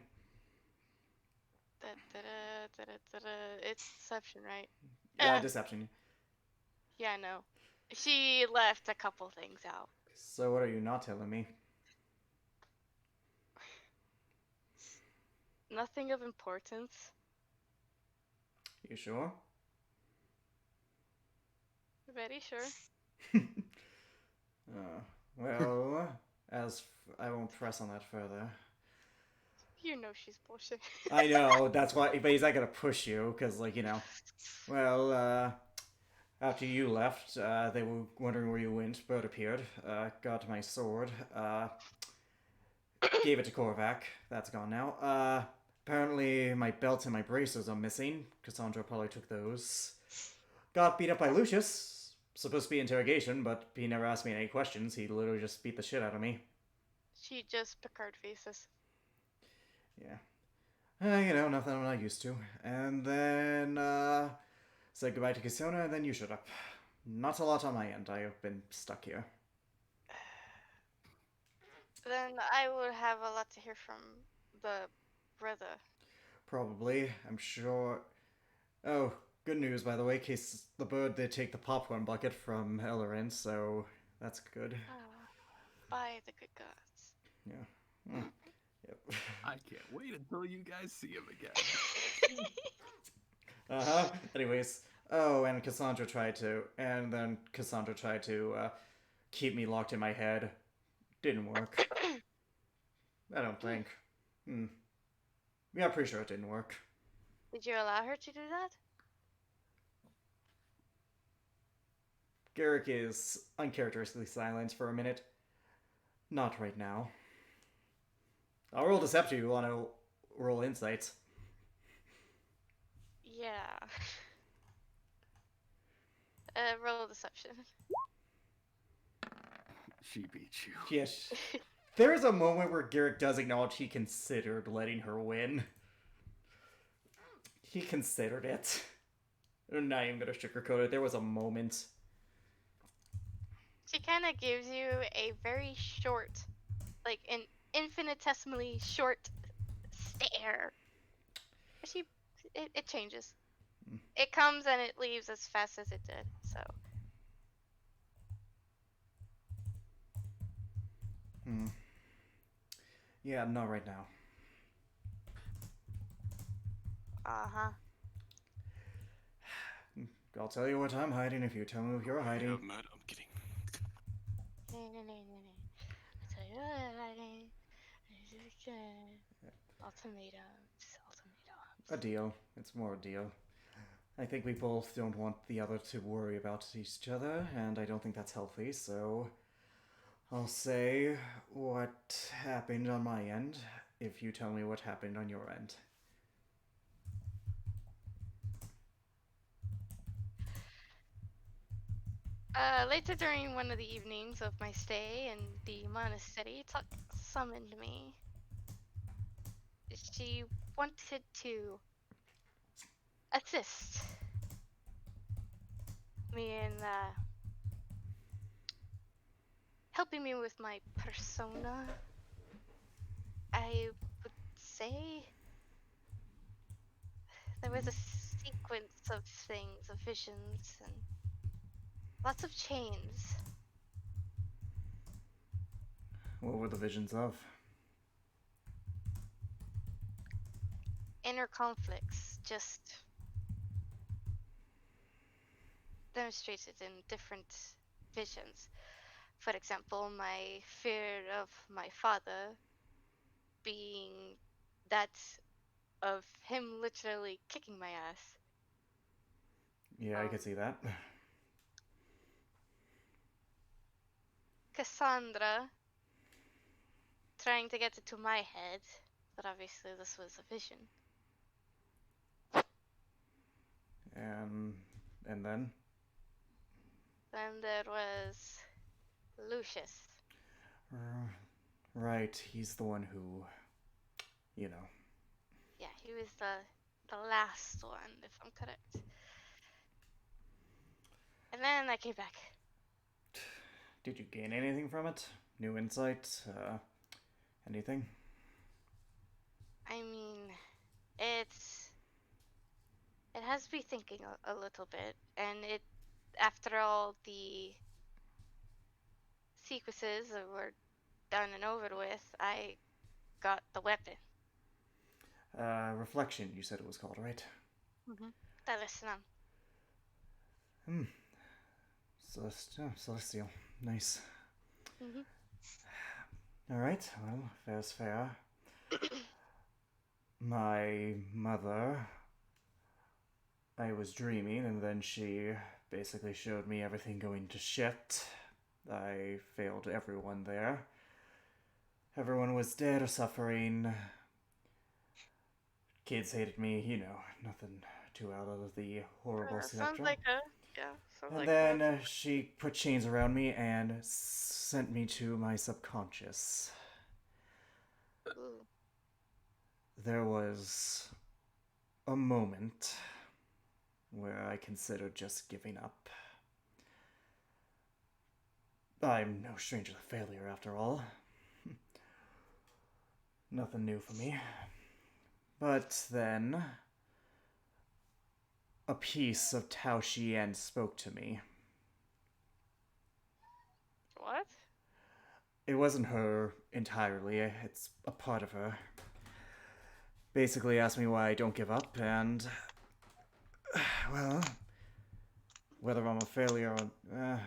It's deception, right? Yeah, deception. Yeah, I know. She left a couple things out. So what are you not telling me? Nothing of importance. You sure? Very sure. Well, I won't press on that further. You know she's bullshit. I know, that's why, but he's not gonna push you, because, like, you know. Well, after you left, they were wondering where you went. Bird appeared, got my sword, gave it to Korvac. That's gone now. Apparently my belt and my braces are missing. Cassandra probably took those. Got beat up by Lucius. Supposed to be interrogation, but he never asked me any questions. He literally just beat the shit out of me. She just Picard faces. Yeah. You know, nothing I'm not used to. And then, said goodbye to Cassona, and then you showed up. Not a lot on my end. I have been stuck here. Then I would have a lot to hear from the brother. Probably. I'm sure. Oh, good news, by the way. Case the bird did take the popcorn bucket from Ellerin, so that's good. Oh, by the good gods. Yeah. Yep. I can't wait until you guys see him again. Anyways. Oh, and Cassandra tried to. And then Cassandra tried to keep me locked in my head. Didn't work. I don't think. Yeah, I'm pretty sure it didn't work. Did you allow her to do that? Garrick is uncharacteristically silent for a minute. Not right now. I'll roll deception if you want to roll insights. Yeah. Roll deception. She beat you. Yes. There's a moment where Garrick does acknowledge he considered letting her win. He considered it. I'm not even gonna sugarcoat it. There was a moment. She kind of gives you a very short, like an infinitesimally short stare. She, it changes. It comes and it leaves as fast as it did. So Hmm. Yeah, not right now. uh-huh. I'll tell you what I'm hiding if you tell me what you're hiding. I'm not. I'm kidding. I tell you what, ultimatums, A deal. It's more a deal. I think we both don't want the other to worry about each other, and I don't think that's healthy, so I'll say what happened on my end if you tell me what happened on your end. Later during one of the evenings of my stay in the monastery, Tuck summoned me. She wanted to assist me in helping me with my persona. I would say there was a sequence of things, of visions, and lots of chains. What were the visions of? Inner conflicts, just demonstrated in different visions. For example, my fear of my father being that of him literally kicking my ass. Yeah, I could see that. Cassandra trying to get it to my head, but obviously this was a vision. And then? Then there was Lucius. Right, he's the one who, you know. Yeah, he was the last one, if I'm correct. And then I came back. Did you gain anything from it? New insight? Anything? I mean, it's it has me thinking a little bit, and it after all the sequences that were done and over with, I got the weapon. Reflection, you said it was called, right? Talisman. Hmm. Celestial. Nice. Mm-hmm. Alright, well, fair's fair. My mother. I was dreaming, and then she basically showed me everything going to shit. I failed everyone there. Everyone was dead or suffering. Kids hated me, you know, nothing too out of the horrible Sounds spectrum. like a sounds And like then a she put chains around me and sent me to my subconscious. Ooh. There was a moment where I considered just giving up. I'm no stranger to failure, after all. Nothing new for me. But then, a piece of Tao Xian spoke to me. What? It wasn't her entirely, it's a part of her. Basically asked me why I don't give up, and well, whether I'm a failure or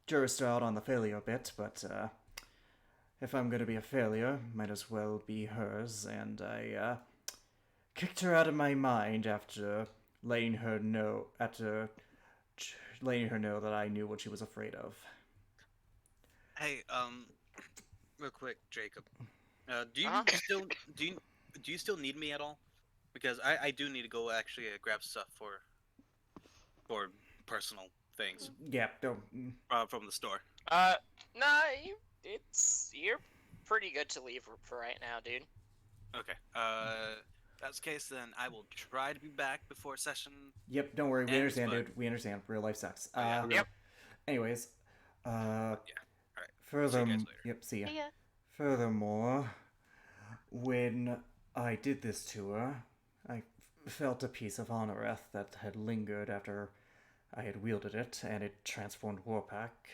jurist out on the failure bit, but if I'm gonna be a failure, might as well be hers, and I kicked her out of my mind after letting her know that I knew what she was afraid of. Hey, real quick, Jacob. Do you Uh-huh. still do you still need me at all? Because I do need to go actually grab stuff for personal things Yeah, don't. from the store. Nah, you're pretty good to leave for right now, dude. Okay. That's the case. Then I will try to be back before session. Yep, don't worry. We ends, understand, but dude. We understand. Real life sucks. oh, yeah. Okay. Yep. Anyways, Uh, Yeah. All right. further, See you guys later. yep, see ya. See ya. Furthermore, when I did this to her, I felt a piece of Honoreth that had lingered after I had wielded it, and it transformed Warpack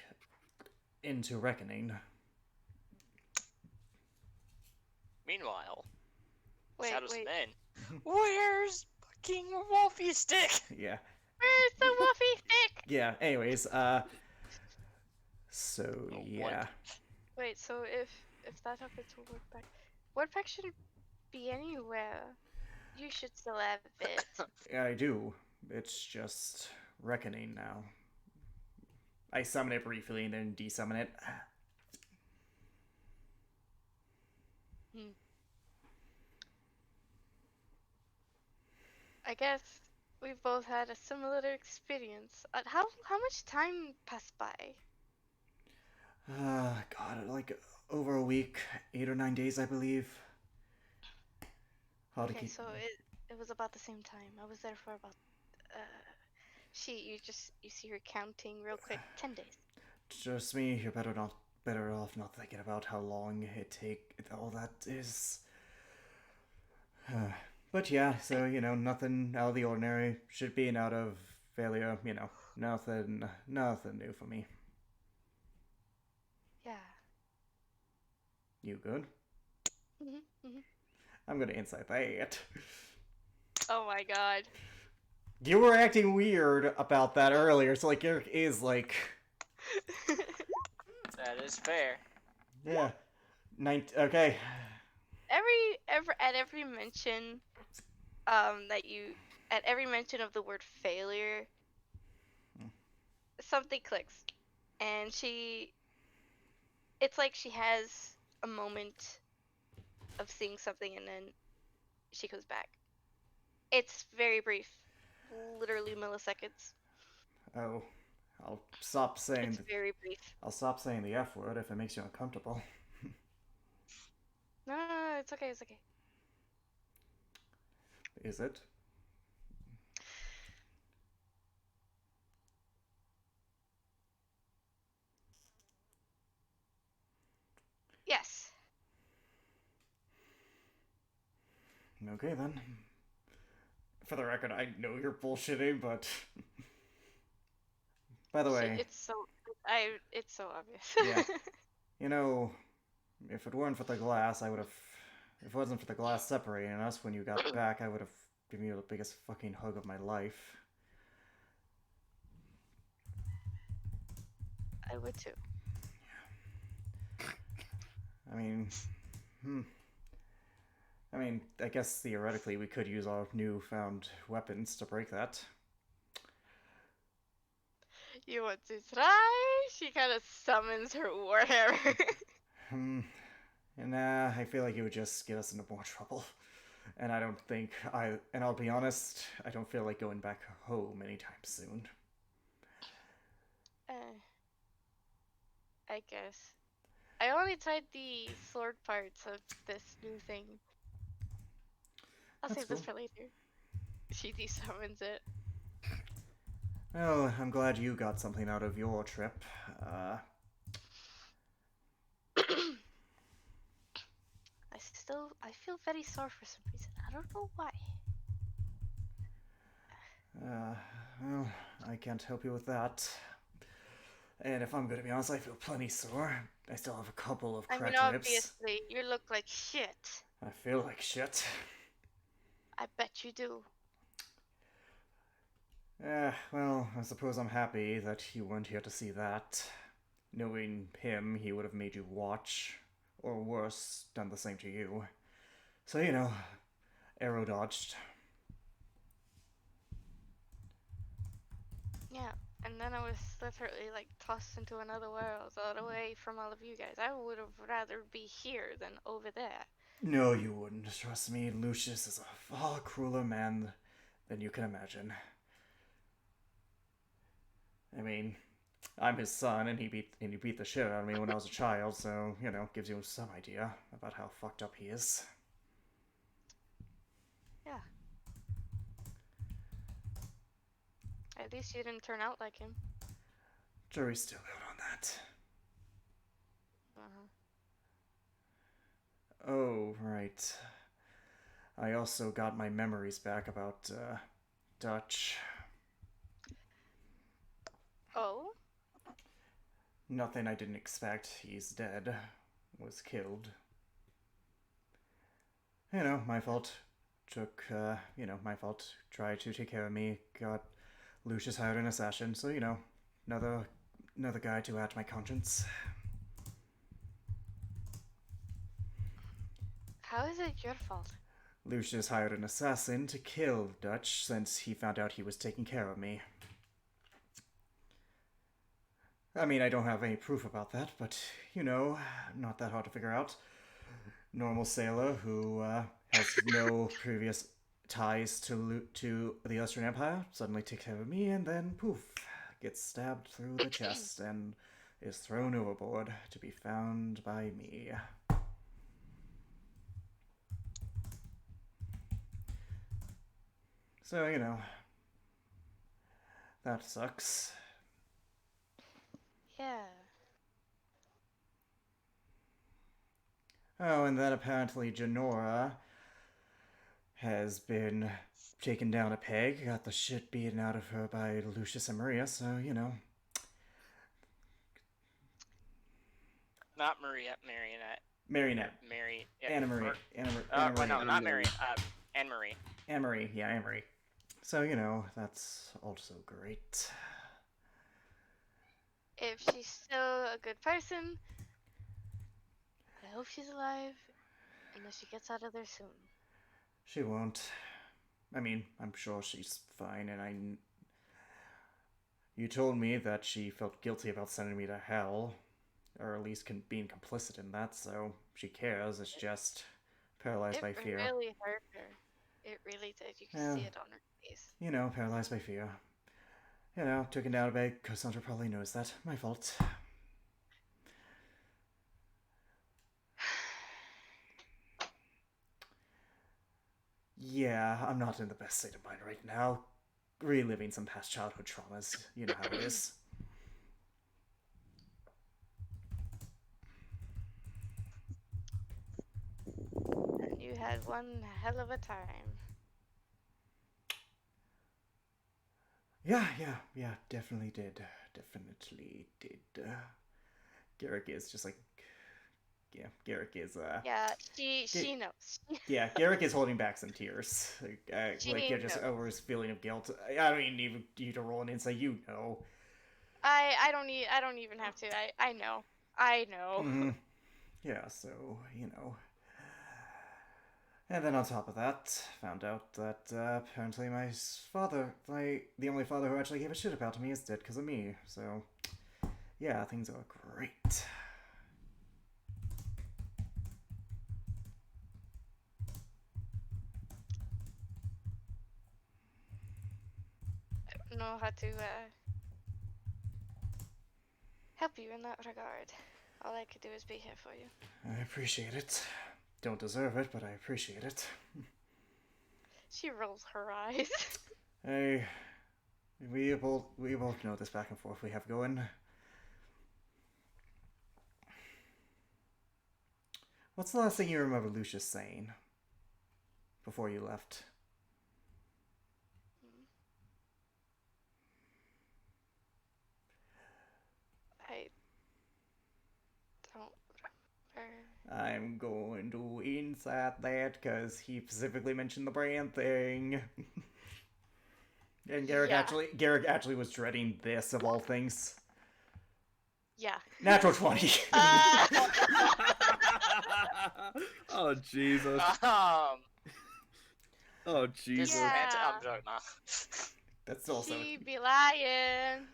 into Reckoning. Meanwhile, Wait, Shadows wait. of Men. Where's fucking Wolfie Stick? Yeah. Where's the Wolfie stick? Yeah, anyways, so, Oh, yeah. Wait, so if that happened to Wordpack shouldn't be anywhere. You should still have it. I do. It's just Reckoning now. I summon it briefly and then desummon it. I guess we've both had a similar experience. How much time passed by? God, like over a week, 8 or 9 days, I believe. Hard to Okay, keep. so it was about the same time. I was there for about you see her counting real quick. 10 days. Trust me, you're better off not thinking about how long it take. All that is. But yeah, so nothing out of the ordinary. Should be an out of failure. Nothing new for me. Yeah. You good? Mhm. I'm gonna insight that. Oh my god. You were acting weird about that earlier, so like Eric is like, That is fair. yeah, okay. At every mention that you at every mention of the word failure, something clicks, and it's like she has a moment of seeing something and then she goes back. It's very brief, literally milliseconds. Oh, I'll stop saying. It's very brief. I'll stop saying the F word if it makes you uncomfortable. No, it's okay, it's okay. Is it? Yes. Okay then. For the record, I know you're bullshitting, but by the way, It's so obvious. yeah, if it weren't for the glass, I would have. If it wasn't for the glass separating us when you got back, I would have given you the biggest fucking hug of my life. I would too. I mean, I guess theoretically we could use our newfound weapons to break that. You want to try? She kind of summons her warhammer. I feel like it would just get us into more trouble. And I'll be honest, I don't feel like going back home anytime soon. I guess. I only tried the sword parts of this new thing. I'll That's save this cool. for later. She desummons it. Well, I'm glad you got something out of your trip. I feel very sore for some reason. I don't know why. Well, I can't help you with that. And if I'm gonna be honest, I feel plenty sore. I still have a couple of cracked ribs. Obviously, you look like shit. I feel like shit. I bet you do. Well, I suppose I'm happy that you weren't here to see that. Knowing him, he would have made you watch, or worse, done the same to you. So, arrow dodged. Yeah, and then I was literally like tossed into another world, all away from all of you guys. I would have rather be here than over there. No, you wouldn't. Trust me, Lucius is a far crueler man than you can imagine. I mean, I'm his son, and he beat the shit out of me when I was a child, so, gives you some idea about how fucked up he is. Yeah. At least you didn't turn out like him. Jury's still out on that? Uh-huh. Oh, right. I also got my memories back about, Dutch. Oh? Nothing I didn't expect. He's dead. Was killed. My fault. My fault. Tried to take care of me. Got Lucius hired an assassin, so, another guy to add to my conscience. How is it your fault? Lucius hired an assassin to kill Dutch since he found out he was taking care of me. I mean, I don't have any proof about that, but, not that hard to figure out. Normal sailor who has no previous ties to the Austrian Empire suddenly takes care of me, and then poof, gets stabbed through the chest and is thrown overboard to be found by me. So, that sucks. Yeah. Oh, and then apparently Janora has been taken down a peg, got the shit beaten out of her by Lucius and Maria, so, Not Maria, Marionette. Marionette. Mary. Yeah, Anna Marie. well, no, Anna not Marie. Mary. Anne Marie. Anne Marie, yeah, Anne Marie. So, that's also great. If she's still a good person, I hope she's alive and that she gets out of there soon. She won't. I mean, I'm sure she's fine, and You told me that she felt guilty about sending me to hell, or at least being complicit in that, so she cares. It's just paralyzed by fear. It really hurt her. It really did. You could Yeah. see it on her face. Paralyzed by fear. Taken down a bag. Cassandra probably knows that. My fault. Yeah, I'm not in the best state of mind right now. Reliving some past childhood traumas. You know how it is. And you had one hell of a time. Yeah, definitely did. Garrick is just like... Yeah, Garrick is, Yeah, she knows. Yeah, Garrick is holding back some tears. She just knows. over his feeling of guilt. I don't even need you to roll an insight, I don't even have to. I know. I know. Mhm. Yeah, so, And then on top of that, found out that apparently the only father who actually gave a shit about me is dead because of me. So, yeah, things are great. I don't know how to help you in that regard. All I could do is be here for you. I appreciate it. Don't deserve it, but I appreciate it. She rolls her eyes. Hey, we both know this back and forth we have going. What's the last thing you remember Lucius saying before you left? I don't remember. I'm going to insert that because he specifically mentioned the brand thing. And Garrick actually was dreading this of all things. Yeah. Natural 20. Oh Jesus. Oh Jesus. Yeah. I'm joking. No. That's also... She be lying.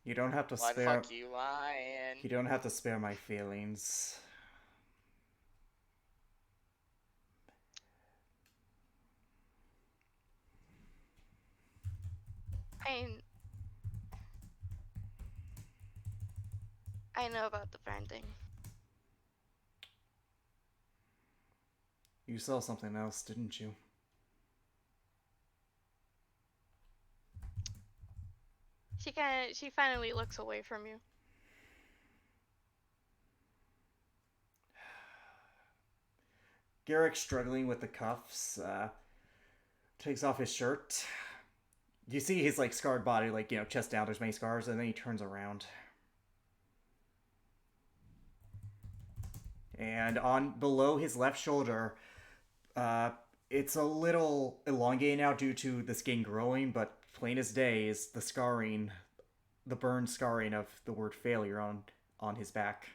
You don't have to Why the spare... fuck you lying? You don't have to spare my feelings. I know about the branding. You saw something else, didn't you? She finally looks away from you. Garrick, struggling with the cuffs, takes off his shirt. You see his like scarred body, like, you know, chest down, there's many scars, and then he turns around. And on below his left shoulder, it's a little elongated now due to the skin growing, but plain as day is the scarring, the burn scarring of the word failure on his back.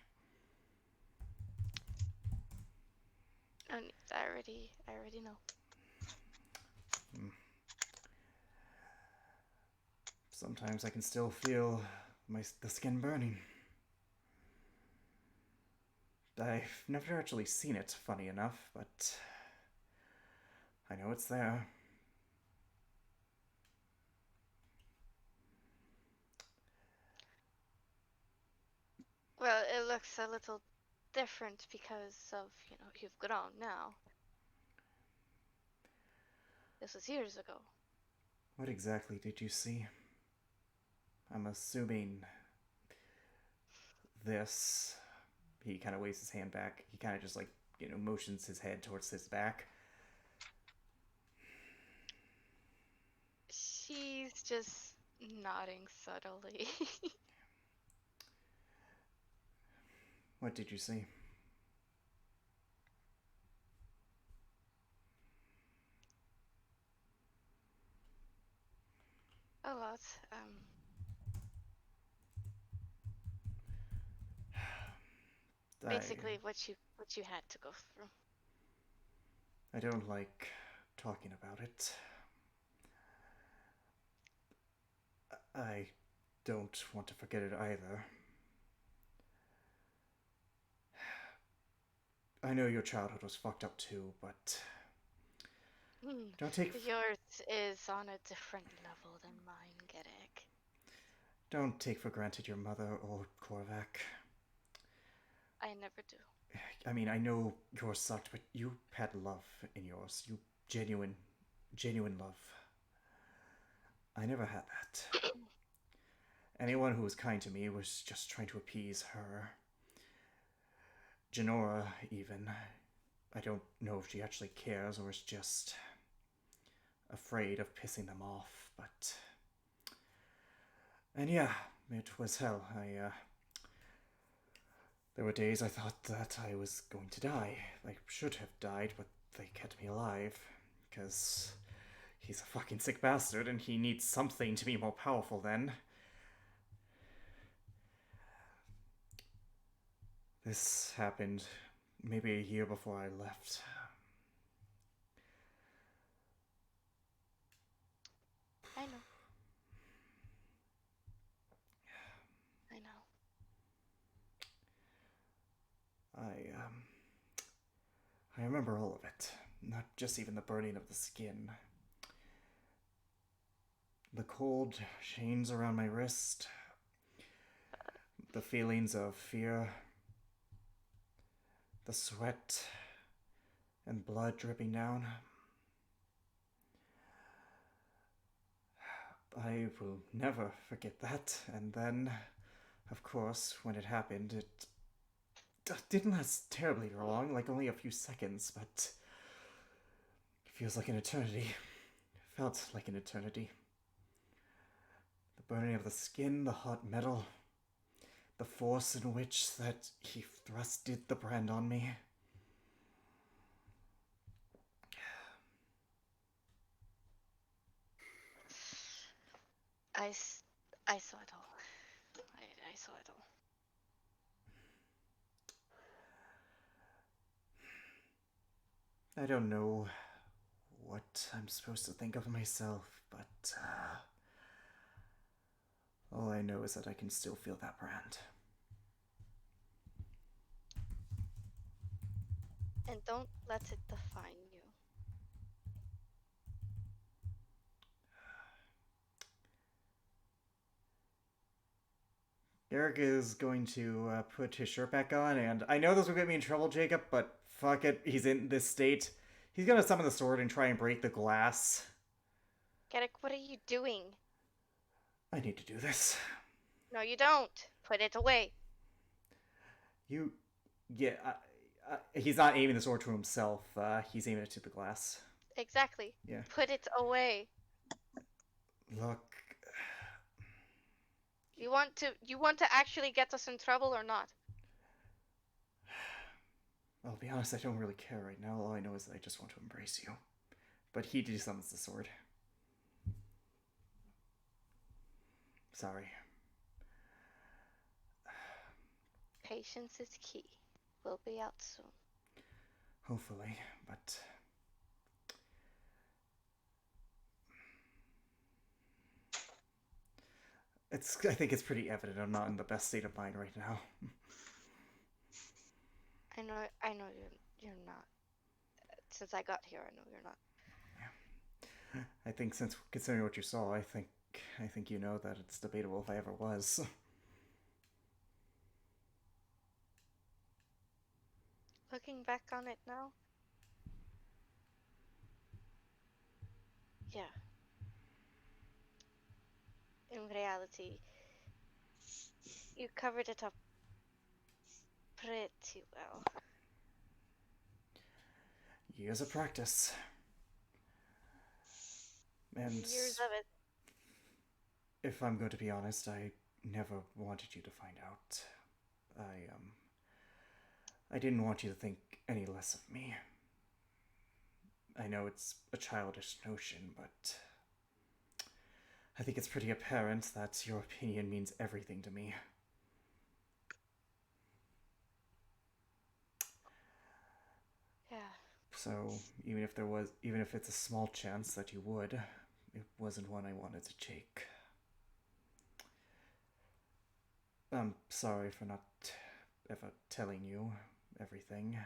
I already know. Sometimes I can still feel the skin burning. I've never actually seen it, funny enough, but I know it's there. Well, it looks a little different because of, you know, you've grown now. This was years ago. What exactly did you see? I'm assuming this. He kind of waves his hand back. He kind of just like, you know, motions his head towards his back. She's just nodding subtly. What did you see? A lot. Basically what you had to go through. I don't like talking about it. I don't want to forget it either. I know your childhood was fucked up too, but don't take Yours is on a different level than mine, Gerek. don't take for granted your mother or Korvac. I never do. I mean, I know yours sucked, but you had love in yours. You genuine love. I never had that. Anyone who was kind to me was just trying to appease her. Genora, even. I don't know if she actually cares or is just afraid of pissing them off, but... And yeah, it was hell. There were days I thought that I was going to die. I should have died, but they kept me alive. Because he's a fucking sick bastard and he needs something to be more powerful than. This happened maybe a year before I left. I know. I know. I remember all of it. Not just even the burning of the skin. The cold chains around my wrist. The feelings of fear. The sweat and blood dripping down. I will never forget that. And then, of course, when it happened, it didn't last terribly long, like only a few seconds, but it feels like an eternity. It felt like an eternity. The burning of the skin, the hot metal, the force in which that he thrusted the brand on me. I saw it all. I saw it all. I don't know what I'm supposed to think of myself, but all I know is that I can still feel that brand. And don't let it define you. Eric is going to put his shirt back on, and I know this will get me in trouble, Jacob, but fuck it, he's in this state. He's gonna summon the sword and try and break the glass. Gerek, what are you doing? I need to do this. No, you don't. Put it away. You. Yeah, he's not aiming the sword to himself. He's aiming it to the glass. Exactly. Yeah. Put it away. Look, You want to actually get us in trouble or not? I'll be honest, I don't really care right now. All I know is that I just want to embrace you. But he desummons the sword. Sorry. Patience is key. We'll be out soon. Hopefully, but I think it's pretty evident I'm not in the best state of mind right now. I know you're not. Since I got here, I know you're not. Yeah. I think since considering what you saw, I think you know that it's debatable if I ever was. Looking back on it now, yeah. In reality, you covered it up pretty well. Years of practice. And Years of it. if I'm going to be honest, I never wanted you to find out. I didn't want you to think any less of me. I know it's a childish notion, but I think it's pretty apparent that your opinion means everything to me. Yeah. So, even if it's a small chance that you would, it wasn't one I wanted to take. I'm sorry for not ever telling you everything.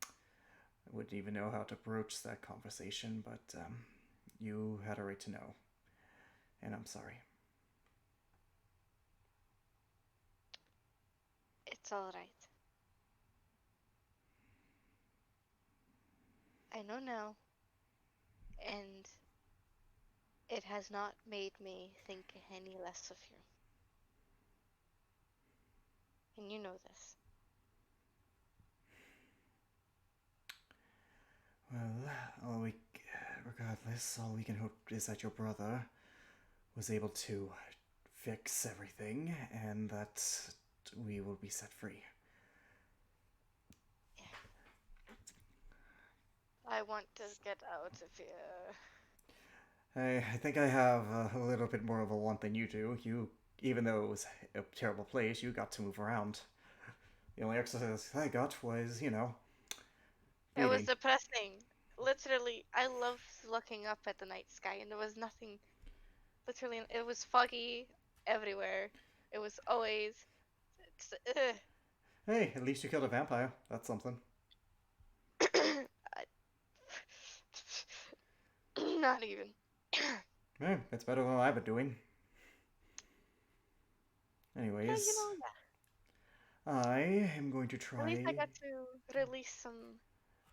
I wouldn't even know how to broach that conversation, but you had a right to know. And I'm sorry. It's alright. I know now. And it has not made me think any less of you. And you know this. Well, regardless, all we can hope is that your brother was able to fix everything and that we will be set free. I want to get out of here. I think I have a little bit more of a want than you do. Even though it was a terrible place, you got to move around. The only exercise I got was, It was reading. depressing. Literally, I loved looking up at the night sky, and there was nothing. Literally, it was foggy everywhere. It was always. Hey, at least you killed a vampire. That's something. Not even. Hey, it's better than what I've been doing. Anyways, Yeah. I am going to try. At least I got to release some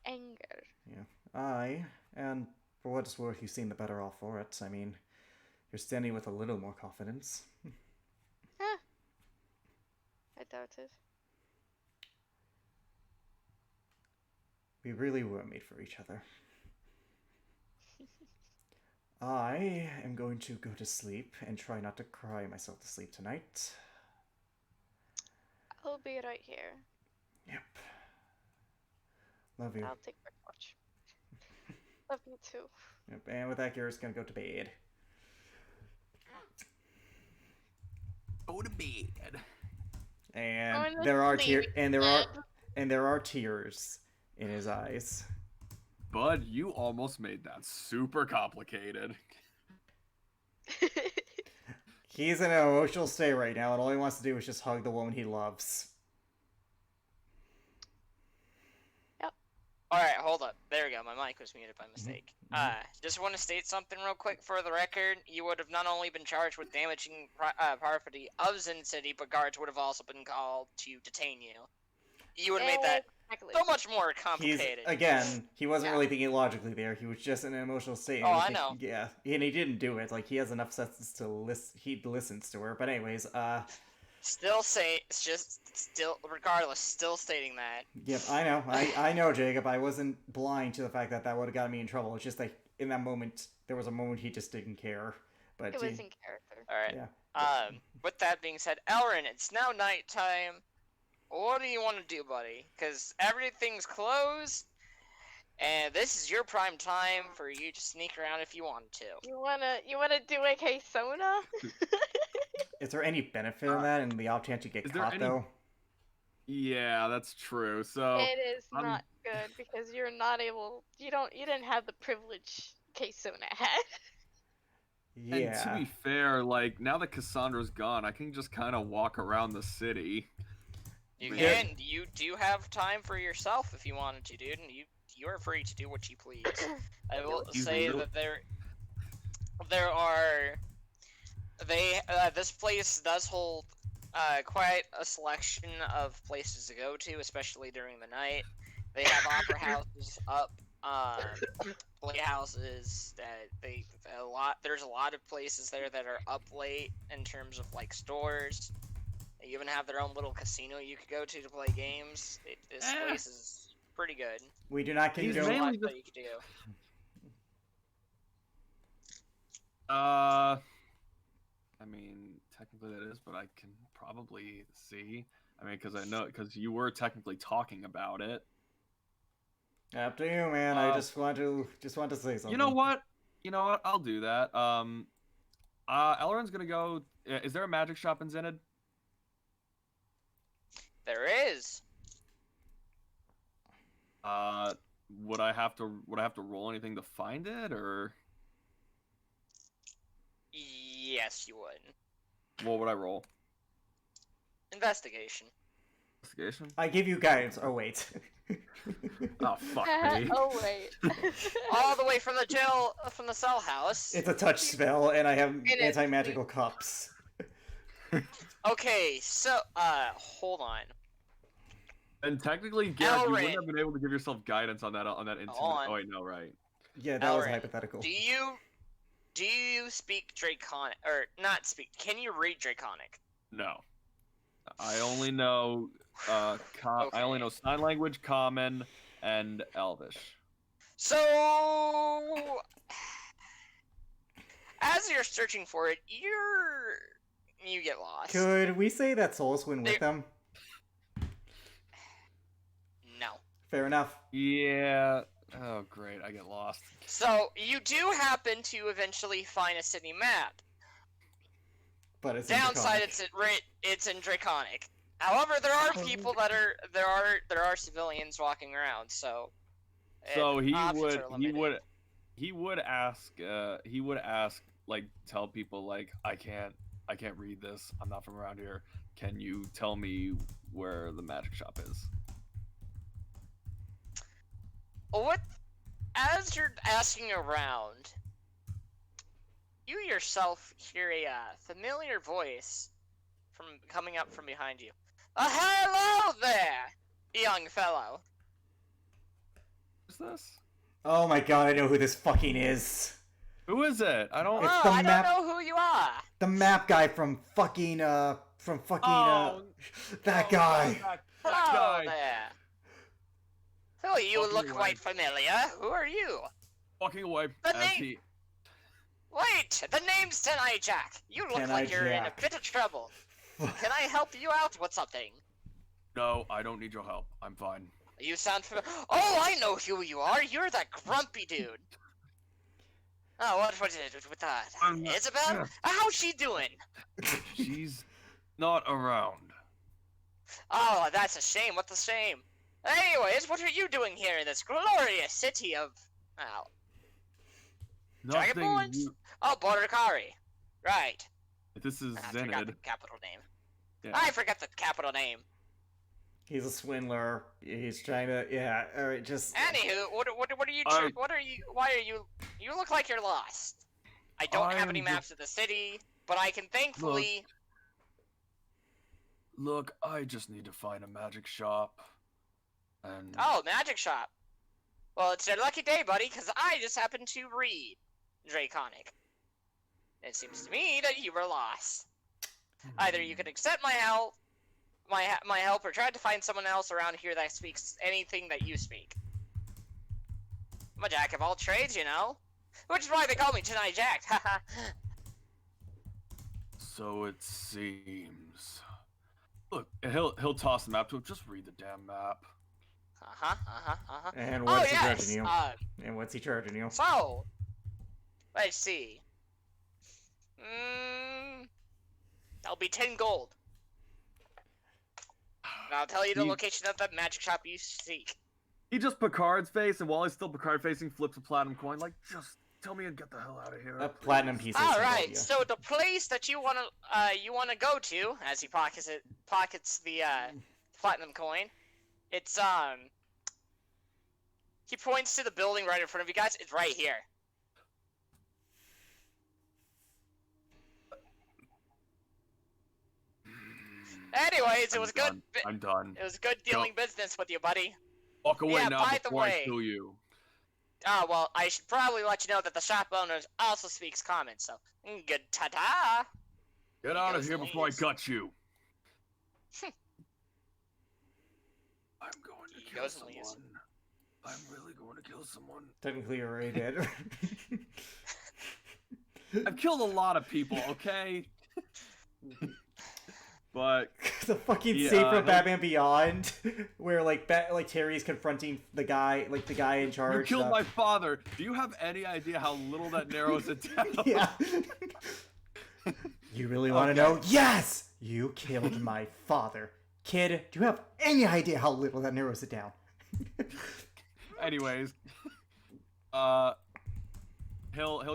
anger. Yeah, and for what it's worth, you seem the better off for it. I mean, you're standing with a little more confidence. I doubt it. We really were made for each other. I am going to go to sleep and try not to cry myself to sleep tonight. I'll be right here. Yep. Love you. I'll take my watch. Love you too. Yep. And with that, Garrett's gonna go to bed. Go to bed. And Going there are to tears, sleep. and there are tears in his eyes. Bud, you almost made that super complicated. He's in an emotional state right now, and all he wants to do is just hug the woman he loves. Alright, hold up. There we go. My mic was muted by mistake. Just want to state something real quick for the record. You would have not only been charged with damaging property of Zin City, but guards would have also been called to detain you. You would have made that so much more He's complicated. again, he wasn't Yeah. really thinking logically there. He was just in an emotional state. and Oh, he I think- know. Yeah, and he didn't do it. Like he has enough sense to listen. He listens to her. But anyways, Regardless, still stating that. yep, I know. I know, Jacob. I wasn't blind to the fact that that would have gotten me in trouble. It's just like in that moment, there was a moment he just didn't care. But It was in character. Alright. yeah, With that being said, Elrin, it's now nighttime. What do you want to do, buddy? Because everything's closed, and this is your prime time for you to sneak around if you want to. You wanna do a K-Sona? is there any benefit in that? And the off chance you get is there caught, any- though. Yeah, that's true. So It is I'm- not good because you're not able. You didn't have the privilege K-Sona had. Yeah. And to be fair, like now that Cassandra's gone, I can just kind of walk around the city. You Yeah. can. You do have time for yourself if you wanted to, dude, and you are free to do what you please. I will You say will. that this place does hold quite a selection of places to go to, especially during the night. They have opera houses up, playhouses. There's a lot of places there that are up late in terms of like stores. They even have their own little casino you could go to play games. This place is pretty good. We do not He's There's a condone. mainly lot that you could do. I mean, technically that is, but I can probably see. I mean, because you were technically talking about it. Up to you, man. I just want to say something. You know what? I'll do that. Elrond's gonna go. Is there a magic shop in Zenid? There is. Would I have to roll anything to find it, or Yes, you would. what would I roll? Investigation. Investigation. I give you guidance. Oh wait. Oh fuck me. Oh wait. All the way from the cell house. It's a touch spell, and I have It is. anti-magical cups. Okay, so hold on. And technically, Garrett, you wouldn't Elrin. have been able to give yourself guidance on that instant. on. Oh wait, no, right. Yeah, that was Elrin, hypothetical. Do you speak Draconic or not speak? Can you read Draconic? No. I only know I only know sign language, common, and Elvish. So as you're searching for it, you get lost. Could we say that Solus went with There- them? No. Fair enough. Yeah. Oh great, I get lost. So you do happen to eventually find a city map. But it's in Downside, Draconic. it's in Draconic. However, there are people that are there are civilians walking around, so. So options are limited. he would ask like tell people like I can't read this. I'm not from around here. Can you tell me where the magic shop is? What? As you're asking around, you yourself hear a familiar voice coming up from behind you. Hello there, young fellow. Who's this? Oh my god, I know who this fucking is. Who is it? I don't. It's Oh, the I map- don't know who you are. The map guy from fucking that guy. That Hello guy. there. Oh, you Walking look away. quite familiar. Who are you? Walking away. The as name- he- Wait, the name's Tenai Jack. You look like you're in a Jack. bit of trouble. Can I help you out with something? No, I don't need your help. I'm fine. You sound Oh, I know who you are. You're that grumpy dude. Oh, what is it with that? Isabel? How's she doing? She's not around. Oh, that's a shame. What's a shame? Anyways, what are you doing here in this glorious city of... Oh, Nothing. Dragonborns? You... Oh, Borderkari. Right. This is I forgot the Zenid. capital name. Yeah. I forgot the capital name. He's a swindler. He's trying to alright, just Anywho, what are you? I- What are you? Why are you? You look like you're lost. I don't have any I'm maps of the city, but I can thankfully. Look, I just need to find a magic shop. And Oh, magic shop. Well, it's your lucky day, buddy, because I just happened to read Draconic. It seems to me that you were lost. Either you can accept my help, my help, or try to find someone else around here that speaks anything that you speak. I'm a jack of all trades, you know. Which is why they call me Tonight Jack. Haha. so it seems. Look, he'll toss the map to him. Just read the damn map. And Oh what's he yes. charging you? And what's he charging you? So, let's see. That'll be 10 gold. And I'll tell you the location of the magic shop you seek. He just Picard's face, and while he's still Picard facing, flips a platinum coin. Like, just tell me and get the hell out of here. A platinum piece. All right. So the place that you wanna go to, as he pockets the platinum coin, it's He points to the building right in front of you guys. It's right here. Anyways, it was good. I'm done. It was good dealing business with you, buddy. Walk away Yeah, now by the before I way- kill you. Oh, well, I should probably let you know that the shop owner also speaks common, so good ta-ta! Get out of goes here and before I leaves. gut you. I'm going to He kill goes and leaves. someone. I'm really going to kill someone. Technically, you're already dead. I've killed a lot of people, okay? But The fucking Yeah, scene from he'll- Batman Beyond, where like Terry's confronting the guy in you charge. killed my father. Do you have any idea how little that narrows it down? Yeah. You really want to know? Yes! You killed my father. Kid, do you have any idea how little that narrows it down? Anyways, he'll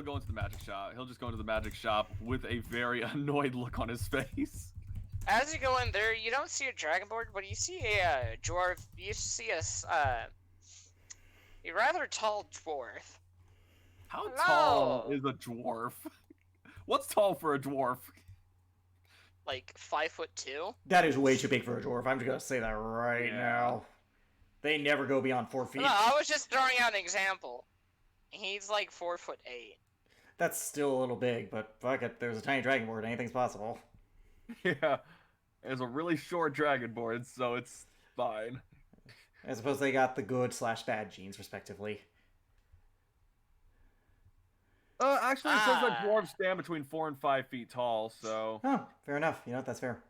go into the magic shop. He'll just go into the magic shop with a very annoyed look on his face. As you go in there, you don't see a dragonborn, but you see a dwarf. You see a rather tall dwarf. How Hello. tall is a dwarf? What's tall for a dwarf? Like 5'2". That is way too big for a dwarf. I'm just gonna say that right Yeah. now. They never go beyond 4 feet. No, I was just throwing out an example. He's like 4'8". That's still a little big, but fuck it. There's a tiny dragonborn. Anything's possible. Yeah, there's a really short dragonborn, so it's fine. I suppose they got the good/bad genes, respectively. Actually, it says that Ah. dwarves stand between 4 and 5 feet tall, so Oh, fair enough. You know, that's fair.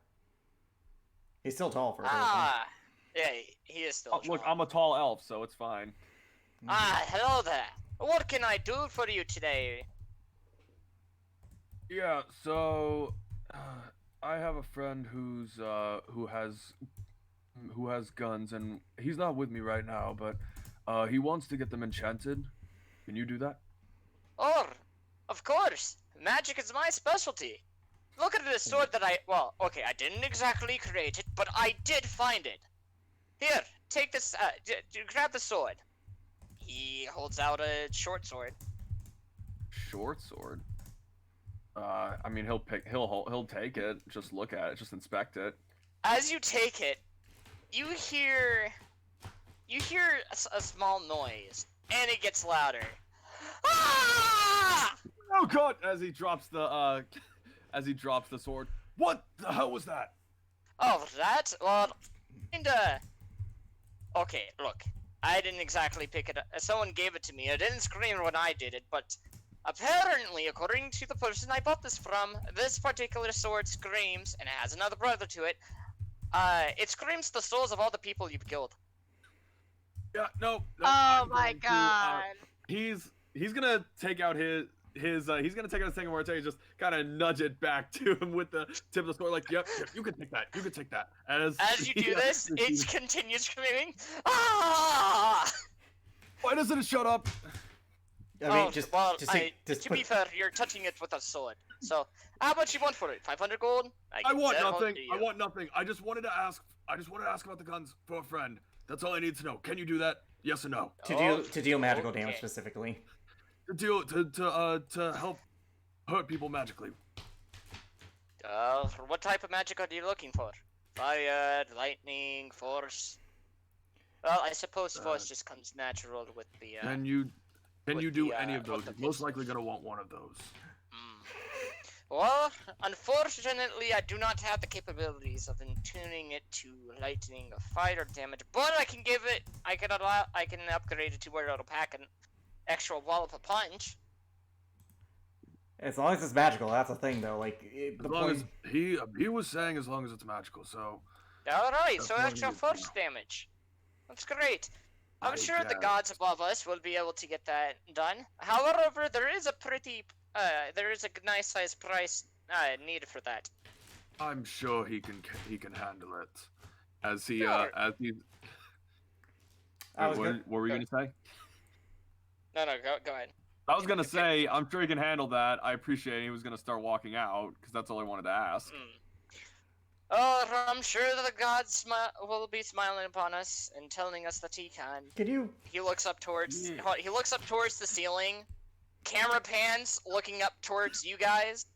He's still tall for a dwarf. Ah, yeah, he is still. look, tall. I'm a tall elf, so it's fine. Ah, hello there. What can I do for you today? Yeah, so I have a friend who has guns, and he's not with me right now, but he wants to get them enchanted. Can you do that? Oh, of course. Magic is my specialty. Look at this sword that well, okay, I didn't exactly create it, but I did find it. Here, take this, grab the sword. He holds out a short sword. Short sword. I mean, he'll take it. Just look at it. Just inspect it. As you take it, you hear a small noise, and it gets louder. Ah! Oh God! As he drops the sword. What the hell was that? Oh, that? Well, kinda. Okay, look. I didn't exactly pick it up. Someone gave it to me. I didn't scream when I did it, but apparently, according to the person I bought this from, this particular sword screams, and it has another brother to it. It screams the souls of all the people you've killed. Yeah, no. Oh I'm my going to, god. he's gonna take out his second mortar and just kind of nudge it back to him with the tip of the sword, like, yep, you can take that, you can take that. As you do he this, it receives- continues screaming. Ah! Why doesn't it shut up? I mean, just to be fair, you're touching it with a sword. So, how much you want for it? 500 gold? I can want sell it nothing. to I you. want nothing. I just wanted to ask about the guns for a friend. That's all I need to know. Can you do that? Yes or no? to deal magical damage Okay. specifically. To help hurt people magically. What type of magic are you looking for? Fire, lightning, force? Well, I suppose voice just comes natural with the. Can you with do the, any of with those? the You're most pistol. likely gonna want one of those. Well, unfortunately, I do not have the capabilities of tuning it to lightning or fire damage, but I can give it. I can upgrade it to where it'll pack an extra wallop of punch. As long as it's magical, that's the thing, though. Like As the long point. as he was saying, as long as it's magical. So All right, That's so what I extra need to force know. damage. That's great. I'm I sure the guess. gods above us will be able to get that done. However, there is a nice size price needed for that. I'm sure he can handle it. As he Sure. as he. I Wait, was what were we go- gonna say? No, go ahead. I was gonna say I'm sure he can handle that. I appreciate it. He was gonna start walking out because that's all I wanted to ask. Oh, I'm sure that the gods will be smiling upon us and telling us that he can. Could you? He looks up towards Yeah. he looks up towards the ceiling. Camera pans looking up towards you guys.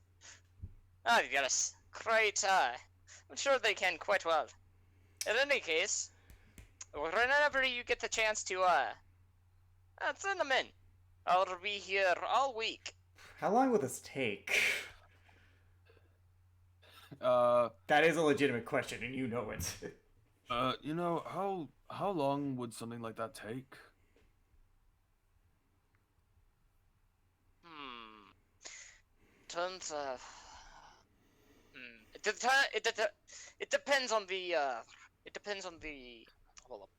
Oh, yes. Great. I'm sure they can quite well. In any case, whenever you get the chance to send them in. I'll be here all week. How long will this take? Uh, That is a legitimate question, and you know it. you know how long would something like that take? Tons of. It depends on the. It depends on the. Hold up.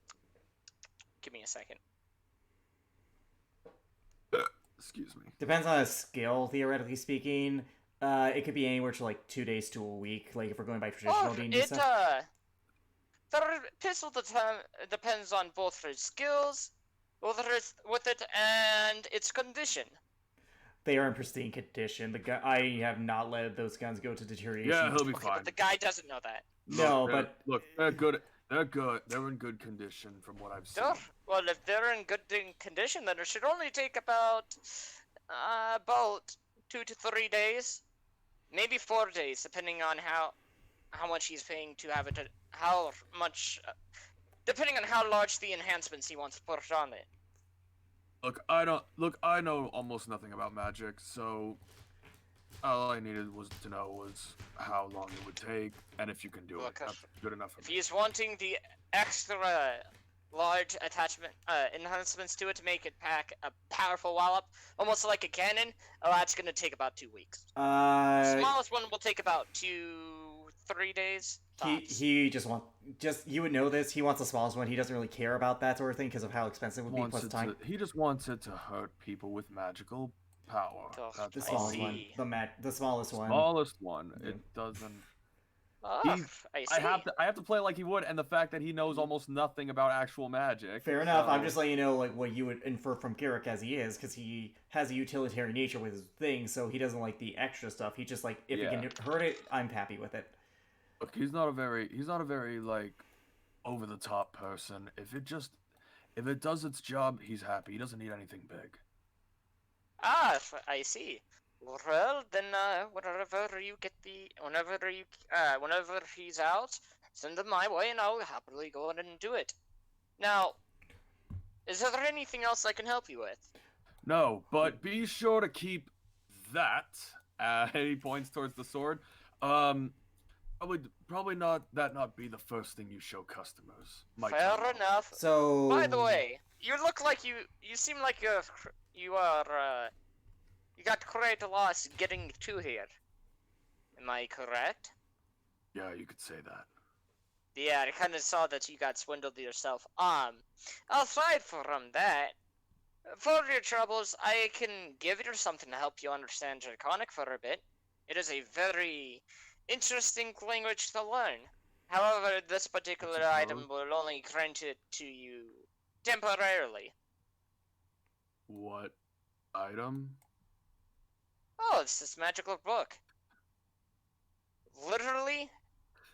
Give me a second. Excuse me. Depends on a skill, theoretically speaking. It could be anywhere to like 2 days to a week. Like if we're going by traditional D&D It stuff. the pistol depends on both his skills, with it, and its condition. They are in pristine condition. I have not let those guns go to deterioration. Yeah, he'll be Okay, fine. but the guy doesn't know that. No, Look, look, they're good. They're good. They're in good condition from what I've seen. Well, if they're in good condition, then it should only take about 2 to 3 days, maybe 4 days, depending on how much he's paying to have it. How much, depending on how large the enhancements he wants to put on it. Look, I know almost nothing about magic, so all I needed to know was how long it would take and if you can do Look, it. That's good enough for If me. he's wanting the extra large enhancements to it to make it pack a powerful wallop, almost like a cannon, that's gonna take about 2 weeks. The smallest one will take about 2-3 days. he just you would know this. He wants the smallest one. He doesn't really care about that sort of thing because of how expensive it would be plus time. He just wants it to hurt people with magical power. Oh, That's The I all. smallest one. see. The smallest one. Smallest one. Yeah. It doesn't. Oh, I see. I have to play like he would, and the fact that he knows almost nothing about actual magic. Fair enough. I'm so- just letting you know like what you would infer from Garrick as he is, because he has a utilitarian nature with his thing, so he doesn't like the extra stuff. He just like if he can hurt it, I'm happy with it. Look, he's not a very like over the top person. If it does its job, he's happy. He doesn't need anything big. I see. Well, then, whenever he's out, send him my way, and I'll happily go ahead and do it. Now, is there anything else I can help you with? No, but be sure to keep that. And he points towards the sword. Probably not be the first thing you show customers. Might Fair turn off. enough. So By the way, you look like you seem like you got quite a loss getting to here. Am I correct? Yeah, you could say that. Yeah, I kind of saw that you got swindled yourself. Aside from that, for your troubles, I can give you something to help you understand Draconic for a bit. It is a very interesting language to learn. However, this particular item will only grant it to you temporarily. What item? Oh, it's this magical book. Literally,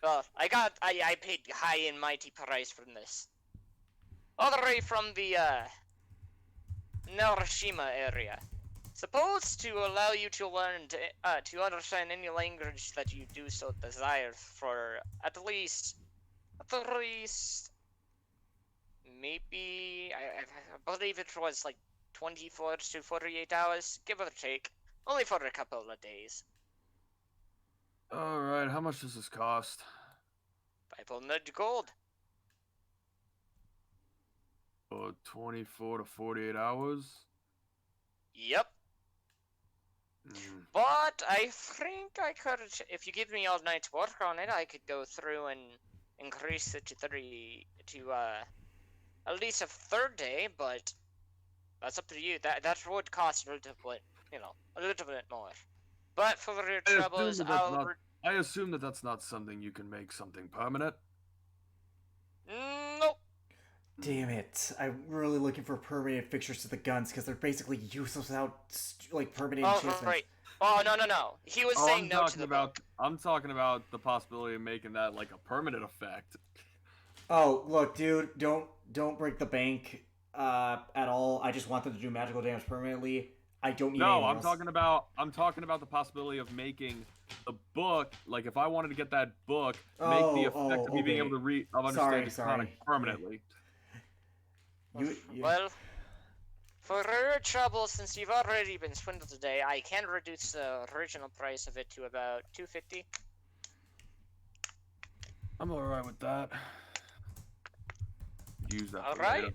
I paid high and mighty price from this. All the way from the Narashima area. Supposed to allow you to learn to understand any language that you do so desire for at least maybe I believe it was like 24 to 48 hours, give or take. Only for a couple of days. All right, how much does this cost? 500 gold. 24 to 48 hours. Yep. Mm. But I think I could, if you give me all night's work on it, I could go through and increase it to at least a third day. But that's up to you. That would cost a little bit, a little bit more. But for your troubles, I assume that that's not something you can make something permanent. Nope. Damn it! I'm really looking for permanent fixtures to the guns because they're basically useless without like permanent enhancements. Right. Oh no. He was saying no to the book. I'm talking about the possibility of making that like a permanent effect. Oh, look, dude, don't break the bank at all. I just want them to do magical damage permanently. I don't need No, anything I'm else. talking about the possibility of making the book, like if I wanted to get that book, make the effect of me being able to understand Draconic permanently. Well, for your trouble, since you've already been swindled today, I can reduce the original price of it to about 250. I'm alright with that. Use that. All right.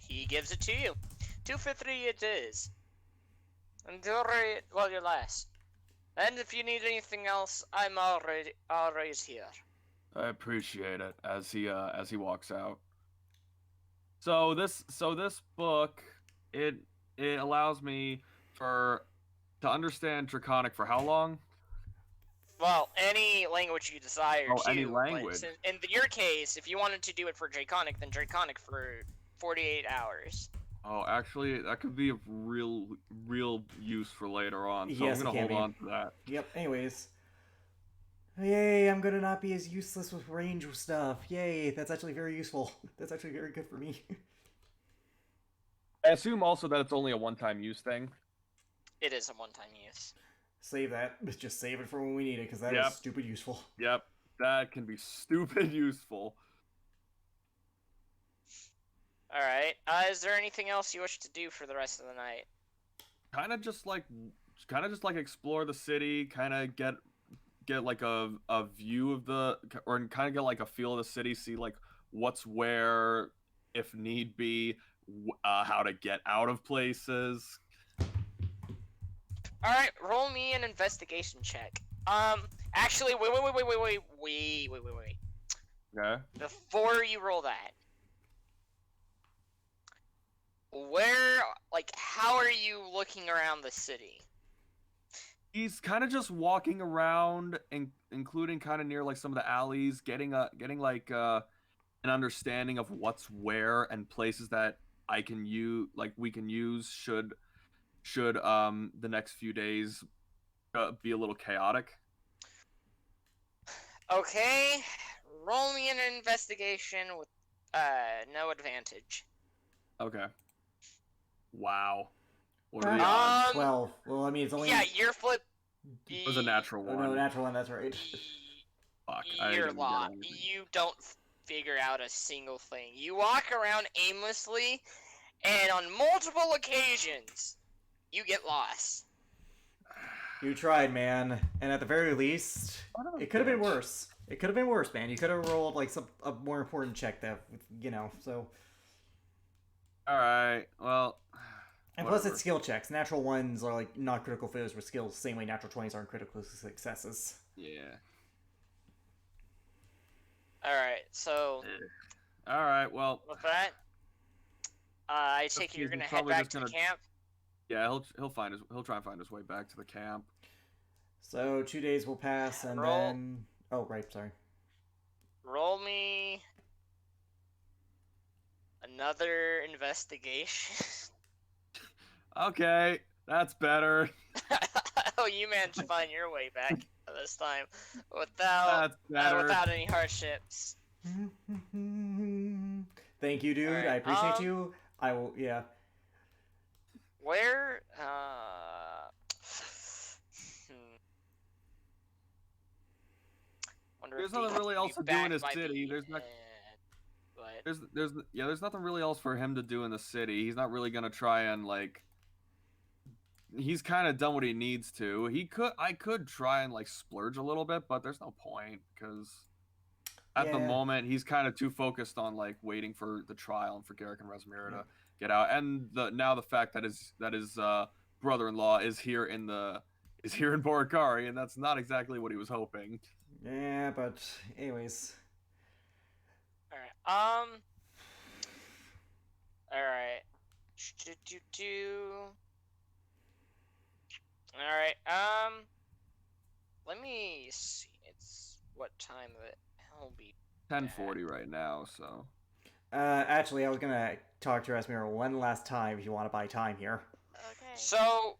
He gives it to you. 250 it is. And you're last. And if you need anything else, I'm always here. I appreciate it as he walks out. So this book it allows me to understand Draconic for how long? Well, any language you desire. Oh, any language. In your case, if you wanted to do it for Draconic, then Draconic for 48 hours. Oh, actually, that could be of real use for later on. So yes, I'm gonna hold on to that. Yep. Anyways. Yay, I'm gonna not be as useless with range stuff. Yay, that's actually very useful. That's actually very good for me. I assume also that it's only a one-time use thing. It is a one-time use. Save that. Just save it for when we need it, because that is stupid useful. Yep, that can be stupid useful. Alright, is there anything else you wish to do for the rest of the night? Kind of just like explore the city, kind of get like a view of or kind of get like a feel of the city, see like what's where, if need be, how to get out of places. Alright, roll me an investigation check. Actually, wait. Okay. Before you roll that, how are you looking around the city? He's kind of just walking around, including kind of near like some of the alleys, getting like an understanding of what's where and places that we can use should the next few days be a little chaotic. Okay, roll me an investigation with no advantage. Okay. Wow. What are the odds? 12. Well, I mean, it's only... Yeah, your flip... It was a natural one. Oh, no, natural one, that's right. Fuck, You're lost. You don't figure out a single thing. You walk around aimlessly, and on multiple occasions, you get lost. You tried, man. And at the very least, it could have been worse. It could have been worse, man. You could have rolled, like, a more important check that, so... Alright, well... And plus, it's skill checks. Natural ones are like not critical failures with skills. Same way natural 20s aren't critical successes. Yeah. Alright, so... Alright, well... With that, I take it you're gonna head back to the camp? Yeah, he'll try and find his way back to the camp. So 2 days will pass, and then... Oh, right, sorry. Roll me... another investigation. Okay, that's better. Oh, you managed to find your way back this time without any hardships. Thank you, dude. Right, I appreciate you. I will, yeah. Where, There's nothing really else to do in a city. There's not. But there's nothing really else for him to do in the city. He's not really gonna try and like. He's kind of done what he needs to. I could try and like splurge a little bit, but there's no point because at the Yeah. moment he's kind of too focused on like waiting for the trial and for Garrick and Resmira Yeah. to get out, and the fact that his brother-in-law is here in Borikari, and that's not exactly what he was hoping. Yeah, but anyways. All right. All right. All right. Let me see. It's what time the hell be? 10:40 right now, so. Actually, I was gonna talk to Rasmir one last time if you want to buy time here. Okay. So,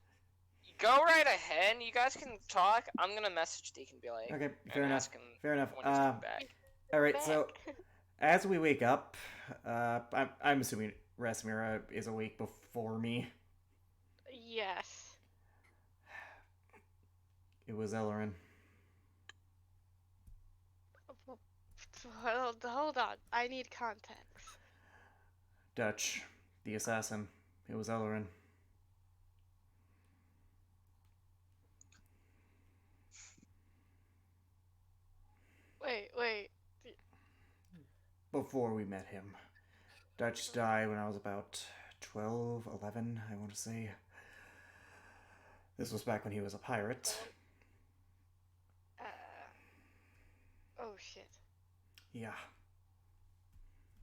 go right ahead. You guys can talk. I'm gonna message Deacon and be like, Okay, and fair enough. ask him Fair enough. when he's coming back. All right, so Back. as we wake up, I'm assuming Rasmira is awake before me. Yes. It was Ellerin. Hold on. I need context. Dutch, the assassin. It was Ellerin. Wait. Before we met him. Dutch died when I was about 12, 11, I want to say. This was back when he was a pirate. Oh shit. Yeah.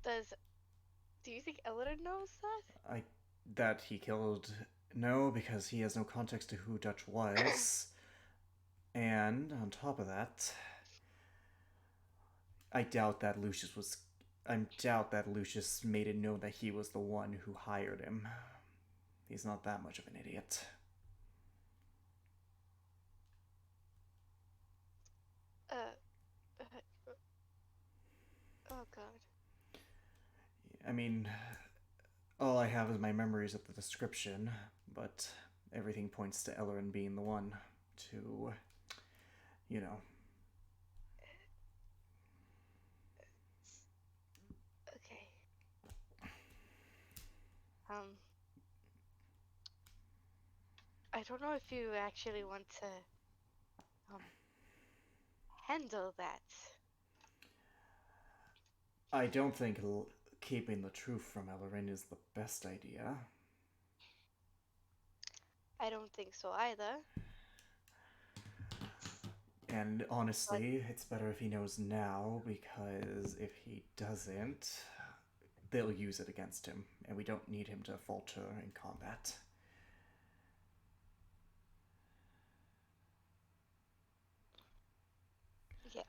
Do you think Elena knows that? That he killed... No, because he has no context to who Dutch was. And, on top of that... I doubt that Lucius made it known that he was the one who hired him. He's not that much of an idiot. Oh god. I mean, all I have is my memories of the description, but everything points to Ellerin being the one to, you know. Okay. I don't know if you actually want to handle that. I don't think keeping the truth from Ellerin is the best idea. I don't think so either. And honestly, it's better if he knows now, because if he doesn't, they'll use it against him, and we don't need him to falter in combat. Yeah.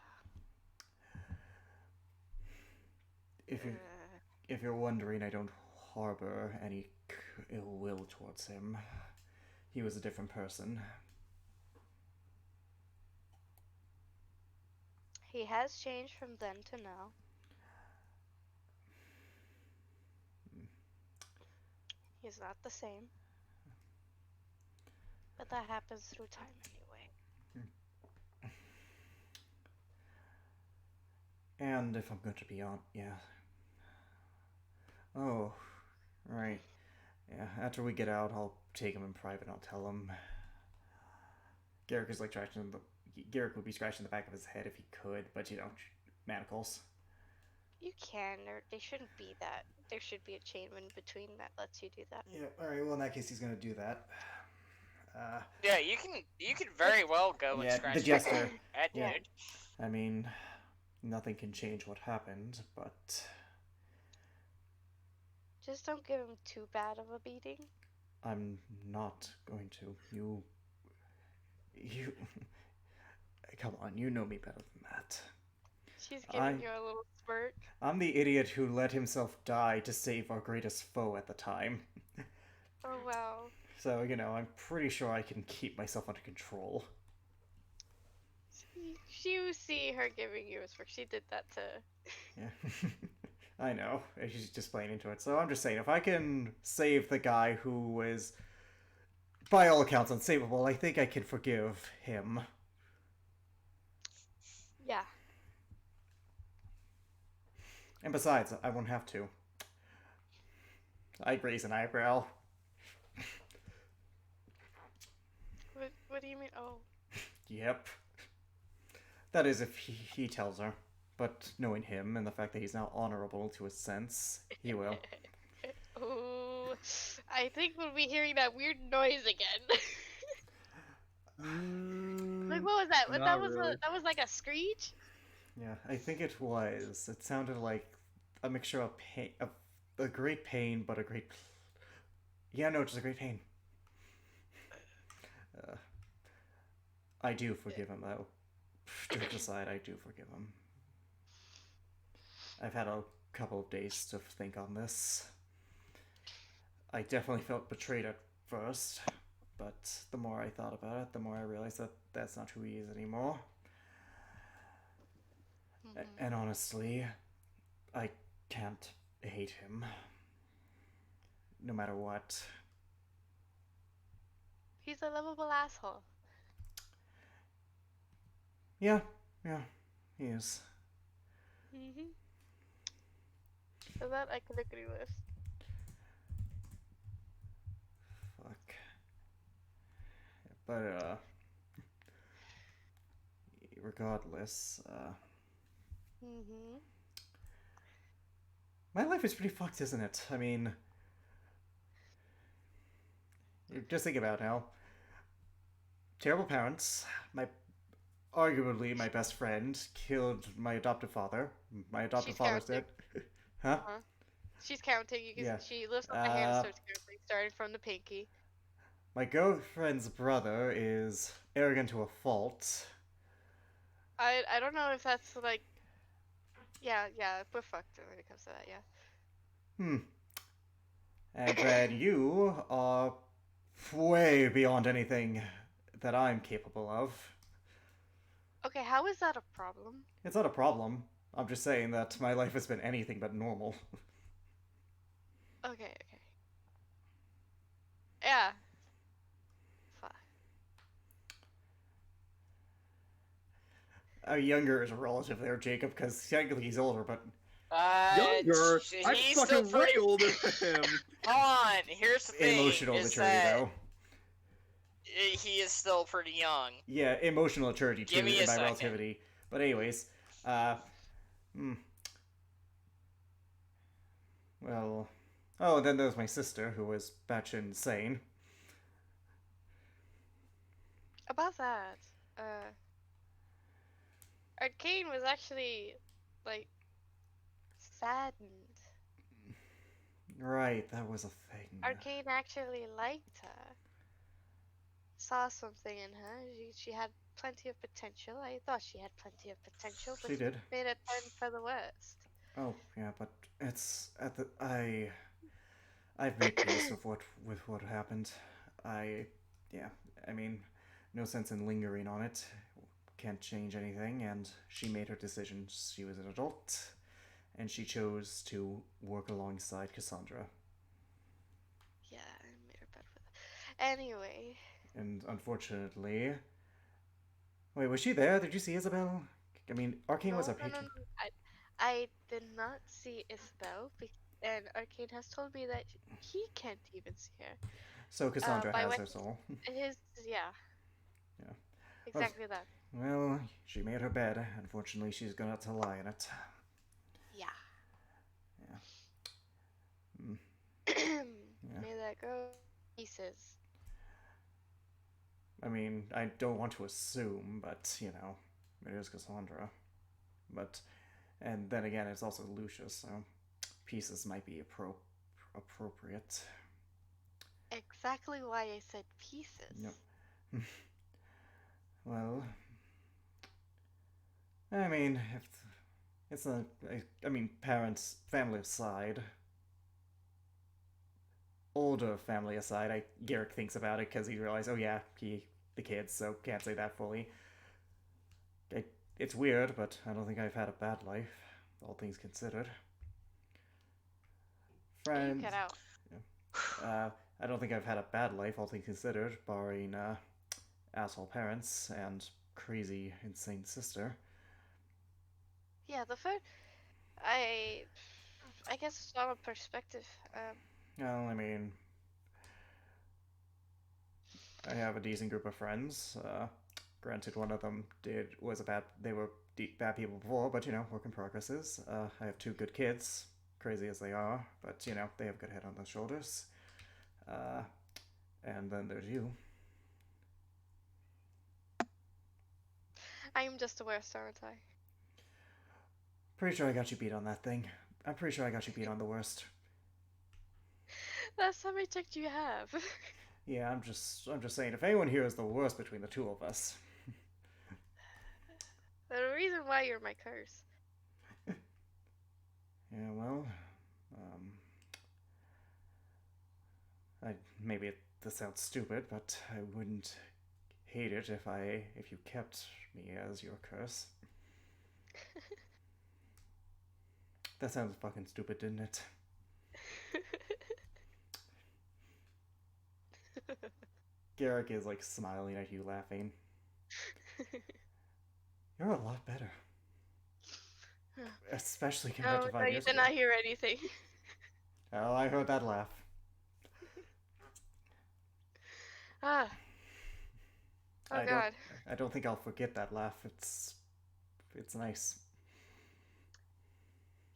If you're wondering, I don't harbor any ill will towards him. He was a different person. He has changed from then to now. He's not the same. But that happens through time anyway. And if I'm going to be on, yeah. Oh, right. Yeah, after we get out, I'll take him in private and I'll tell him. Garrick is like Garrick would be scratching the back of his head if he could, but you know, manacles. You can, or they shouldn't be that. There should be a chain in between that lets you do that. Yeah, alright, well in that case he's gonna do that. Yeah, you can very well go and Yeah, scratch the jester. head, Yeah. dude. I mean, nothing can change what happened, but Just don't give him too bad of a beating. I'm not going to. You come on, you know me better than that. She's giving you a little spurt. I'm the idiot who let himself die to save our greatest foe at the time. Oh wow. So, you know, I'm pretty sure I can keep myself under control. You see her giving you a spurt. She did that to... Yeah. I know. She's just playing into it. So I'm just saying, if I can save the guy who is, by all accounts, unsavable, I think I can forgive him. Yeah. And besides, I won't have to. I'd raise an eyebrow. What do you mean? Oh. Yep. That is if he tells her. But knowing him and the fact that he's now honorable to a sense, he will. Ooh, I think we'll be hearing that weird noise again. Like, what was that? Not That was really. that was like a screech. Yeah, I think it was. It sounded like a mixture of pain, of a great pain, but a great. Yeah, no, just a great pain. I do forgive him, though. Jokes aside, I do forgive him. I've had a couple of days to think on this. I definitely felt betrayed at first, but the more I thought about it, the more I realized that that's not who he is anymore. And honestly, I can't hate him. No matter what. He's a lovable asshole. Yeah, he is. So that I could agree with. Fuck. But, regardless, my life is pretty fucked, isn't it? I mean, just think about it now. Terrible parents, arguably my best friend, killed my adoptive father. My adoptive She's father's dead. Huh? She's counting. You can. Yeah. She lifts up her hand and starts counting, starting from the pinky. My girlfriend's brother is arrogant to a fault. I don't know if that's like. Yeah, we're fucked when it comes to that. Yeah. And then you are way beyond anything that I'm capable of. Okay, how is that a problem? It's not a problem. I'm just saying that my life has been anything but normal. Okay. Yeah. Fuck. Younger is a relative there, Jacob, because technically he's older, but Younger? I'm He's still fucking way pretty. older than him. Hold on. Here's the thing. emotional is maturity, that though. he is still pretty young. Yeah, emotional maturity, too, Give me a by second. relativity. But anyways, well... Oh, and then there's my sister, who was batshit insane. About that, Arcane was actually like saddened. Right, that was a thing. Arcane actually liked her. Saw something in her. She had plenty of potential. I thought she had plenty of potential, but She did. made a turn for the worst. Oh, yeah, but it's at the I've made peace with what happened. I mean, no sense in lingering on it. Can't change anything, and she made her decision. She was an adult, and she chose to work alongside Cassandra. Yeah, I made her bad for that. Anyway. And unfortunately, wait, was she there? Did you see Isabel? I mean, Arcane was a patron. No. I did not see Isabel, and Arcane has told me that he can't even see her. So Cassandra by has what her soul. Yeah. Exactly that. Well, she made her bed. Unfortunately, she's gonna have to lie in it. Yeah. Yeah. May that go pieces. I mean, I don't want to assume, but, you know, it is Cassandra. But, and then again, it's also Lucius, so pieces might be appropriate. Exactly why I said pieces. Yep. Well, I mean, if it's a, I mean, parents, family aside, older family aside, Garrick thinks about it because he realized, oh yeah, the kids, so can't say that fully. It's weird, but I don't think I've had a bad life, all things considered. Friends. You get out. I don't think I've had a bad life, all things considered, barring asshole parents and crazy, insane sister. Yeah, the first. I guess it's all a perspective. Well, I mean, I have a decent group of friends. Granted, one of them they were bad people before, but work in progresses. I have two good kids, crazy as they are, but they have a good head on their shoulders. And then there's you. I am just the worst, aren't I? Pretty sure I got you beat on that thing. I'm pretty sure I got you beat on the worst. Last time I checked, you have. Yeah, I'm just saying, if anyone here is the worst between the two of us. The reason why you're my curse. Yeah, well, this sounds stupid, but I wouldn't hate it if you kept me as your curse. That sounds fucking stupid, didn't it? Garrick is like smiling at you, laughing. You're a lot better. Especially compared to 5 you years did ago. not hear anything. Oh, I heard that laugh. Ah. Oh God. I don't think I'll forget that laugh. It's nice.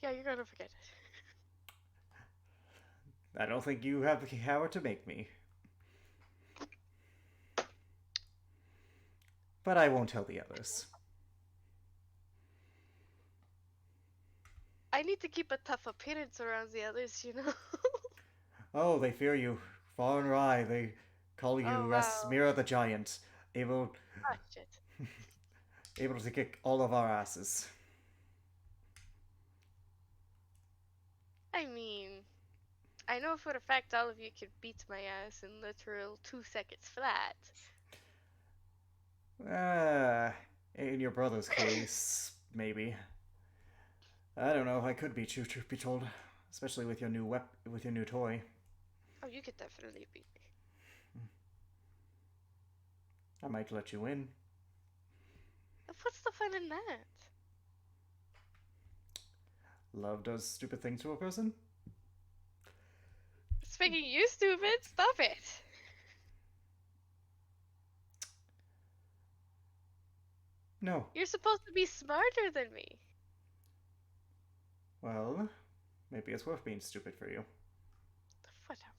Yeah, you're gonna forget it. I don't think you have the power to make me. But I won't tell the others. I need to keep a tough appearance around the others, Oh, they fear you. Far and wide, they call you Oh, wow. Smira the Giant, able Ah, shit. able to kick all of our asses. I mean, I know for a fact all of you could beat my ass in literal 2 seconds flat. In your brother's case, maybe. I don't know. I could beat you, truth be told, especially with your new with your new toy. Oh, you could definitely beat me. I might let you win. What's the fun in that? Love does stupid things to a person. It's making you stupid. Stop it. No. You're supposed to be smarter than me. Well, maybe it's worth being stupid for you. Whatever.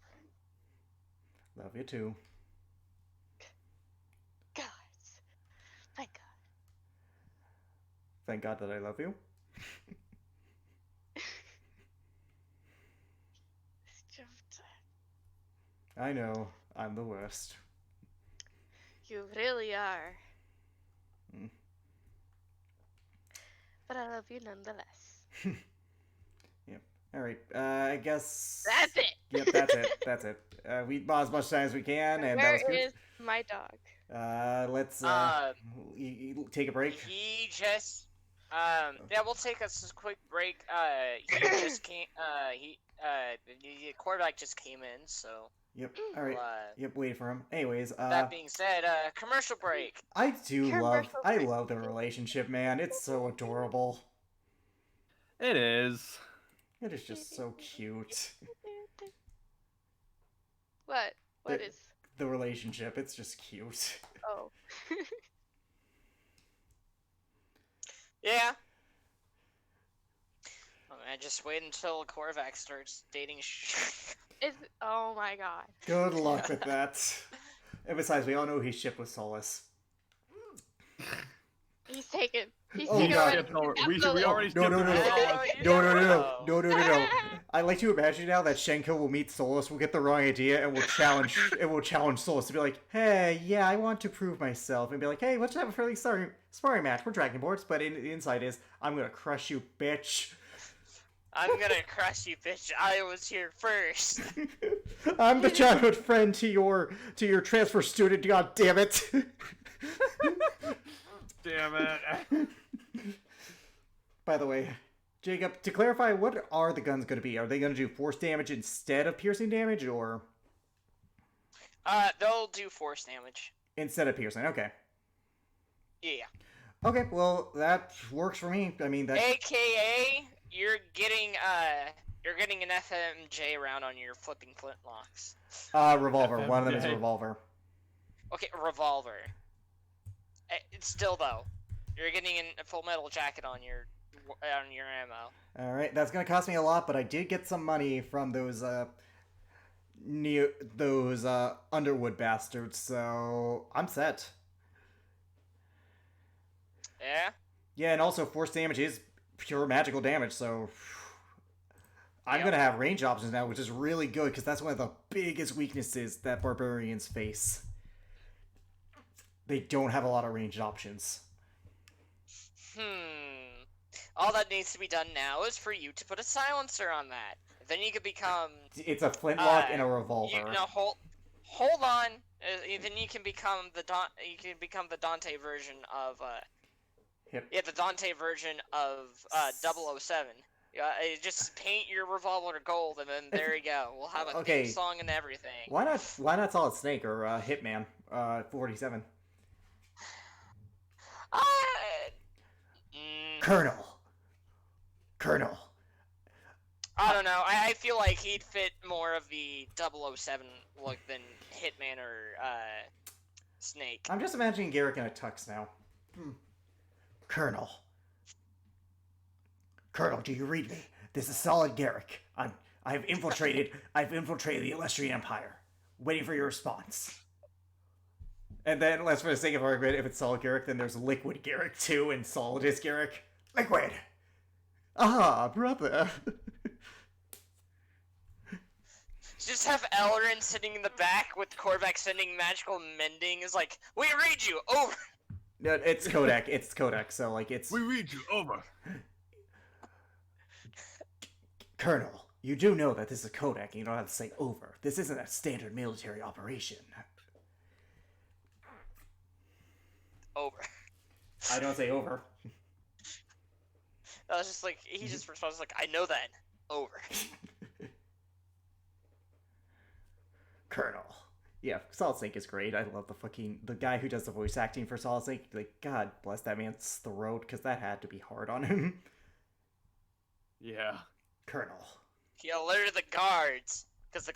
Love you too. God. Thank God. Thank God that I love you. I know, I'm the worst. You really are. Mm. But I love you nonetheless. Yep. Alright, I guess... That's it! Yep, that's it. That's it. We bought as much time as we can, and that was good. Where is my dog? Let's take a break. He just yeah, we'll take a quick break. He just came. The quarterback just came in, so. Yep. All right. Yep. Wait for him. Anyways. That being said, commercial break. I love the relationship, man. It's so adorable. It is. It is just so cute. What? What is? The relationship? It's just cute. Oh. Yeah. I just wait until Korvac starts dating. Oh my God. Good luck with that. And besides, we all know he's shipped with Solus. He's taken. He's Oh, taken God. already. We already No. No. I like to imagine now that Shenko will meet Solus, will get the wrong idea, and will challenge Solus to be like, hey, yeah, I want to prove myself, and be like, hey, let's have a fairly sparring match. We're Dragonborns, but the inside is, I'm gonna crush you, bitch. I'm gonna crush you, bitch. I was here first. I'm the childhood friend to your transfer student. God damn it! Damn it. By the way, Jacob, to clarify, what are the guns going to be? Are they going to do force damage instead of piercing damage, or they'll do force damage instead of piercing? Okay. Yeah. Okay, well that works for me. I mean that. AKA you're getting an FMJ round on your flipping flintlocks. Revolver. One of them is a FMJ. revolver. Okay, revolver. It's still though, you're getting a full metal jacket on your ammo. All right, that's gonna cost me a lot, but I did get some money from those Underwood bastards, so I'm set. Yeah. Yeah, and also force damage is pure magical damage, so I'm Yep. gonna have range options now, which is really good because that's one of the biggest weaknesses that barbarians face. They don't have a lot of ranged options. All that needs to be done now is for you to put a silencer on that. Then you could become. It's a flintlock and a You, revolver. no, hold on. Then you can become the Dante version of Hip. the Dante version of 007. Yeah, just paint your revolver gold, and then there you go. We'll have a Okay. theme song and everything. Why not Solid Snake or Hitman 47? Colonel. I don't know. I feel like he'd fit more of the 007 look than Hitman or Snake. I'm just imagining Garrick in a tux now. Colonel, do you read me? This is Solid Garrick. I've infiltrated the Illustrian Empire. Waiting for your response. And then, let's for the sake of argument, if it's Solid Garrick, then there's Liquid Garrick too, and Solid is Garrick. Liquid! Ah, brother. Just have Elrin sitting in the back with Korvac sending magical mending. Is like, we read you over. No, it's Kodak. It's Kodak. So like it's. We read you over. Colonel, you do know that this is Kodak, and you don't have to say over. This isn't a standard military operation. Over. I don't say over. I was just like, he just responds like, I know that. Over. Colonel. Yeah, Solid Snake is great. I love the guy who does the voice acting for Solid Snake. Like, God bless that man's throat, because that had to be hard on him. Yeah. Colonel. He alerted the guards because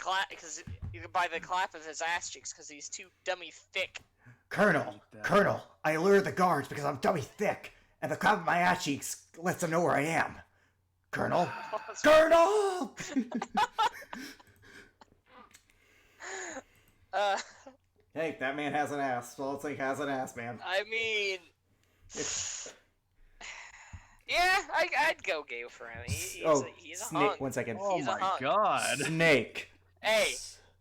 you can buy the clap of his ass cheeks because he's too dummy thick. Colonel, I alerted the guards because I'm dummy thick, and the clap of my ass cheeks lets them know where I am. Colonel? Colonel! Hey, that man has an ass. Solid Snake has an ass, man. I mean, yeah, I'd go gay for him. He's a Snake. hunk. 1 second. Oh He's a my hunk. god. Snake. Hey,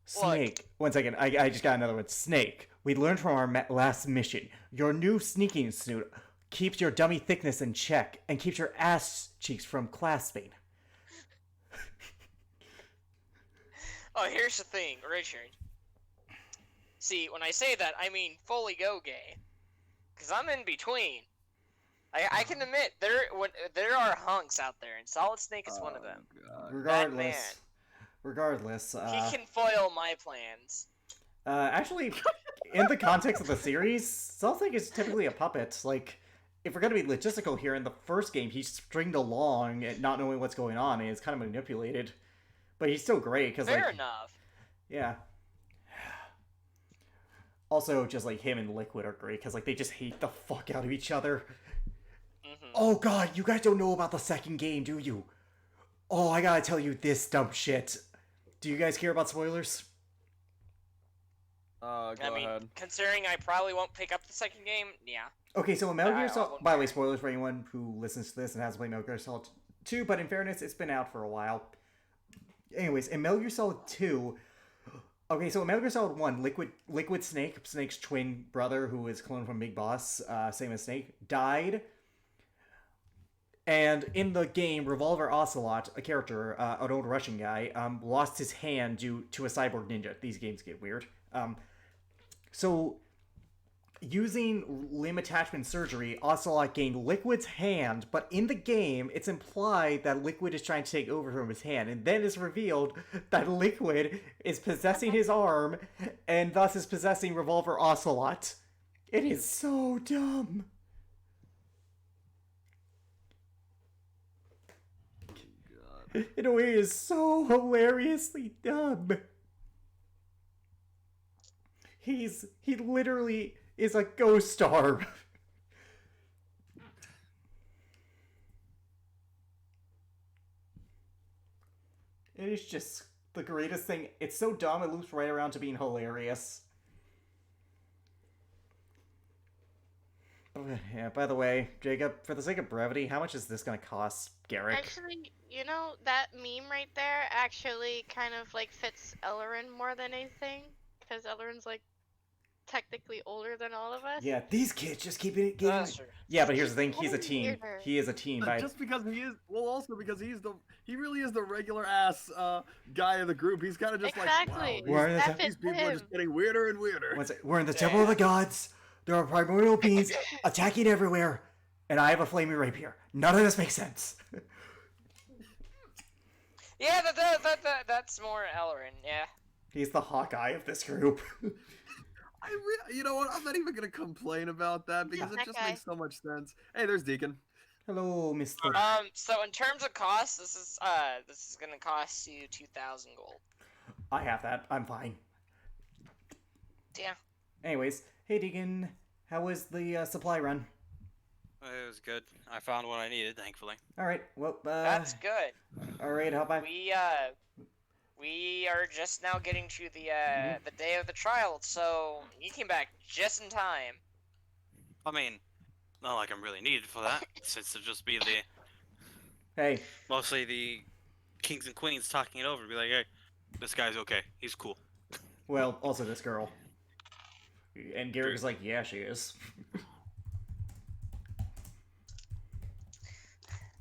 Snake. 1 second. I just got another one. Snake. We learned from our last mission. Your new sneaking suit keeps your dummy thickness in check and keeps your ass cheeks from clasping. oh, here's the thing, Richard. See, when I say that, I mean fully go gay, because I'm in between. I can admit there are hunks out there, and Solid Snake is one of them. God. That man. Regardless, He can foil my plans. actually, in the context of the series, Solid Snake is typically a puppet. Like, if we're gonna be logistical here, in the first game, he's stringed along and not knowing what's going on, and is kind of manipulated. But he's still great because, Fair like, enough. yeah. Also, just like him and Liquid are great because, like, they just hate the fuck out of each other. Mm-hmm. Oh god, you guys don't know about the second game, do you? Oh, I gotta tell you this dumb shit. Do you guys care about spoilers? Go I mean, ahead. considering I probably won't pick up the second game, yeah. Okay, so in Metal Gear I Solid... won't By the way, care. spoilers for anyone who listens to this and hasn't played Metal Gear Solid 2, but in fairness, it's been out for a while. Anyways, in Metal Gear Solid 2... Okay, so in Metal Gear Solid 1, Liquid Snake, Snake's twin brother, who is cloned from Big Boss, same as Snake, died. And in the game, Revolver Ocelot, a character, an old Russian guy, lost his hand due to a cyborg ninja. These games get weird. So, using limb attachment surgery, Ocelot gained Liquid's hand, but in the game, it's implied that Liquid is trying to take over from his hand, and then it's revealed that Liquid is possessing his arm, and thus is possessing Revolver Ocelot. It is so dumb. in a way is so hilariously dumb. He literally is a ghost star. It is just the greatest thing. It's so dumb, it loops right around to being hilarious. Yeah, by the way, Jacob, for the sake of brevity, how much is this gonna cost Garrick? Actually, you know, that meme right there actually kind of like fits Ellerin more than anything. Because Ellerin's like technically older than all of us. Yeah, these kids just keep getting. That's true. Yeah, but here's the thing: Keep he's a getting teen. weirder. He is a teen. By Just because he is, well, also because he really is the regular ass guy of the group. He's kind of just Exactly. like, We're wow, in the That these fits people are him. just getting weirder and weirder. we're in the temple of the gods. There are primordial beings attacking everywhere, and I have a flaming rapier. None of this makes sense. Yeah, that's more Ellerin. Yeah. He's the Hawkeye of this group. You know what? I'm not even gonna complain about that because it that just guy. makes so much sense. Hey, there's Deacon. Hello, Mister. So in terms of cost, this is gonna cost you 2,000 gold. I have that. I'm fine. Yeah. Anyways, hey Deacon, how was the supply run? It was good. I found what I needed, thankfully. All right. Well, That's good. all right. How about We are just now getting to the day of the trial, so you came back just in time. I mean, not like I'm really needed for that, since it'll just be hey? mostly the kings and queens talking it over. Be like, hey, this guy's okay. He's cool. Well, also this girl. And Garrick is like, yeah, she is.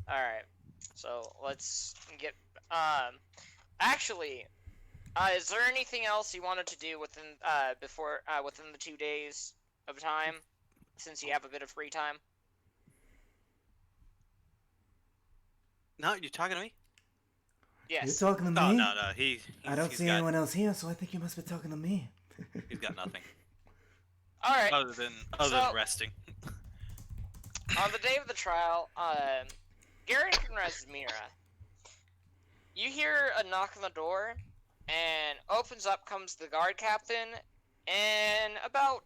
All right. So let's get. Actually, is there anything else you wanted to do within within the 2 days of time, since you have a bit of free time? No, you talking to me? You're Yes. talking to me? No, no. I don't see anyone else here, so I think you must be talking to me. He's got nothing All right. other than resting. On the day of the trial, Garrick and Razmira, you hear a knock on the door, and opens up comes the guard captain, and about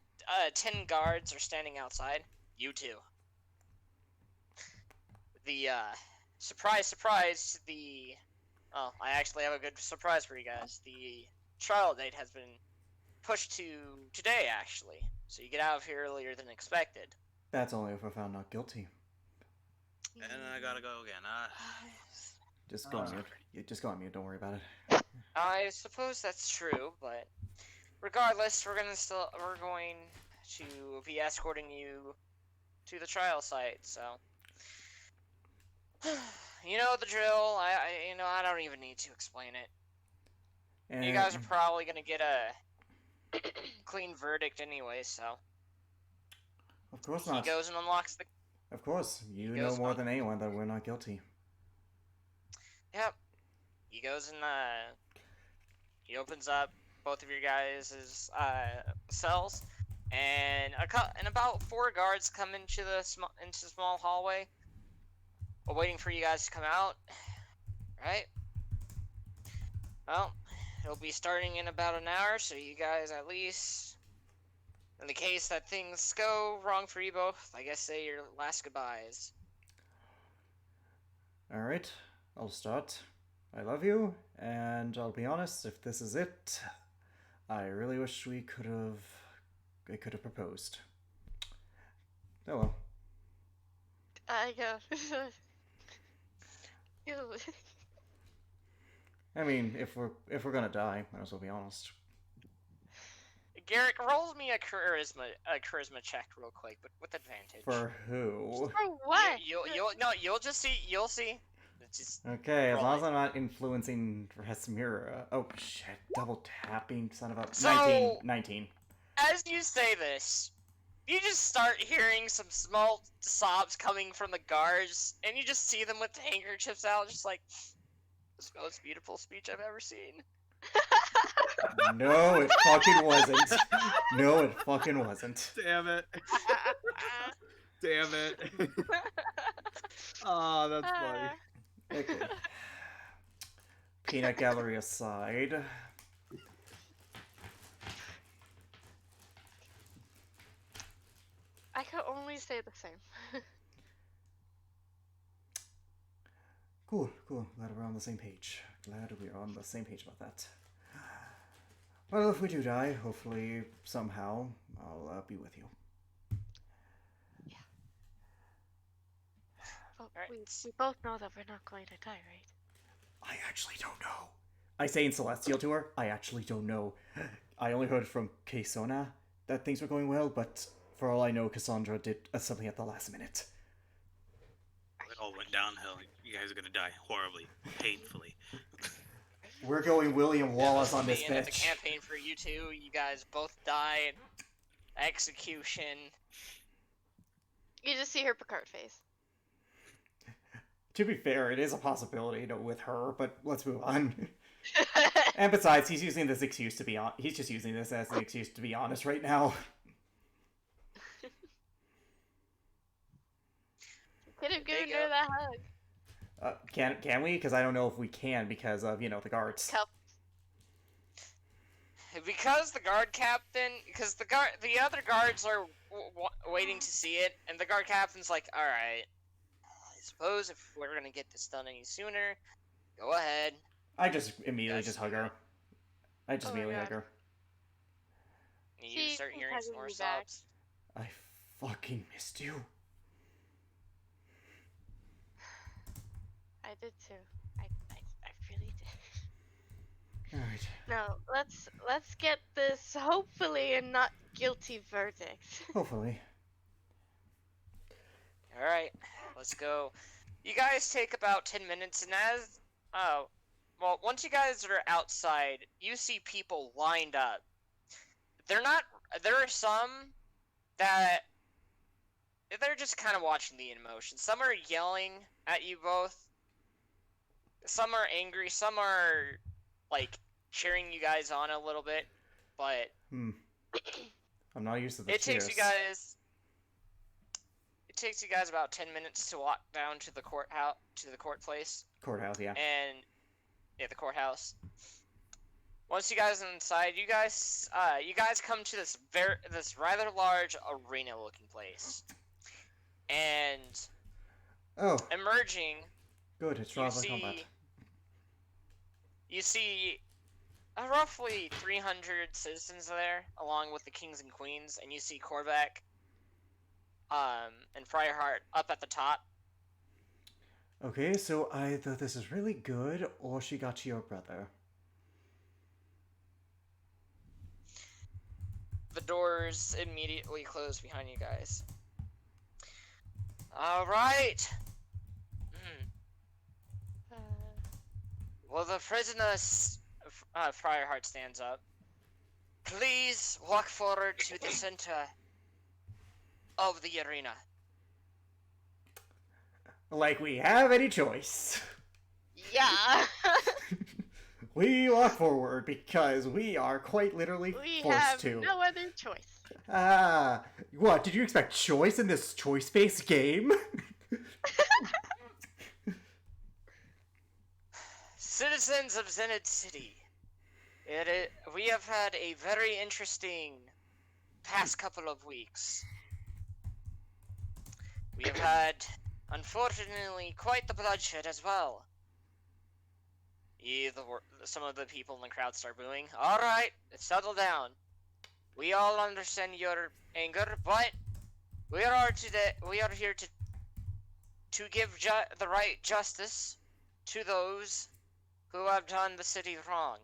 10 guards are standing outside. You two. The surprise, I actually have a good surprise for you guys. The trial date has been pushed to today, actually, so you get out of here earlier than expected. That's only if we're found not guilty. And I gotta go again. Just go Oh, on sorry. mute. Just go on mute. Don't worry about it. I suppose that's true, but regardless, we're going to be escorting you to the trial site. So, you know the drill. I don't even need to explain it. And You guys are probably gonna get a clean verdict anyway. So of course he not. goes and unlocks the. Of course, you He know goes more on. than anyone that we're not guilty. Yep. He goes and he opens up both of your guys' cells, and about 4 guards come into the small hallway, waiting for you guys to come out. Right? Well, it'll be starting in about an hour, so you guys at least, in the case that things go wrong for you both, I guess say your last goodbyes. All right, I'll start. I love you, and I'll be honest. If this is it, I really wish I could have proposed. Oh well. I go. Ew. I mean, if we're gonna die, might as well be honest. Garrick, roll me a charisma check real quick, but with advantage. For who? For what? You'll just see. You'll see. It's just Okay, as roll long as it. I'm not influencing Rasmira. Oh shit! Double tapping, son of a. So- 19. As you say this, you just start hearing some small sobs coming from the guards, and you just see them with handkerchiefs out, just like, "This is the most beautiful speech I've ever seen." No, it fucking wasn't. No, it fucking wasn't. Damn it. Damn it. Oh, that's funny. Okay. Peanut gallery aside. I could only say the same. Cool, cool. Glad we're on the same page. Glad we're on the same page about that. Well, if we do die, hopefully, somehow, I'll be with you. But Alright. we both know that we're not going to die, right? I actually don't know. I say in Celestial to her, I actually don't know. I only heard from Keisona that things were going well, but for all I know, Cassandra did something at the last minute. It all went downhill. You guys are gonna die horribly, painfully. We're going William Wallace on this The end of the bitch. campaign for you two. You guys both died. Execution. You just see her Picard face. To be fair, it is a possibility, with her, but let's move on. And besides, he's using this excuse to be on. He's just using this as an excuse to be honest right now. Could have There you given her go. that hug. Can we? Because I don't know if we can because of, the guards. Cup. Because the guard captain, the other guards are waiting to see it, and the guard captain's like, all right, I suppose if we're gonna get this done any sooner, go ahead. I just immediately Yes. just hug her. I just Oh my immediately hug God. her. And you She start hearing hugging some more me back. sobs. I fucking missed you. I did too. I really did. Alright. No, let's get this hopefully a not guilty verdict. Hopefully. All right, let's go. You guys take about 10 minutes, and once you guys are outside, you see people lined up. There are some that they're just kind of watching the emotion. Some are yelling at you both. Some are angry. Some are like cheering you guys on a little bit. But I'm not used to the it takes you cheers. guys. It takes you guys about 10 minutes to walk down to the courthouse, to the court place, Courthouse, yeah. and the courthouse. Once you guys are inside, you guys come to this rather large arena-looking place, and Oh, emerging, good. It's you Raza combat. see roughly 300 citizens there, along with the kings and queens, and you see Korvac, and Friarheart up at the top. Okay, so either this is really good, or she got your brother. The doors immediately close behind you guys. Alright! Well, the prisoners... Friarheart stands up. Please walk forward to the center of the arena. Like we have any choice. Yeah. We walk forward because we are quite literally We forced have to. no other choice. What, did you expect choice in this choice-based game? Citizens of Zenith City, we have had a very interesting past couple of weeks. We have had, unfortunately, quite the bloodshed as well. Some of the people in the crowd start booing. Alright, settle down. We all understand your anger, but we are here to give the right justice to those who have done the city wrong.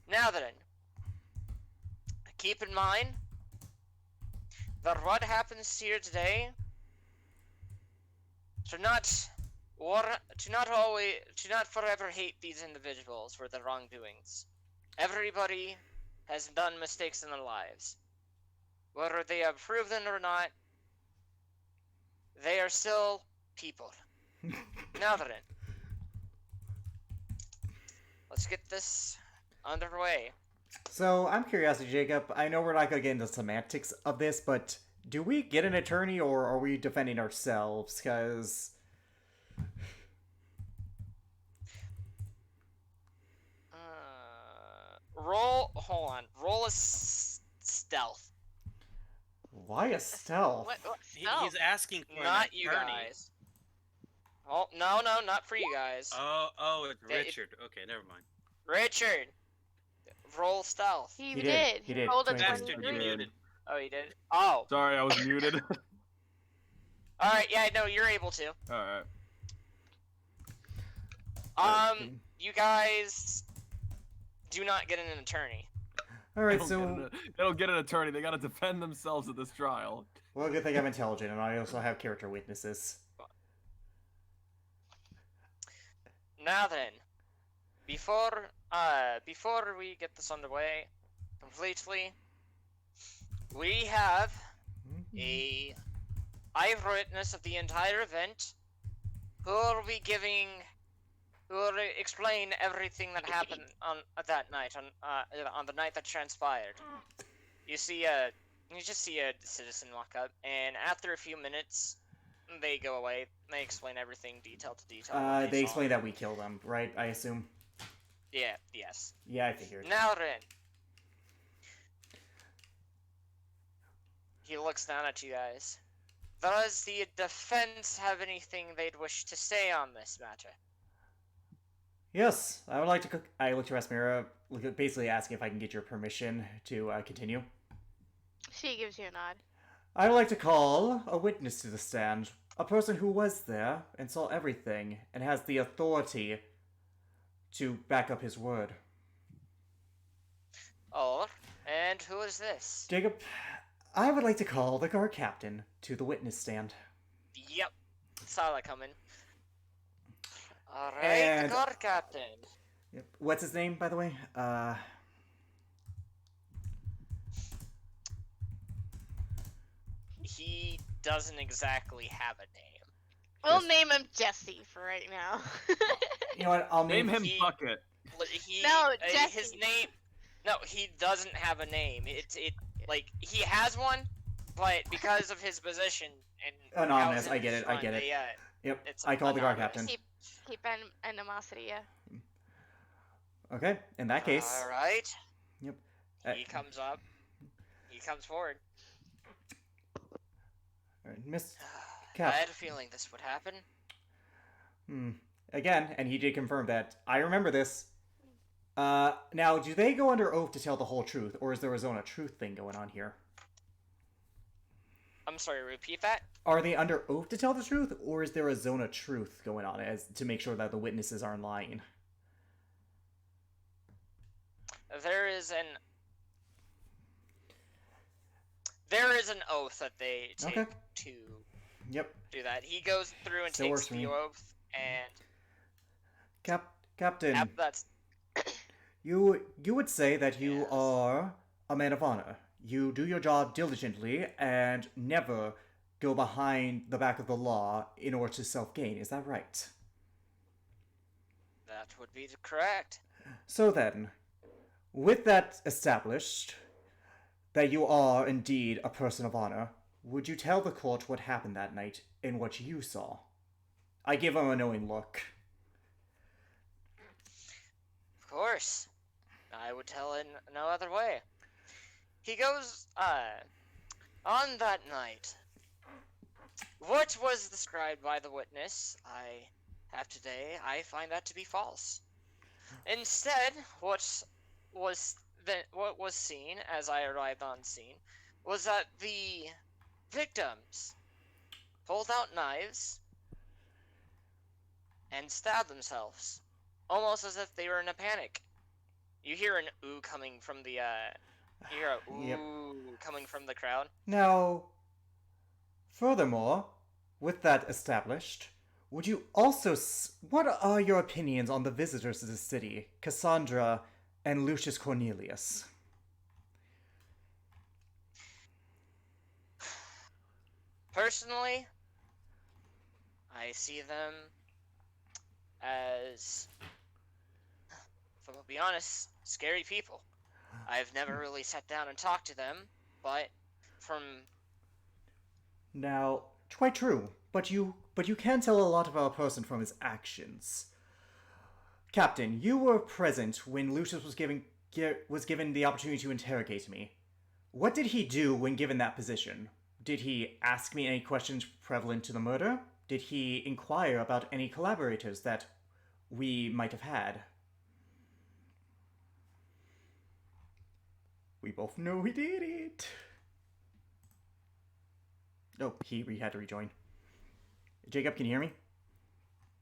Now then, keep in mind that what happens here today to not forever hate these individuals for their wrongdoings. Everybody has done mistakes in their lives. Whether they have proven or not, they are still people. Now then, let's get this underway. So, I'm curious, Jacob. I know we're not going to get into semantics of this, but do we get an attorney or are we defending ourselves? Because... roll a stealth. Why a stealth? What He's asking for Not an you attorney. guys. Oh, no, not for you guys. Oh, it's They- Richard. Okay, never mind. Richard, roll stealth. He He did. did. rolled a 23. Bastard, you 23. muted. Oh, you did? Oh. Sorry, I was muted. Alright, yeah, no, you're able to. Alright. You guys do not get an attorney. Alright, so... They don't get an attorney. They gotta defend themselves at this trial. Well, good thing I'm intelligent, and I also have character witnesses. Now then, before we get this underway completely, we have a eyewitness of the entire event who will explain everything that happened on that night, on the night that transpired. You just see a citizen walk up, and after a few minutes, they go away. They explain everything detail to detail. what They saw. explain that we killed them, right? I assume. Yeah. Yes. Yeah, I figured. Now then, he looks down at you guys. Does the defense have anything they'd wish to say on this matter? Yes, I would like to. I look to Rasmira, basically asking if I can get your permission to continue. She gives you a nod. I would like to call a witness to the stand, a person who was there and saw everything and has the authority to back up his word. Oh, and who is this? Jacob, I would like to call the guard captain to the witness stand. Yep, saw that coming. Alright, And- the guard captain. Yep. What's his name, by the way? He doesn't exactly have a name. We'll name him Jesse for right now. You know what? I'll Name him He- Bucket. No, His Jesse. name. No, he doesn't have a name. Like he has one, but because of his position and Anonymous, how I it's get it, I run, get it. Yep, it's I call the guard anonymous. captain. keep animosity, yeah. Okay, in that case. All right. Yep. He comes up. He comes forward. Alright, Miss I Cap. had a feeling this would happen. Again, and he did confirm that. I remember this. Now, do they go under oath to tell the whole truth, or is there a zone of truth thing going on here? I'm sorry. Repeat that. Are they under oath to tell the truth, or is there a zone of truth going on as to make sure that the witnesses aren't lying? There is an oath that they take Okay. to Yep. do that. He goes through and Still takes works for the me. oath, and Captain, that's you would say that you Yes. are a man of honor. You do your job diligently and never go behind the back of the law in order to self-gain. Is that right? that would be correct. So then, with that established, that you are indeed a person of honor, would you tell the court what happened that night and what you saw? I give him a knowing look. Of course. I would tell in no other way. He goes, on that night, what was described by the witness I have today, I find that to be false. Instead, what was seen as I arrived on scene was that the victims pulled out knives and stabbed themselves, almost as if they were in a panic. You hear an ooh coming from the you hear a ooh Yep. coming from the crowd. Now, furthermore, with that established, would you also... what are your opinions on the visitors to the city, Cassandra and Lucius Cornelius? Personally, I see them as, if I'm gonna be honest, scary people. I've never really sat down and talked to them, but from Now, quite true, but you can tell a lot about a person from his actions. Captain, you were present when Lucius was giving was given the opportunity to interrogate me, what did he do when given that position? Did he ask me any questions prevalent to the murder? Did he inquire about any collaborators that we might have had? We both know he did it. Oh, he had to rejoin. Jacob, can you hear me?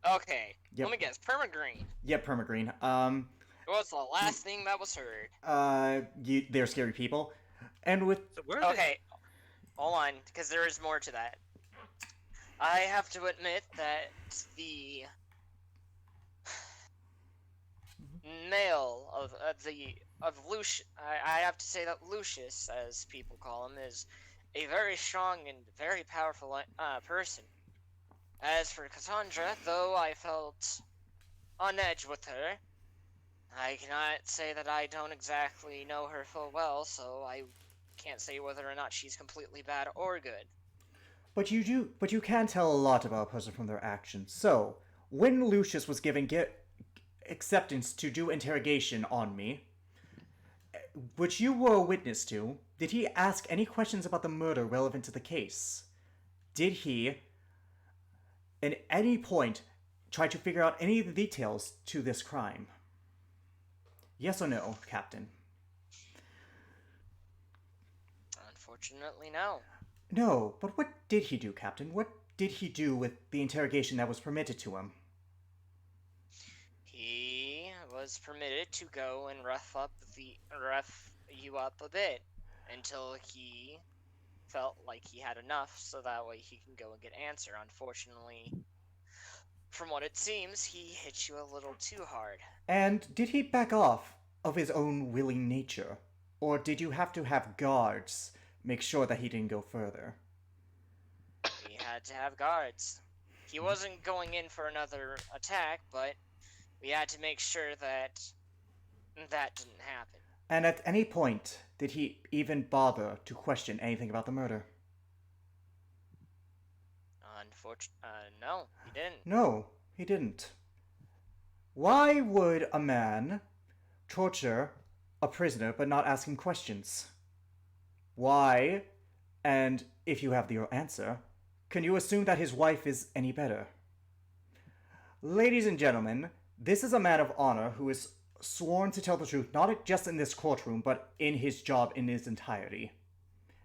Okay, Yep. let me guess. Permagreen. Yep, Permagreen. What's the last thing that was heard? They're scary people. And with... So where are Okay, hold on, because there is more to that. I have to admit that the male of Lucius, I have to say that Lucius, as people call him, is a very strong and very powerful person. As for Cassandra, though I felt on edge with her, I cannot say that I don't exactly know her full well, so I can't say whether or not she's completely bad or good. But you can tell a lot about a person from their actions. So, when Lucius was given acceptance to do interrogation on me, which you were a witness to, did he ask any questions about the murder relevant to the case? Did he, at any point, try to figure out any of the details to this crime? Yes or no, Captain? Unfortunately, no. No, but what did he do, Captain? What did he do with the interrogation that was permitted to him? He was permitted to go and rough you up a bit until he felt like he had enough, so that way he can go and get answer. Unfortunately, from what it seems, he hit you a little too hard. And did he back off of his own willing nature? Or did you have to have guards make sure that he didn't go further? He had to have guards. He wasn't going in for another attack, but we had to make sure that that didn't happen. And at any point, did he even bother to question anything about the murder? No, he didn't. No, he didn't. Why would a man torture a prisoner but not ask him questions? Why, and if you have the answer, can you assume that his wife is any better? Ladies and gentlemen, this is a man of honor who is sworn to tell the truth not just in this courtroom, but in his job in its entirety.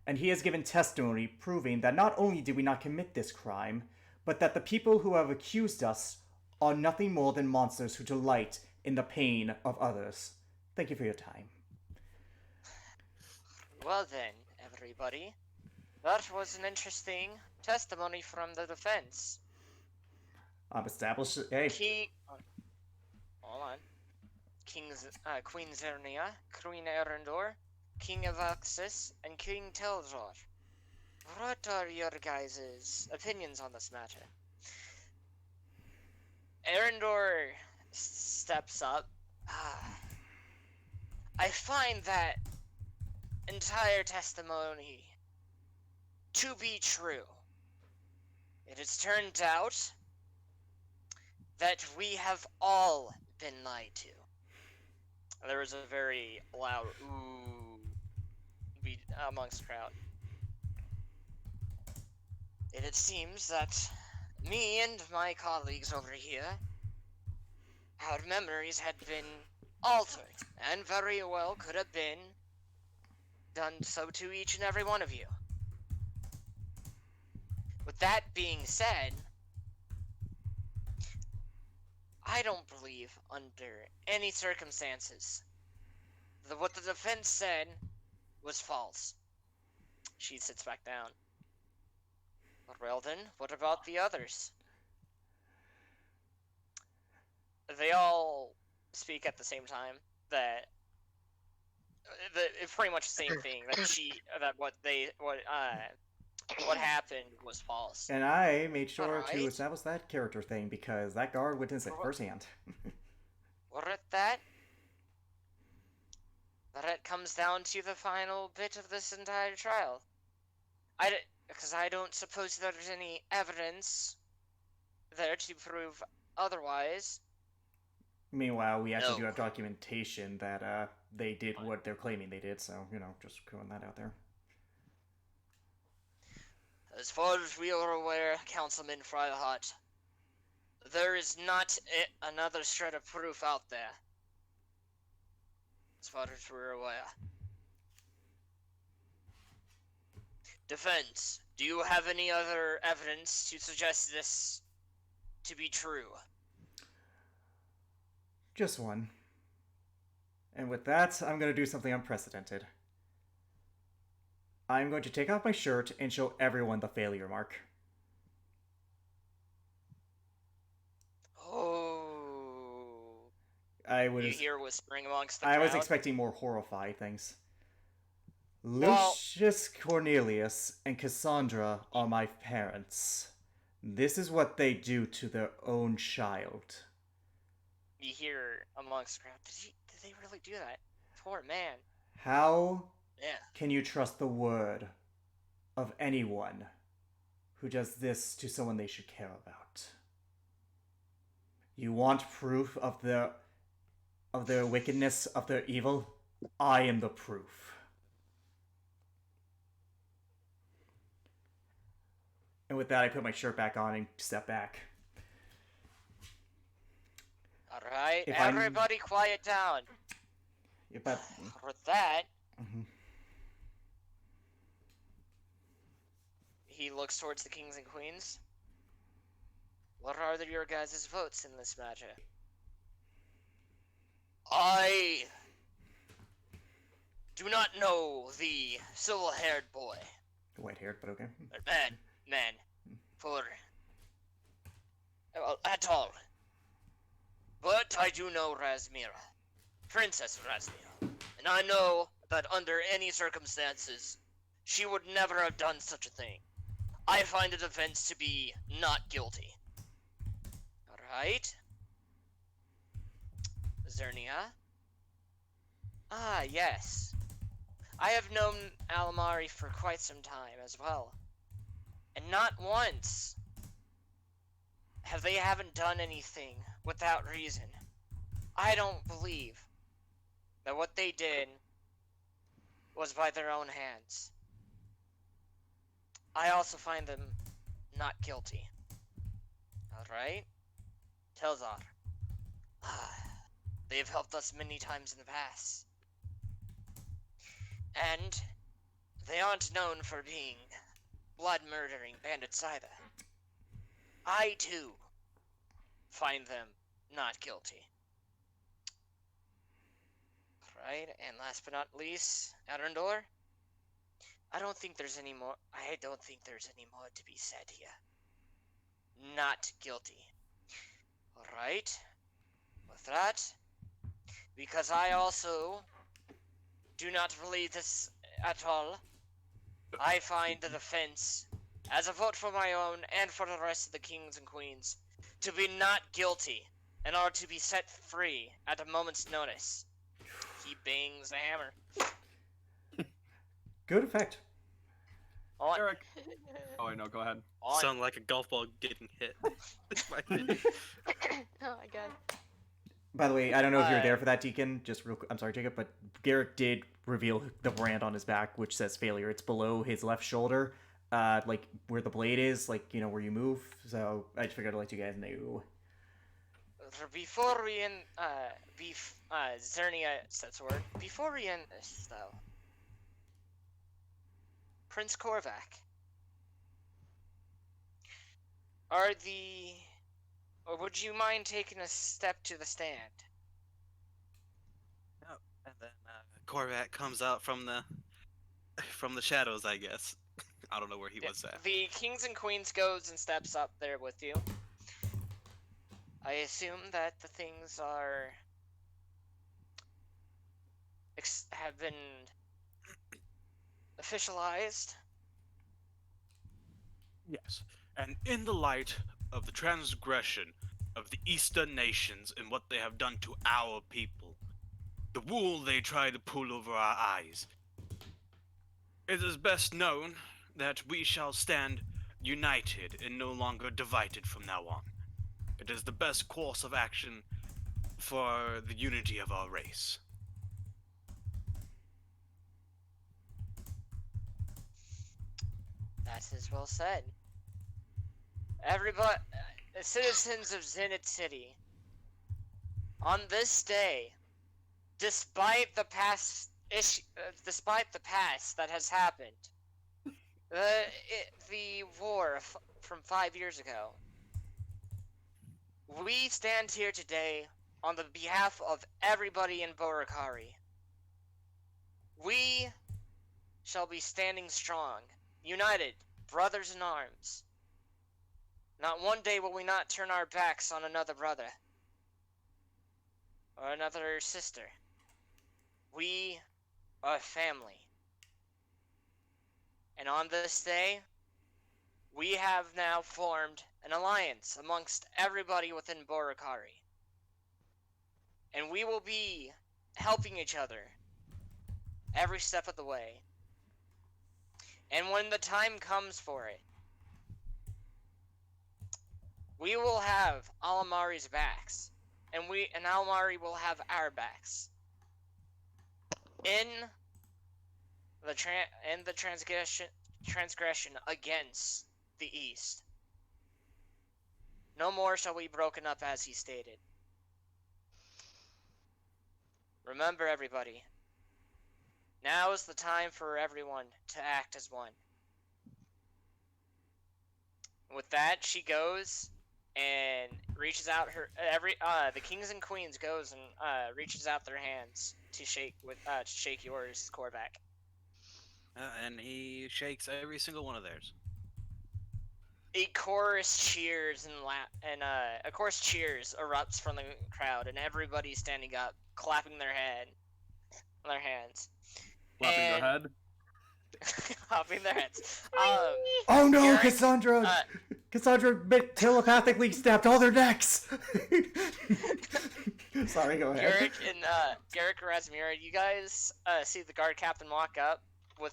And he has given testimony proving that not only did we not commit this crime, but that the people who have accused us are nothing more than monsters who delight in the pain of others. Thank you for your time. Well then, everybody, that was an interesting testimony from the defense. I'm established. Hey. Hold on. Queen Zernia, Queen Erendor, King of Axis, and King Teldor. What are your guys' opinions on this matter? Erendor steps up. I find that entire testimony to be true. It has turned out that we have all been lied to. There was a very loud ooh amongst the crowd. It seems that me and my colleagues over here, our memories had been altered, and very well could have been done so to each and every one of you. With that being said, I don't believe under any circumstances that what the defense said was false. She sits back down. Well then, what about the others? They all speak at the same time that it's pretty much the same thing that what happened was false. And I made sure to Alright. establish that character thing because that guard witnessed it firsthand. What at that? But it comes down to the final bit of this entire trial. Because I don't suppose there's any evidence there to prove otherwise. Meanwhile, we actually do No. have documentation that they did what they're claiming they did, so, just throwing that out there. As far as we are aware, Councilman Fryhot, there is not another shred of proof out there. As far as we're aware. Defense, do you have any other evidence to suggest this to be true? Just one. And with that, I'm going to do something unprecedented. I'm going to take off my shirt and show everyone the failure mark. Oh. I was You hear whispering amongst the I crowd? was expecting more horrified things. Well- Lucius Cornelius and Cassandra are my parents. This is what they do to their own child. You hear amongst the crowd, did they really do that? Poor man. How Yeah. can you trust the word of anyone who does this to someone they should care about? You want proof of their wickedness, of their evil? I am the proof. And with that, I put my shirt back on and step back. Alright, If I'm- everybody quiet down. If I, With that, Mhm. he looks towards the kings and queens. What are your guys' votes in this matter? I do not know the silver-haired boy. White-haired, but okay. But man, for at all. But I do know Razmira, Princess Razmira, and I know that under any circumstances, she would never have done such a thing. I find the defense to be not guilty. Alright? Zernia? Ah, yes. I have known Alamari for quite some time as well. And not once haven't done anything without reason. I don't believe that what they did was by their own hands. I also find them not guilty. Alright? Telzar. They have helped us many times in the past. And they aren't known for being blood-murdering bandits either. I, too, find them not guilty. Right, and last but not least, Arendor. I don't think there's any more to be said here. Not guilty. Alright. With that, because I also do not believe this at all, I find the defense, as a vote for my own and for the rest of the kings and queens, to be not guilty and are to be set free at a moment's notice. He bangs the hammer. Good effect. On. Eric. Oh, I know. Go ahead. On. Sound like a golf ball getting hit. Oh my god. By the way, I don't know if you're there for that, Deacon. Just real quick. I'm sorry, Jacob, but Garrett did reveal the brand on his back, which says failure. It's below his left shoulder, like where the blade is, like, where you move. So I just figured I'd let you guys know. Before we end, Zernia says a word. Before we end this, though, Prince Korvac, or would you mind taking a step to the stand? Oh, and then Korvac comes out from the shadows, I guess. I don't know where he was at. The kings and queens goes and steps up there with you. I assume that the things are have been officialized. Yes, and in the light of the transgression of the Eastern nations and what they have done to our people, the wool they try to pull over our eyes, it is best known that we shall stand united and no longer divided from now on. It is the best course of action for the unity of our race. That is well said. Everybody, citizens of Zenith City, on this day, despite the past despite the past that has happened, the war from 5 years ago, we stand here today on the behalf of everybody in Boracari. We shall be standing strong, united, brothers in arms. Not one day will we not turn our backs on another brother or another sister. We are family. And on this day, we have now formed an alliance amongst everybody within Boracari. And we will be helping each other every step of the way. And when the time comes for it, we will have Alamari's backs, and Alamari will have our backs. In the transgression against the East. No more shall we be broken up, as he stated. Remember, everybody, now is the time for everyone to act as one. With that, she goes and reaches out the kings and queens goes and reaches out their hands to shake yours, Korvac. And he shakes every single one of theirs. A chorus cheers and a chorus cheers erupts from the crowd, and everybody standing up, clapping their hands, Clapping their head. clapping their heads. Oh no, Garrick, Cassandra! Cassandra telepathically snapped all their necks! Sorry, go ahead. Garrick and Razmira, you guys see the guard captain walk up with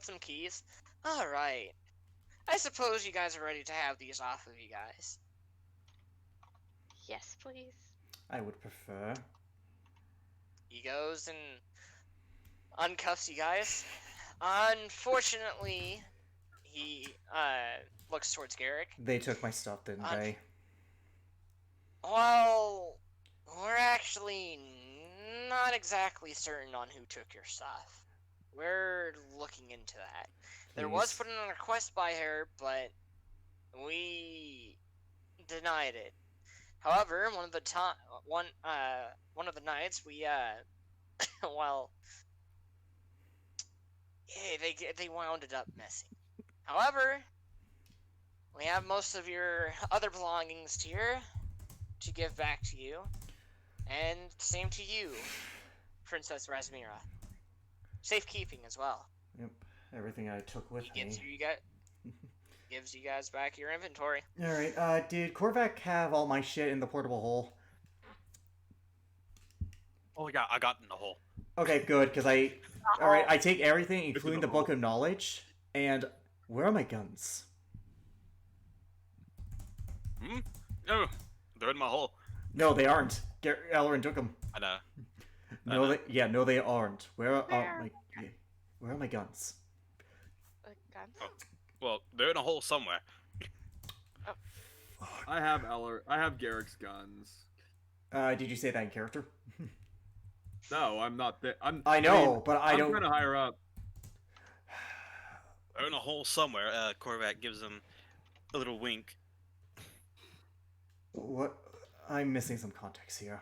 some keys. Alright. I suppose you guys are ready to have these off of you guys. Yes, please. I would prefer. He goes and uncuffs you guys. Unfortunately, he looks towards Garrick. They took my stuff, didn't they? Well, we're actually not exactly certain on who took your stuff. We're looking into that. There was put in a request by her, but we denied it. However, one of the nights we well, yeah, they wound it up messing. However, we have most of your other belongings here to give back to you, and same to you, Princess Razmira. Safekeeping as well. Yep, everything I took with me. Gives you guys back your inventory. Alright, did Korvac have all my shit in the portable hole? Oh yeah, I got in the hole. Okay, good, because Alright, I take everything, including the Book of Knowledge, and where are my guns? No, they're in my hole. No, they aren't. Elrin took them. I know. No, they aren't. Where are my guns? Guns? Oh, well, they're in a hole somewhere. I have Garrick's guns. Did you say that in character? No, I'm not. I know, but I don't. I'm kind of higher up. They're in a hole somewhere. Korvac gives them a little wink. What? I'm missing some context here.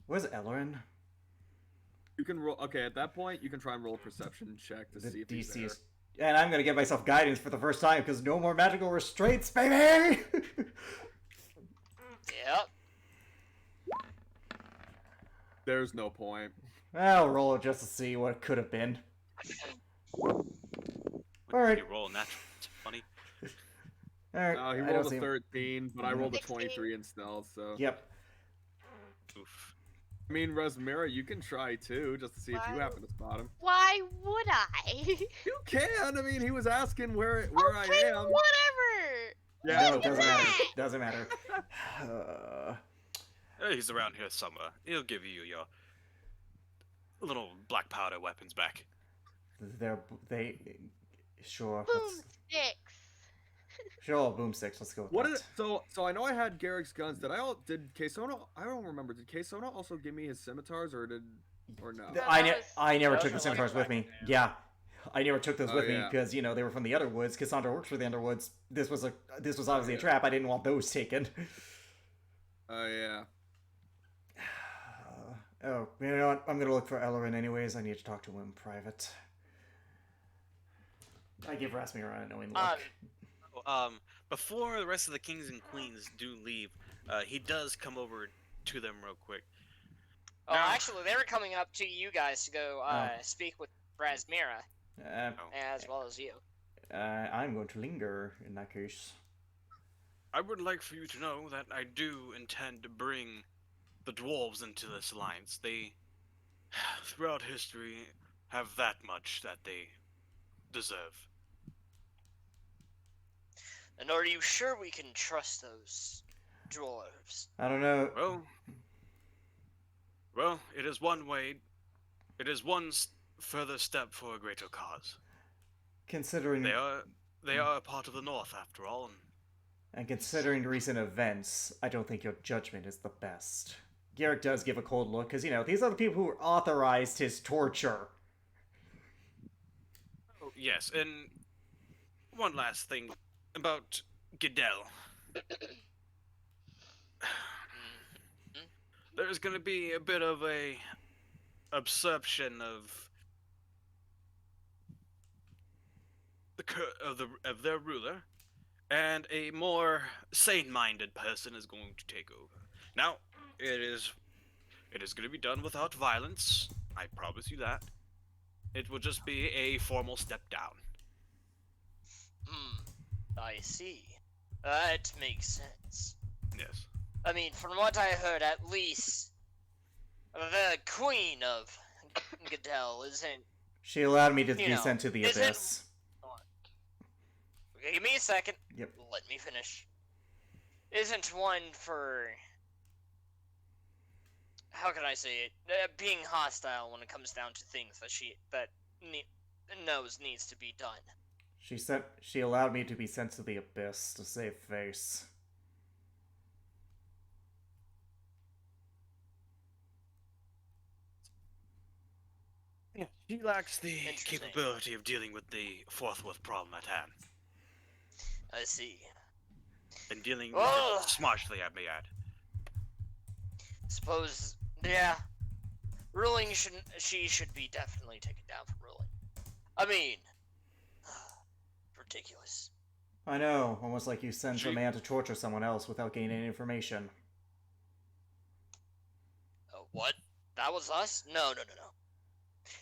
Where's Elrin? You can roll. Okay, at that point, you can try and roll a perception check to see if he's there. And I'm gonna give myself guidance for the first time because no more magical restraints, baby. Yep. There's no point. I'll roll it just to see what it could have been. Alright. You roll natural. It's funny. Alright. He rolled a 13, but I rolled a 23 in stealth, so. Yep. Oof. I mean, Razmira, you can try too, just to see if you happen to spot him. Why would I? You can! I mean, he was asking where Okay, I am. whatever! No, it doesn't matter. Doesn't matter. He's around here somewhere. He'll give you your little black powder weapons back. They sure. Boomsticks. Sure, boomsticks. Let's go with What that. is so I know I had Garrick's guns. Did Kesona? I don't remember. Did Kesona also give me his scimitars or no? I never those took the are scimitars with like me. back Yeah. I never took those Oh, with me yeah. because, they were from the Underwoods. Cassandra works for the Underwoods. This was obviously a trap. I didn't want those taken. Oh yeah. Oh, you know what? I'm gonna look for Ellerin anyways. I need to talk to him in private. I give Rasmir a knowing look. Before the rest of the kings and queens do leave, he does come over to them real quick. Oh, actually, they were coming up to you guys to go speak with Razmira, as well as you. I'm going to linger in that case. I would like for you to know that I do intend to bring the dwarves into this alliance. They, throughout history, have that much that they deserve. And are you sure we can trust those dwarves? I don't know. Well, it is one way. It is one further step for a greater cause. Considering They are a part of the North, after all. And considering recent events, I don't think your judgment is the best. Garrick does give a cold look, because, these are the people who authorized his torture. Oh, yes, and one last thing about Goodell. There's going to be a bit of a usurpation of of their ruler, and a more sane-minded person is going to take over. Now, it is going to be done without violence. I promise you that. It will just be a formal step down. I see. That makes sense. Yes. I mean, from what I heard, at least the queen of Goodell isn't. She allowed me to be sent to the abyss. Okay, give me a second. Yep. Let me finish. Isn't one for. How can I say it? Being hostile when it comes down to things that knows needs to be done. She allowed me to be sent to the abyss to save face. Yeah, she lacks the Interesting. capability of dealing with the forthwith problem at hand. I see. And dealing Oh. with it smartly, I may add. Suppose, yeah. Ruling she should be definitely taken down from ruling. I mean, ridiculous. I know, almost like you sent a man to torture someone else without gaining any information. What? That was us? No.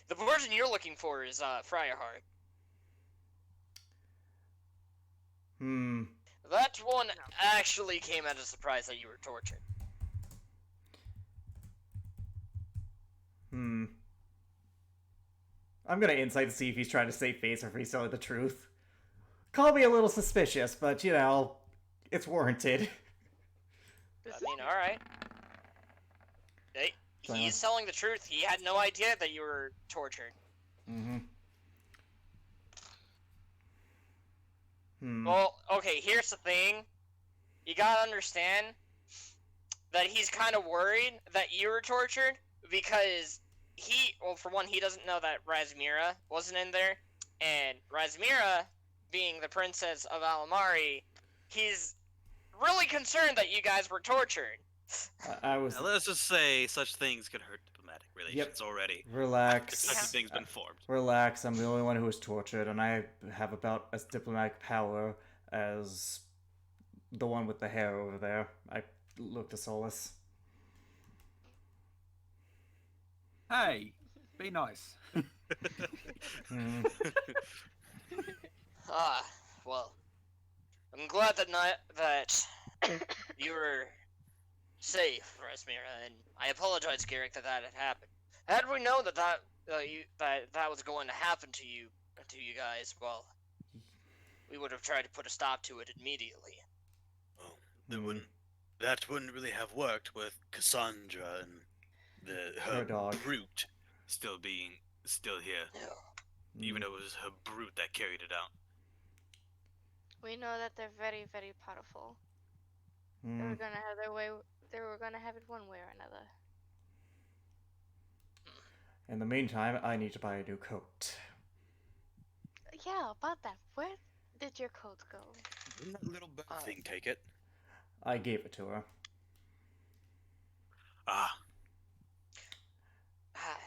The person you're looking for is Friarheart. That one actually came as a surprise that you were tortured. I'm gonna insight to see if he's trying to save face or if he's telling the truth. Call me a little suspicious, but, it's warranted. I mean, alright. He's telling the truth. He had no idea that you were tortured. Well, okay, here's the thing. You gotta understand that he's kind of worried that you were tortured because for one, he doesn't know that Razmira wasn't in there, and Razmira, being the princess of Alamari, he's really concerned that you guys were tortured. Now, let's just say such things could hurt diplomatic relations already. Relax. Such a thing's been formed. Relax, I'm the only one who was tortured, and I have about as diplomatic power as the one with the hair over there. I look to Solus. Hey, be nice. Well, I'm glad that you were safe, Rasmira, and I apologize, Garrick, that had happened. Had we known that was going to happen to you guys, well, we would have tried to put a stop to it immediately. Hmm. That wouldn't really have worked with Cassandra and Her her dog. brute still here, even Hmm. though it was her brute that carried it out. We know that they're very, very powerful. They Hmm. were gonna have their way. They were gonna have it one way or another. In the meantime, I need to buy a new coat. Yeah, about that. Where did your coat go? Didn't that little bird thing take it? I gave it to her. Ah,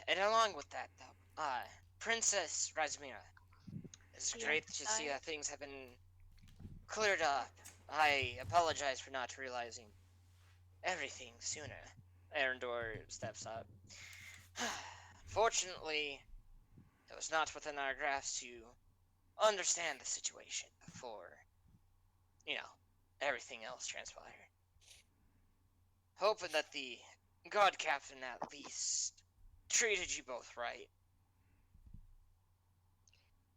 And along with that, though, Princess Razmira, it's Yes, great to see I- that things have been cleared up. I apologize for not realizing everything sooner. Arendor steps up. Fortunately, it was not within our grasp to understand the situation before, everything else transpired. Hoping that the God Captain at least treated you both right.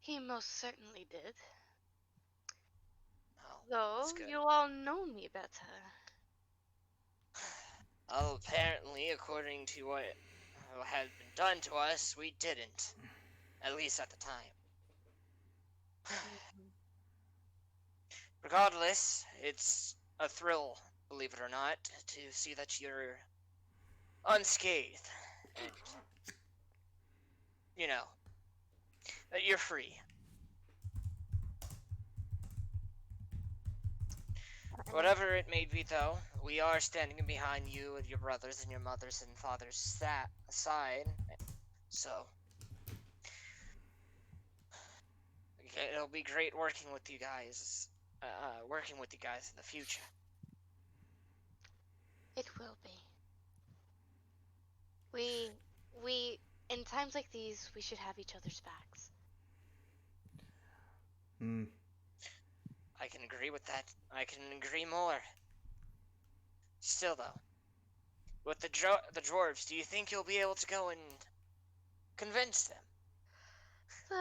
He most certainly did. Oh, Though that's good. you all know me better. Well, apparently, according to what had been done to us, we didn't. At least at the time. Regardless, it's a thrill, believe it or not, to see that you're unscathed and, that you're free. Whatever it may be, though, we are standing behind you with your brothers and your mothers and fathers side. So, it'll be great working with you guys. In the future. It will be. We, in times like these, we should have each other's backs. Hmm. I can agree with that. I can agree more. Still, though, with the dwarves, do you think you'll be able to go and convince them?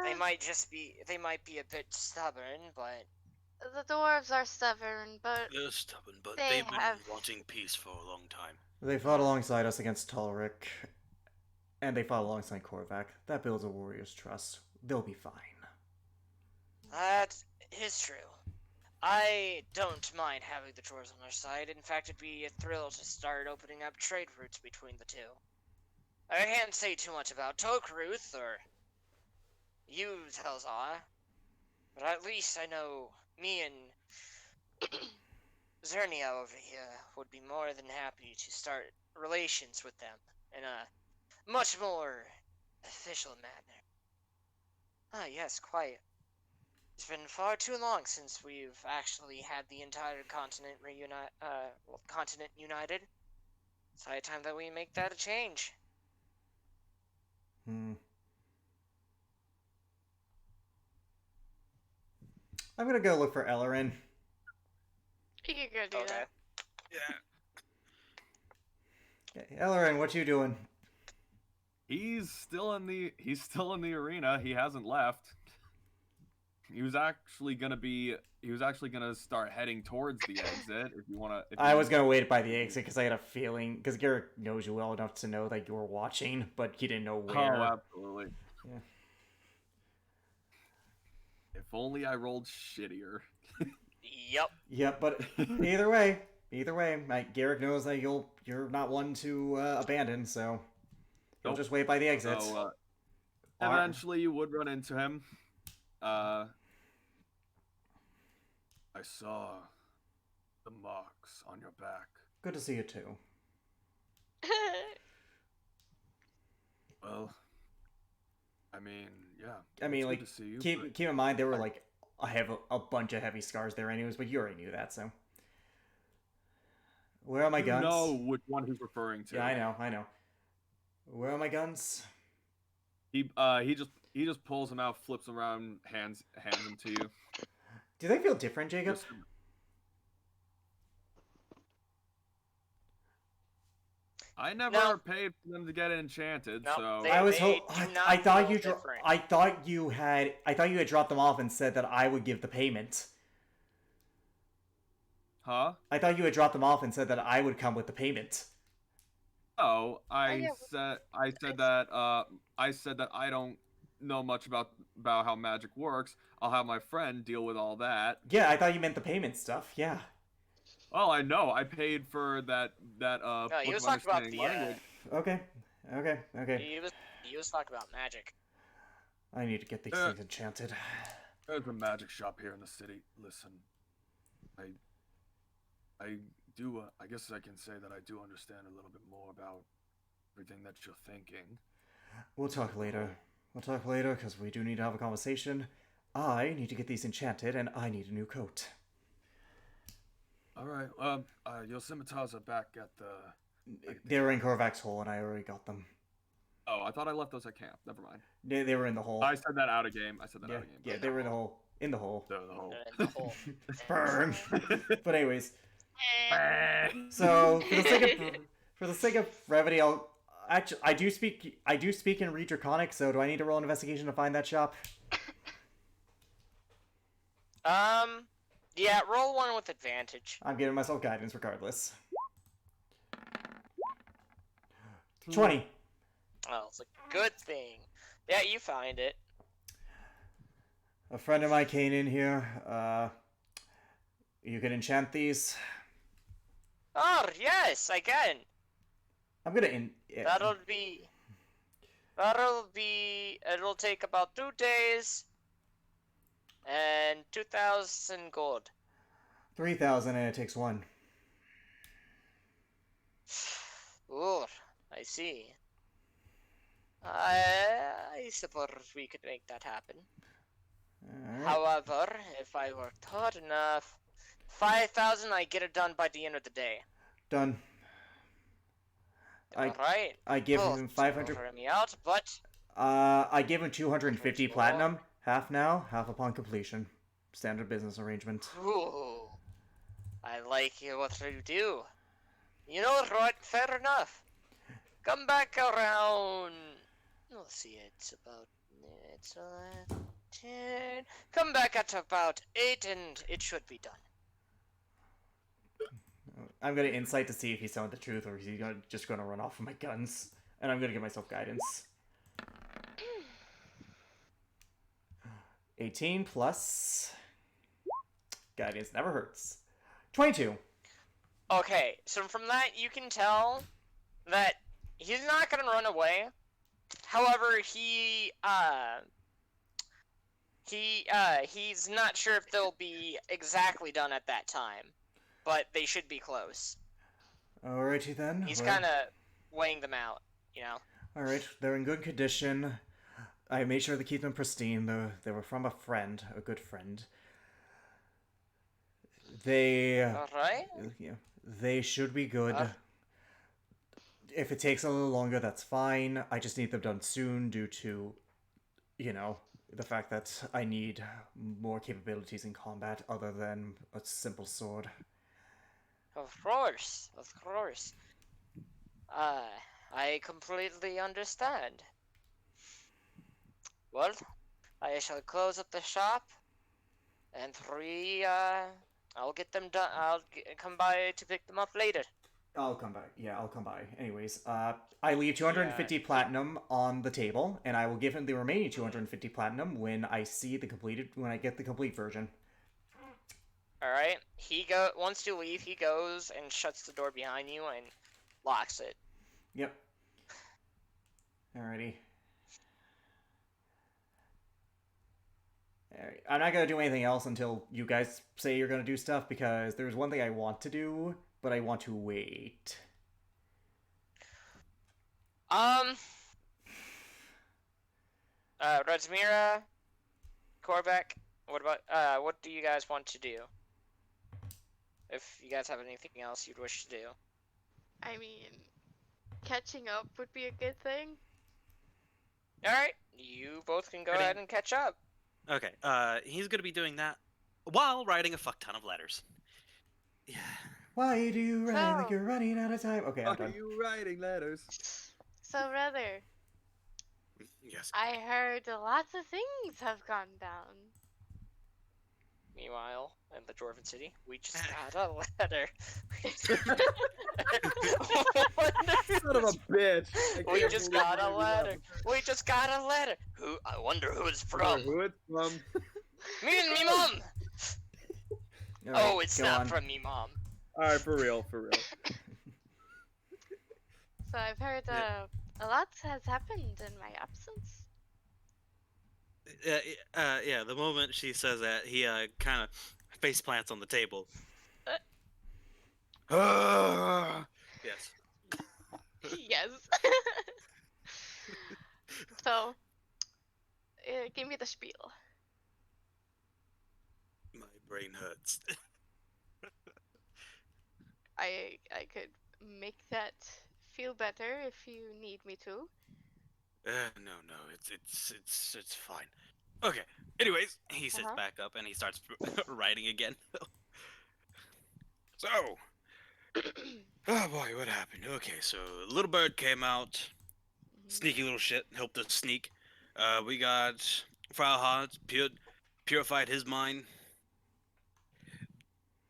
They The, might be a bit stubborn, but the dwarves are stubborn, but they're stubborn, but They they've been have- wanting peace for a long time. They fought alongside us against Tulric, and they fought alongside Korvac. That builds a warrior's trust. They'll be fine. that is true. I don't mind having the dwarves on our side. In fact, it'd be a thrill to start opening up trade routes between the two. I can't say too much about Tokruth or you, Telzar, but at least I know me and Zernia over here would be more than happy to start relations with them in a much more official manner. Ah, yes, quite. It's been far too long since we've actually had the entire continent continent united. It's high time that we make that a change. Hmm. I'm gonna go look for Ellerin. you can go do that. Yeah. Hey, Ellerin, what you doing? He's still in the arena. He hasn't left. He was actually gonna start heading towards the exit. If you wanna, I was gonna wait by the exit because I had a feeling, because Garrett knows you well enough to know that you were watching, but he didn't know where. Oh, absolutely. Yeah. If only I rolled shittier. Yep. Yep, but either way, Garrick knows that you're not one to abandon, so you'll Nope. just wait by the exit. So, Ar- eventually, you would run into him. I saw the marks on your back. Good to see you too. Well, I mean, yeah. I mean, it's like, good to see you, keep but- in mind there were like a bunch of heavy scars there, anyways, but you already knew that, so. Where are my you guns? know which one he's referring to. Yeah, I know. Where are my guns? He just pulls them out, flips them around, hands them to you. Do they feel different, Jacob? Just- I never No. paid for them to get enchanted, No, so I was They I, do not I thought feel you different. I thought you had dropped them off and said that I would give the payment. Huh? I thought you had dropped them off and said that I would come with the payment. Oh, yeah, I said that I don't know much about how magic works. I'll have my friend deal with all that. Yeah, I thought you meant the payment stuff. Yeah. Oh, I know. I paid for that No, he book was of talking about understanding the. language. Okay. Okay. Okay. He was talking about magic. I need to get these Uh, things enchanted. There's a magic shop here in the city. Listen, I do. I guess I can say that I do understand a little bit more about everything that you're thinking. We'll talk later. We'll talk later because we do need to have a conversation. I need to get these enchanted, and I need a new coat. All right. Your scimitars are back at the. They were in Korvac's hole, and I already got them. Oh, I thought I left those at camp. Never mind. They were in the hole. I said that out of game. I said that Yeah, out of game. yeah, they were in the hole. In the hole. They're in the hole. The whole. Burn. But anyways, Eh. so for the sake of brevity, I do speak and read Draconic. So do I need to roll an investigation to find that shop? Yeah, roll one with advantage. I'm giving myself guidance regardless. 20. Oh, it's a good thing. Yeah, you find it. A friend of mine came in here. You can enchant these. Oh, yes, I can. I'm gonna That'll be. It'll take about 2 days. And 2,000 gold. 3,000 and it takes 1. Ooh, I see. I suppose we could make that happen. Alright. However, if I worked hard enough, 5,000, I get it done by the end of the day. Done. Alright. I give him 500. Hear me out, but I give him 250 platinum. Half now, half upon completion. Standard business arrangement. ooh, I like what you do. You know what? Fair enough. Come back around. Let's see. It's 10. Come back at about 8, and it should be done. I'm gonna insight to see if he's telling the truth or is he just gonna run off with my guns. And I'm gonna give myself guidance. 18 plus guidance never hurts. 22. Okay, so from that you can tell that he's not gonna run away. However, he's not sure if they'll be exactly done at that time, but they should be close. Alrighty then. He's well, kind of weighing them out, you know. Alright, they're in good condition. I made sure to keep them pristine. They were from a friend, a good friend. They, All right. yeah, they should be good. If it takes a little longer, that's fine. I just need them done soon due to, the fact that I need more capabilities in combat other than a simple sword. Of course, of course. I completely understand. Well, I shall close up the shop, and I'll get them done. Come by to pick them up later. I'll come by. Yeah, I'll come by. Anyways, I leave 250 platinum on the table, and I will give him the remaining 250 platinum when I get the complete version. All right. Once you leave, he goes and shuts the door behind you and locks it. Yep. Alrighty. Alright. I'm not gonna do anything else until you guys say you're gonna do stuff because there's one thing I want to do, but I want to wait. Radzmira, Korvac, what do you guys want to do? If you guys have anything else you'd wish to do. I mean, catching up would be a good thing. Alright, you both can go Ready? ahead and catch up. Okay, he's gonna be doing that while writing a fuck ton of letters. Yeah. Why do you write like So- you're running out of time? Okay, I'm Why are done. you writing letters? So, brother, Yes. I heard lots of things have gone down. Meanwhile, in the Dwarven City, we just got a letter. Son of a bitch! I We can't just believe got a we letter. left. We just got a letter. Who? I wonder who it's Wonder from. who it's from? Me and me mom. All Oh, right, it's go not on. from me mom. All right, for real, for real. So I've heard Yeah. a lot has happened in my absence. Yeah. The moment she says that, he kind of face plants on the table. Yes. Yes. So, give me the spiel. My brain hurts. I could make that feel better if you need me to. No, it's fine. Okay. Anyways, he sits Uh-huh. back up and he starts writing again. So, oh boy, what happened? Okay, so little bird came out, sneaky little shit, helped us sneak. We got Frau Hart, purified his mind.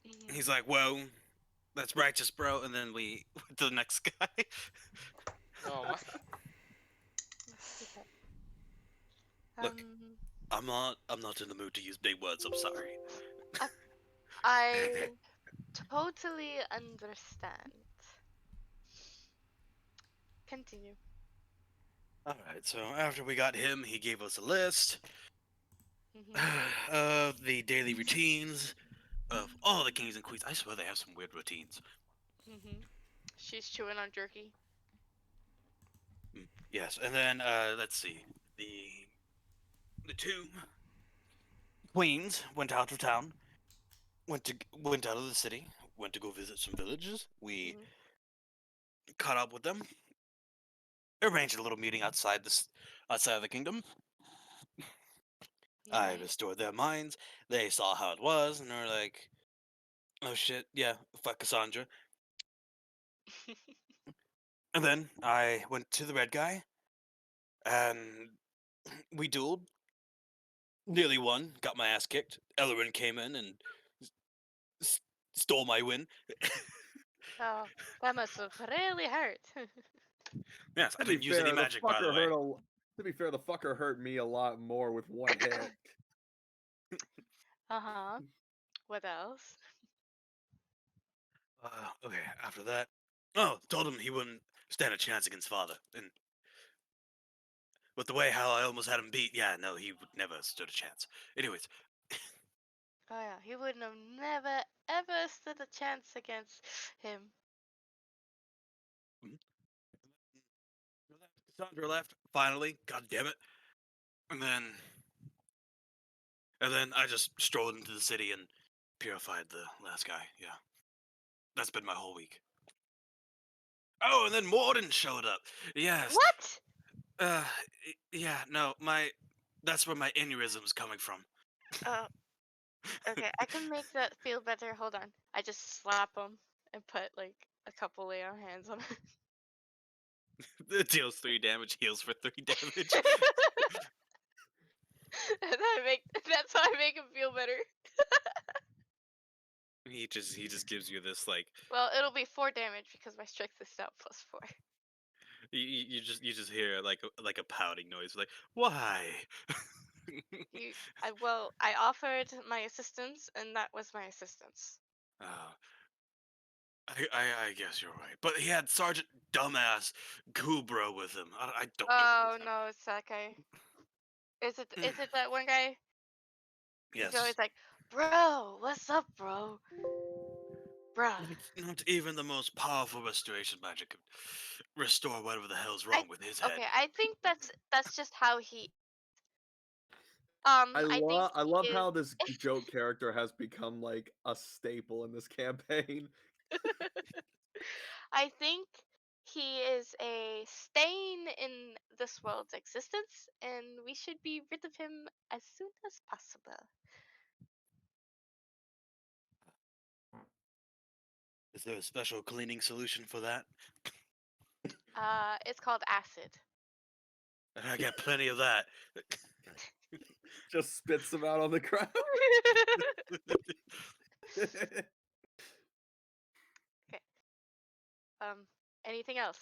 Mhm. He's like, whoa, that's righteous, bro. And then we went to the next guy. Oh my. Okay. Look, Um, I'm not in the mood to use big words. I'm sorry. I totally understand. Continue. All right. So after we got him, he gave us a list Mhm. of the daily routines of all the kings and queens. I swear they have some weird routines. Mhm. She's chewing on jerky. Yes, and then let's see. The two queens went out of town, went out of the city, went to go visit some villages. We Mhm. caught up with them, arranged a little meeting outside of the kingdom. I Mhm. restored their minds. They saw how it was, and they're like, "Oh shit, yeah, fuck Cassandra." And then I went to the red guy, and we dueled. Nearly won. Got my ass kicked. Ellerin came in and s- stole my win. Oh, that must have really hurt. Yes, I To be didn't use any fair, the magic, by the fucker way. hurt a. To be fair, the fucker hurt me a lot more with one hit. Uh-huh. What else? Okay, after that, oh, told him he wouldn't stand a chance against father. And with the way how I almost had him beat, yeah, no, he would never stood a chance. Anyways, Oh yeah, he wouldn't have never ever stood a chance against him. Cassandra left, finally, god damn it. And then, I just strolled into the city and purified the last guy, yeah. That's been my whole week. Oh, and then Morden showed up. Yes. What? Uh, yeah, no, that's where my aneurysm's coming from. Uh, okay, I can make that feel better. Hold on. I just slap him and put like a couple lay on hands on him. It deals 3 damage, heals for 3 damage. And that's how I make him feel better. He just gives you this like Well, it'll be 4 damage because my strength is now +4. you just hear like a pouting noise like why? I offered my assistance, and that was my assistance. uh, I guess you're right, but he had Sergeant Dumbass Kubra with him. I don't know what Oh he's no, it's that guy. Is it that one guy? He's Yes. always like, bro, what's up, bro? Bruh. Not even the most powerful restoration magic could restore whatever the hell's I wrong with his head. okay, I think that's just how he. I think I he love is. how this joke character has become like a staple in this campaign. I think he is a stain in this world's existence, and we should be rid of him as soon as possible. Is there a special cleaning solution for that? It's called acid. I get plenty of that. Just spits them out on the ground. um, anything else?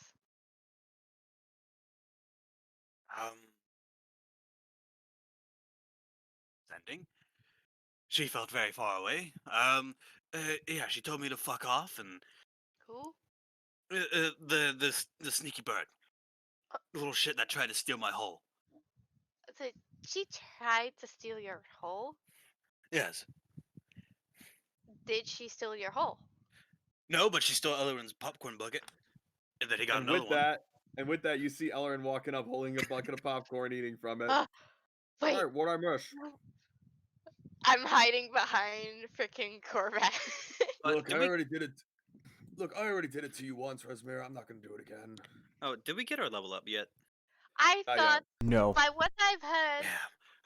Um, Sending. she felt very far away. Yeah, she told me to fuck off, and Who? the sneaky bird, the little shit that tried to steal my hole. She tried to steal your hole? Yes. Did she steal your hole? No, but she stole Elrond's popcorn bucket, and then he got And another with one. that, you see Ellerin walking up, holding a bucket of popcorn, eating from it. Wait, All right, what I miss? I'm hiding behind freaking Corvette. Look, Did I we- already did it. Look, I already did it to you once, Resmir. I'm not gonna do it again. Oh, did we get our level up yet? I Not thought, No. by what I've heard, Yeah.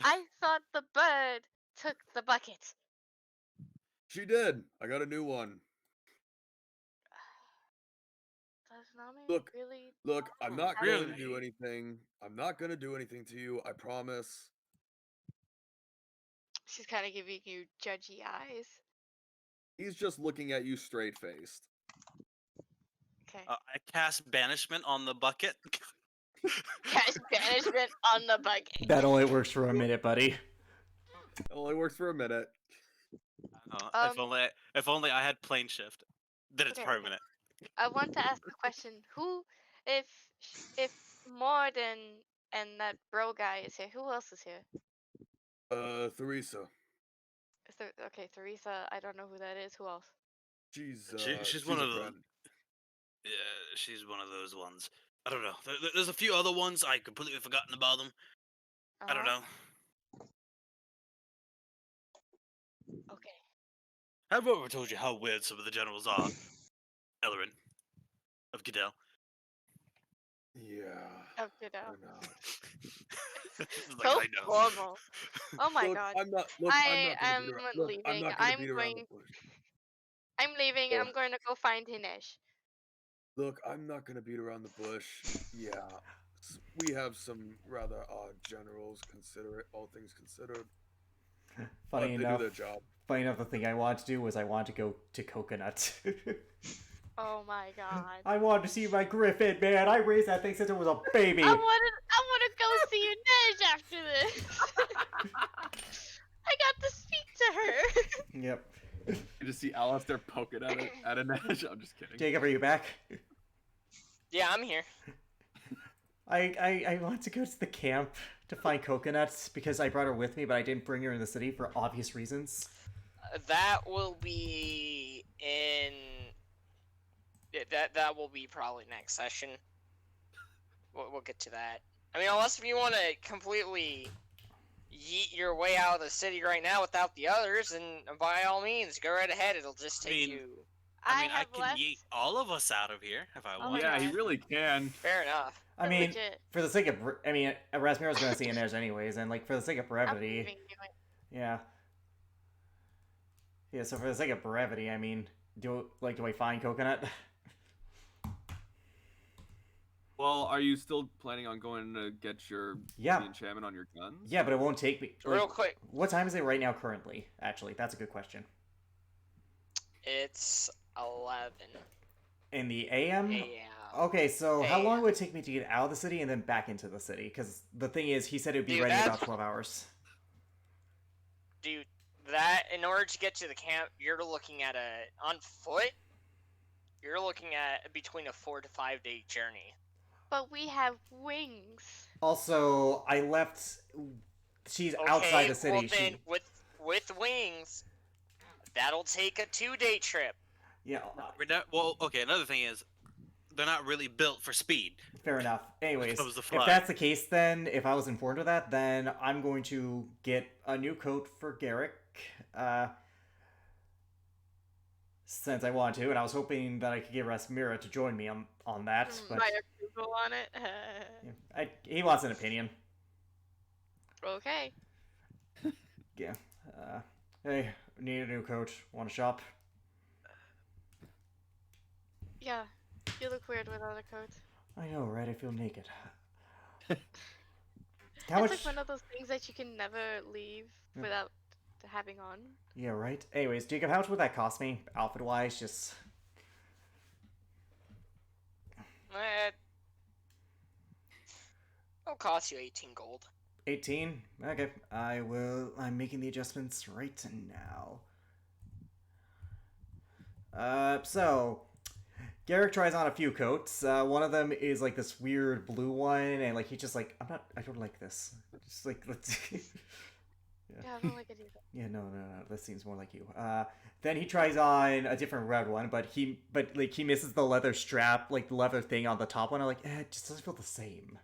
I thought the bird took the bucket. She did. I got a new one. Does Nami Look, really? Look, I'm not Really? going to do anything. I'm not going to do anything to you. I promise. She's kind of giving you judgy eyes. He's just looking at you straight faced. Okay. I cast banishment on the bucket. Cast banishment on the bucket. That only works for a minute, buddy. It only works for a minute. If only I had plane shift. Then it's Okay. permanent. I want to ask a question. Who, if Morden and that bro guy is here, who else is here? Theresa. Okay, Theresa. I don't know who that is. Who else? She's one a of the. friend. Yeah, she's one of those ones. I don't know. There's a few other ones I completely forgotten about them. I don't Uh-huh. know. Okay. Have I ever told you how weird some of the generals are? Ellerin of Goodell. Yeah. Oh, you know. I know. It's So I know. formal. Oh my Look, god. I'm not. Look, I I'm am not gonna beat around. Look, I'm leaving. not gonna I'm beat around going. the bush. I'm leaving. Yeah. I'm going to go find Hinesh. Look, I'm not gonna beat around the bush. Yeah, we have some rather odd generals. All things considered. Funny But they enough, do their job. funny enough, the thing I wanted to do was I wanted to go to Coconut. Oh my god. I wanted to see my griffin, man. I raised that thing since it was a baby. I want to go see Hinesh after this. I got to speak to her. Yep. You just see Alistair poking at it at a Nash. I'm just kidding. Jacob, are you back? Yeah, I'm here. I want to go to the camp to find coconuts because I brought her with me, but I didn't bring her in the city for obvious reasons. That will be in. That will be probably next session. We'll get to that. I mean, unless if you want to completely yeet your way out of the city right now without the others, and by all means, go right ahead. It'll just take you. I have can left. yeet all of us out of here if I Oh my want. Yeah, he God. really can. Fair enough. I mean, Legit. for the sake of, Rasmir's gonna see Inez anyways, and like for the sake of I'm brevity, leaving anyway. yeah. Yeah, so for the sake of brevity, I mean, do I find coconut? Well, are you still planning on going to get your Yeah. the enchantment on your guns? Yeah, but it won't take me. Real quick, What time is it right now currently? Actually, that's a good question. it's 11 In the AM? a.m. Okay, so how AM. long would it take me to get out of the city and then back into the city? Because the thing is, he said it would be Dude, ready in that's- about 12 hours. Dude, that in order to get to the camp, you're looking at on foot. You're looking at between a 4 to 5 day journey. But we have wings. Also, I left. She's Okay, outside the city. well then, with wings, that'll take a 2-day trip. Yeah, Well, okay. Another thing is, they're not really built for speed. fair enough. Anyways, comes to if fly. that's the case, then if I was informed of that, then I'm going to get a new coat for Garrick. Since I want to, and I was hoping that I could get Rasmira to join me on that, but My approval on it. yeah, he wants an opinion. Okay. Yeah. Hey, need a new coat. Want to shop? Yeah. You look weird without a coat. I know, right? I feel naked. How It's much? like one of those things that you can never leave Yeah. without having on. Yeah, right. Anyways, Jacob, how much would that cost me, outfit-wise? Just Eh, it'll cost you 18 gold. 18. Okay, I will. I'm making the adjustments right now. So Garrick tries on a few coats. One of them is like this weird blue one, and like he's just like, I don't like this. Just like, let's. Yeah, I don't like it either. Yeah, no. That seems more like you. Then he tries on a different red one, but he misses the leather strap, like the leather thing on the top one. I'm like, it just doesn't feel the same.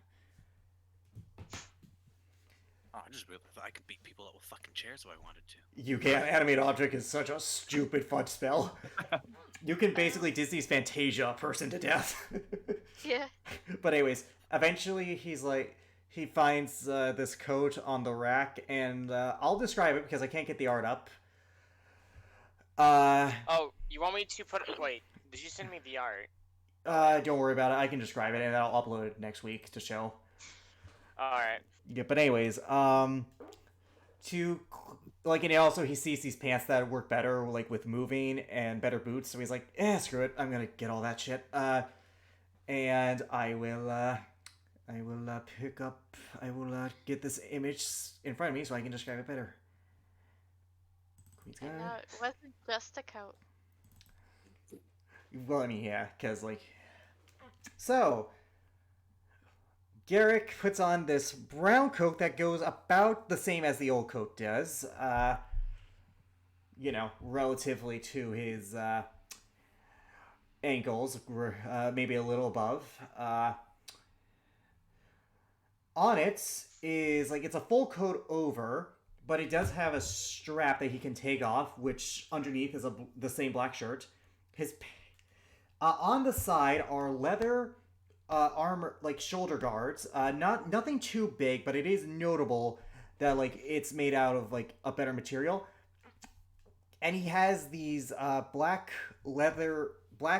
Oh, I just realized I could beat people up with fucking chairs if I wanted to. You can't. Animate object is such a stupid fudge spell. You can basically Disney's Fantasia a person to death. Yeah. But anyways, eventually he finds this coat on the rack, and I'll describe it because I can't get the art up. Oh, you want me to put? Wait, did you send me the art? Don't worry about it. I can describe it, and I'll upload it next week to show. All right. Yeah, but anyways, to like, and also he sees these pants that work better, like with moving and better boots. So he's like, screw it, I'm gonna get all that shit. And I will get this image in front of me so I can describe it better. Queen's And Guard. it wasn't just a coat. Well, I mean, yeah, because, like... So, Garrick puts on this brown coat that goes about the same as the old coat does. You know, relatively to his ankles, maybe a little above. On it is, like, it's a full coat over, but it does have a strap that he can take off, which underneath is the same black shirt. On the side are leather armor, like shoulder guards. Nothing too big, but it is notable that like it's made out of like a better material. And he has these black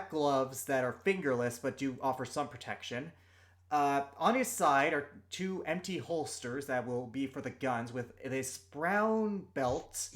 gloves that are fingerless but do offer some protection. On his side are two empty holsters that will be for the guns with this brown belt.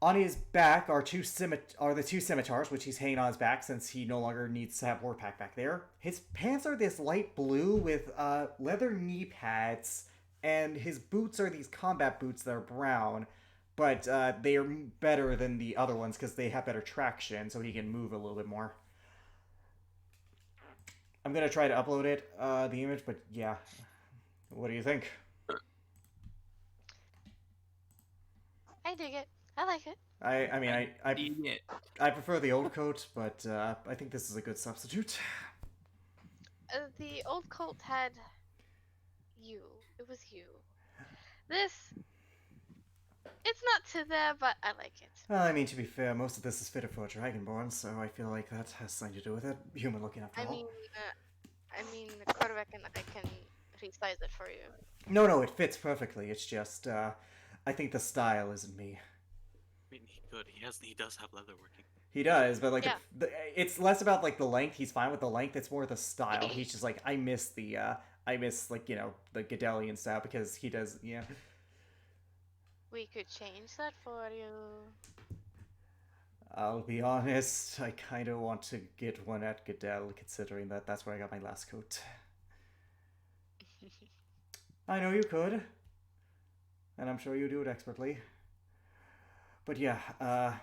On his back are the two scimitars, which he's hanging on his back since he no longer needs to have Warpack back there. His pants are this light blue with leather knee pads, and his boots are these combat boots that are brown, but they are better than the other ones because they have better traction, so he can move a little bit more. I'm gonna try to upload it, the image, but yeah. What do you think? I dig it. I like it. I prefer the old coat, but I think this is a good substitute. The old coat had you. It was you. This, it's not to there, but I like it. Well, I mean, to be fair, most of this is fitted for a Dragonborn, so I feel like that has something to do with it. Human looking after all. I mean, the quarterback and I can resize it for you. No, it fits perfectly. It's just, I think the style isn't me. I mean, he could. He does have leather working. He does, but like, Yeah. it's less about like the length. He's fine with the length. It's more the style. He's just like, I miss like, you know, the Gedelian style because he does, yeah. We could change that for you. I'll be honest, I kind of want to get one at Goodell, considering that that's where I got my last coat. I know you could, and I'm sure you do it expertly. But yeah, yeah,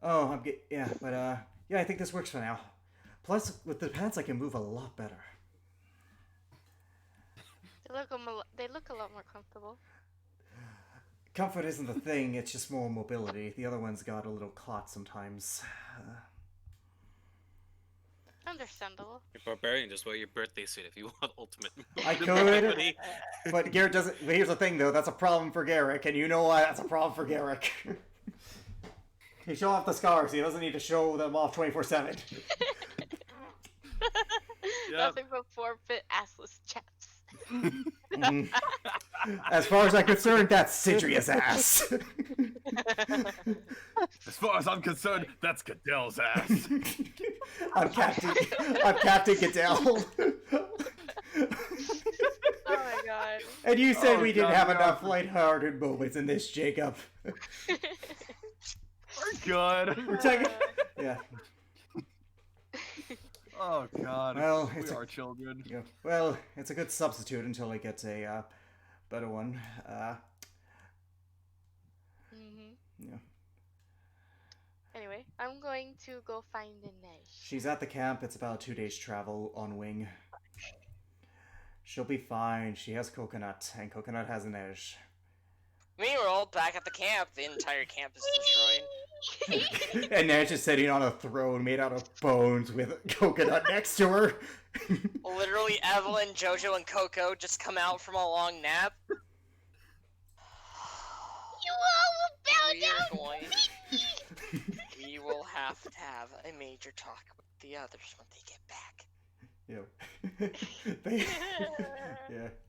I think this works for now. Plus, with the pants, I can move a lot better. They look a lot more comfortable. Comfort isn't the thing, it's just more mobility. The other ones got a little caught sometimes. Understandable. You're barbarian, just wear your birthday suit if you want ultimate. I could, mobility. but Garrett doesn't. But here's the thing, though. That's a problem for Garrick, and you know why that's a problem for Garrick. He show off the scars. He doesn't need to show them off 24/7. Nothing but forfeit assless chaps. Mhm. As far as I'm concerned, that's Cidria's ass. As far as I'm concerned, that's Goodell's ass. I'm Captain Goodell. Oh my And you said Oh, we didn't God, have we are enough for- lighthearted moments in this, Jacob. We're good. We're taking. Yeah. Oh God. Well, we it's are children. yeah. Well, it's a good substitute until I get a better one. Mhm. Yeah. Anyway, I'm going to go find Inej. She's at the camp. It's about 2 days travel on wing. She'll be fine. She has Coconut, and Coconut has an edge. Meanwhile, back at the camp, the entire camp is destroyed. And Nash is sitting on a throne made out of bones with Coconut next to her. Literally, Evelyn, Jojo, and Coco just come out from a long nap. You all will bow We are down. going. We will have a major talk with the others when they get back. Yeah.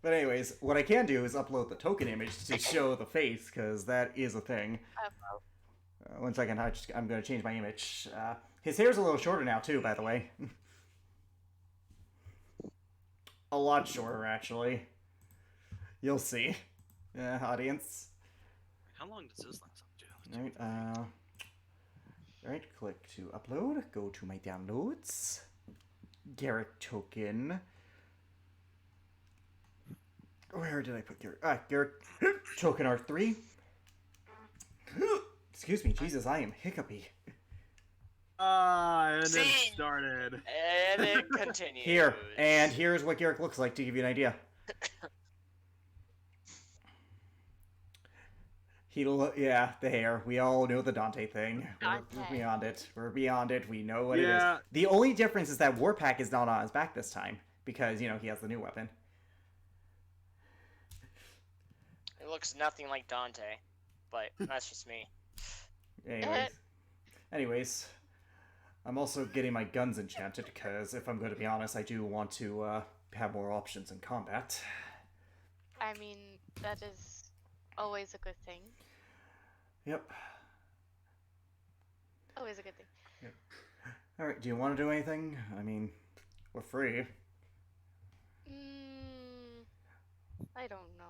But anyways, what I can do is upload the token image to show the face, because that is a thing. 1 second, I'm going to change my image. His hair's a little shorter now, too, by the way. A lot shorter, actually. You'll see. Audience. How long does this last up to? Alright, right click to upload. Go to my downloads. Garrick token. Where did I put Garrick? Garrick token R3. Excuse me, Jesus, I am hiccupy. And it See? started. And it continues. Here, and here's what Garrick looks like to give you an idea. Yeah, the hair. We all know the Dante thing. We're Dante. beyond it. We're beyond it. We know what Yeah. it is. The only difference is that Warpack is not on his back this time, because, he has the new weapon. It looks nothing like Dante, but that's just me. Anyways, I'm also getting my guns enchanted, because if I'm going to be honest, I do want to have more options in combat. I mean, that is always a good thing. Yep. Always a good thing. Alright, do you want to do anything? I mean, we're free. I don't know.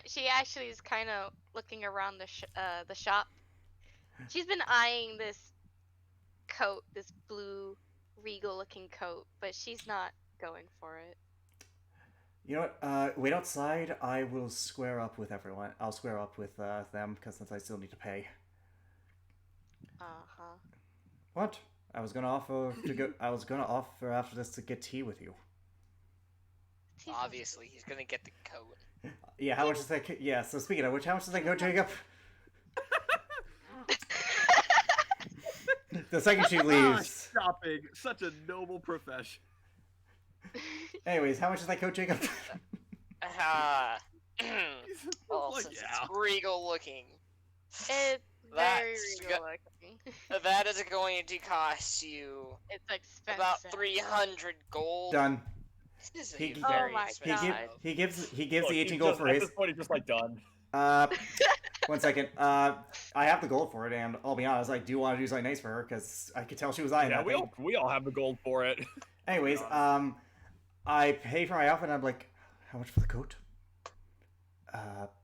She actually is kind of looking around the shop. She's been eyeing this coat, this blue regal-looking coat, but she's not going for it. You know what? Wait outside. I will square up with everyone. I'll square up with them, because since I still need to pay. What? I was gonna offer to go. I was gonna offer after this to get tea with you. Obviously, he's gonna get the coat. Yeah, how much is that? Yeah. So speaking of which, how much does that go, Jacob? The second she leaves. Shopping, such a noble profession. Anyways, how much is that coat, Jacob? Well, Like, since yeah. it's regal looking, It's very That's regal-looking. that is going to cost you It's expensive. about 300 gold. Done. This is He- very Oh my expensive. He gives Look, the he's 18 gold just- for at his. this point, he's just like done. 1 second. I have the gold for it, and I'll be honest, I do want to do something nice for her, because I could tell she was eyeing Yeah, that we thing. all have the gold for it. Anyways, I pay for my outfit, and I'm like, how much for the coat?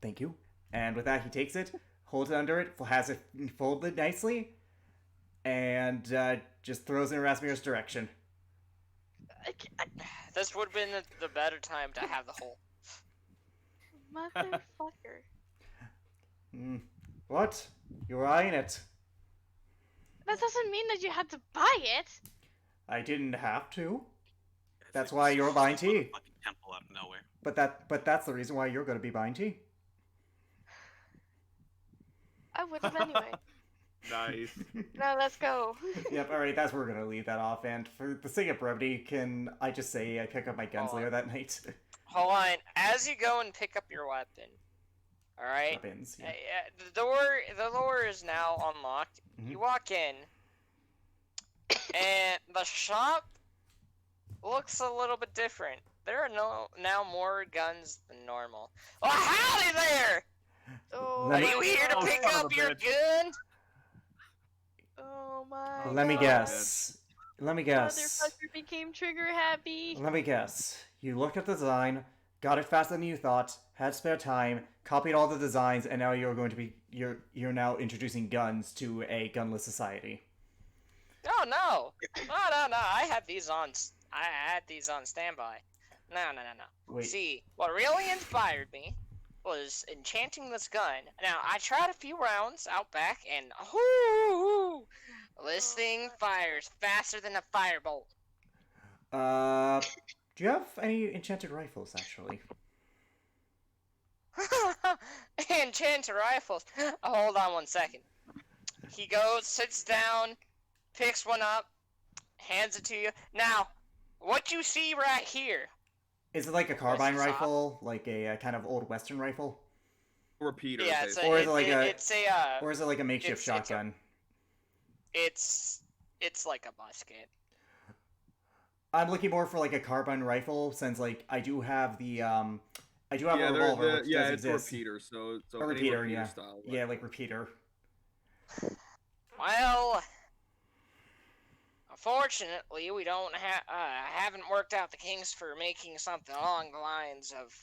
Thank you. And with that, he takes it, holds it under it, has it folded nicely, and just throws it in Rasmir's direction. This would have been the better time to have the whole. Motherfucker. What? You were eyeing it. That doesn't mean that you had to buy it. I didn't have to. That's why you're buying tea. Fucking temple out of nowhere. But that's the reason why you're going to be buying tea. I would have anyway. Nice. Now let's go. Yep, alright, that's where we're going to leave that off. And for the sake of brevity, can I just say I pick up my guns Oh. later that night? Hold on. As you go and pick up your weapon, all right. Weapons, yeah. The door is now unlocked. Mhm. You walk in, and the shop looks a little bit different. There are now more guns than normal. Oh, howdy there! Oh, Let Are me- you here to Oh, pick son of up a your bitch. gun? oh my Let me God. guess. Let me guess. Motherfucker became trigger happy. Let me guess. You looked at the design, got it faster than you thought, had spare time, copied all the designs, and now you're now introducing guns to a gunless society. Oh no! No! I had these on standby. No. Wait. See, what really inspired me was enchanting this gun. Now I tried a few rounds out back, and this thing fires faster than a firebolt. Do you have any enchanted rifles, actually? Enchanted rifles. Hold on 1 second. He goes, sits down, picks one up, hands it to you. Now, what you see right here. Is it like a carbine What's the rifle, like a kind of old Western rifle, Repeater. Yeah, Okay. Or is it like or is it like a makeshift shotgun? It's like a musket. I'm looking more for like a carbine rifle, since like I do have the a revolver. Which does it's exist. a repeater. So A repeater, yeah. style. Yeah, like repeater. Well, unfortunately, we don't haven't worked out the kinks for making something along the lines of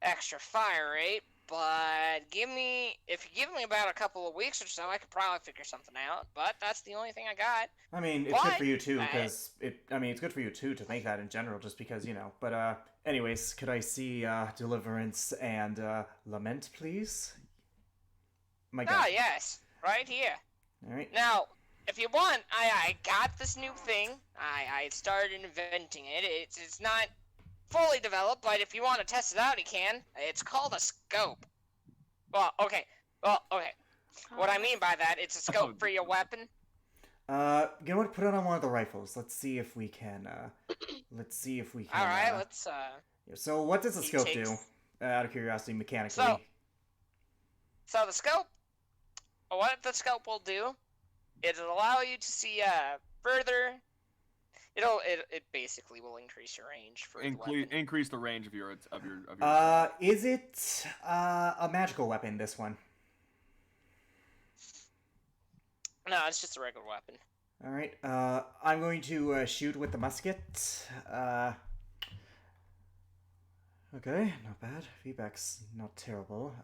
extra fire rate. But if you give me about a couple of weeks or so, I could probably figure something out. But that's the only thing I got. I mean, it's good But for you too, because it's good for you too to make that in general, just because But anyways, could I see Deliverance and Lament, please? My God. Ah, yes, right here. All right. Now, if you want, I got this new thing. I started inventing it. It's not fully developed, but if you want to test it out, you can. It's called a scope. Well, okay. What I mean by that, it's a scope for your weapon. You know what? Put it on one of the rifles. Let's see if we can. All right, let's. So, what does the He scope takes- do? Out of curiosity, mechanically. So the scope. What the scope will do, it'll allow you to see further. It basically will increase your range for the weapon. Increase the range of your. Is it a magical weapon? This one. No, it's just a regular weapon. All right. I'm going to shoot with the musket. Okay, not bad. Feedback's not terrible.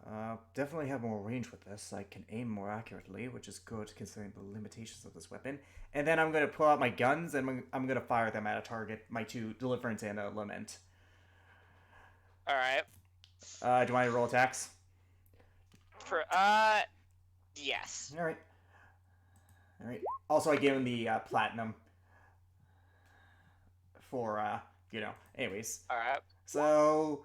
Definitely have more range with this. I can aim more accurately, which is good considering the limitations of this weapon. And then I'm going to pull out my guns and I'm going to fire them at a target. My two Deliverance and Lament. All right. Do I roll attacks? Yes. All right. Also, I gave him the platinum for Anyways. All right. So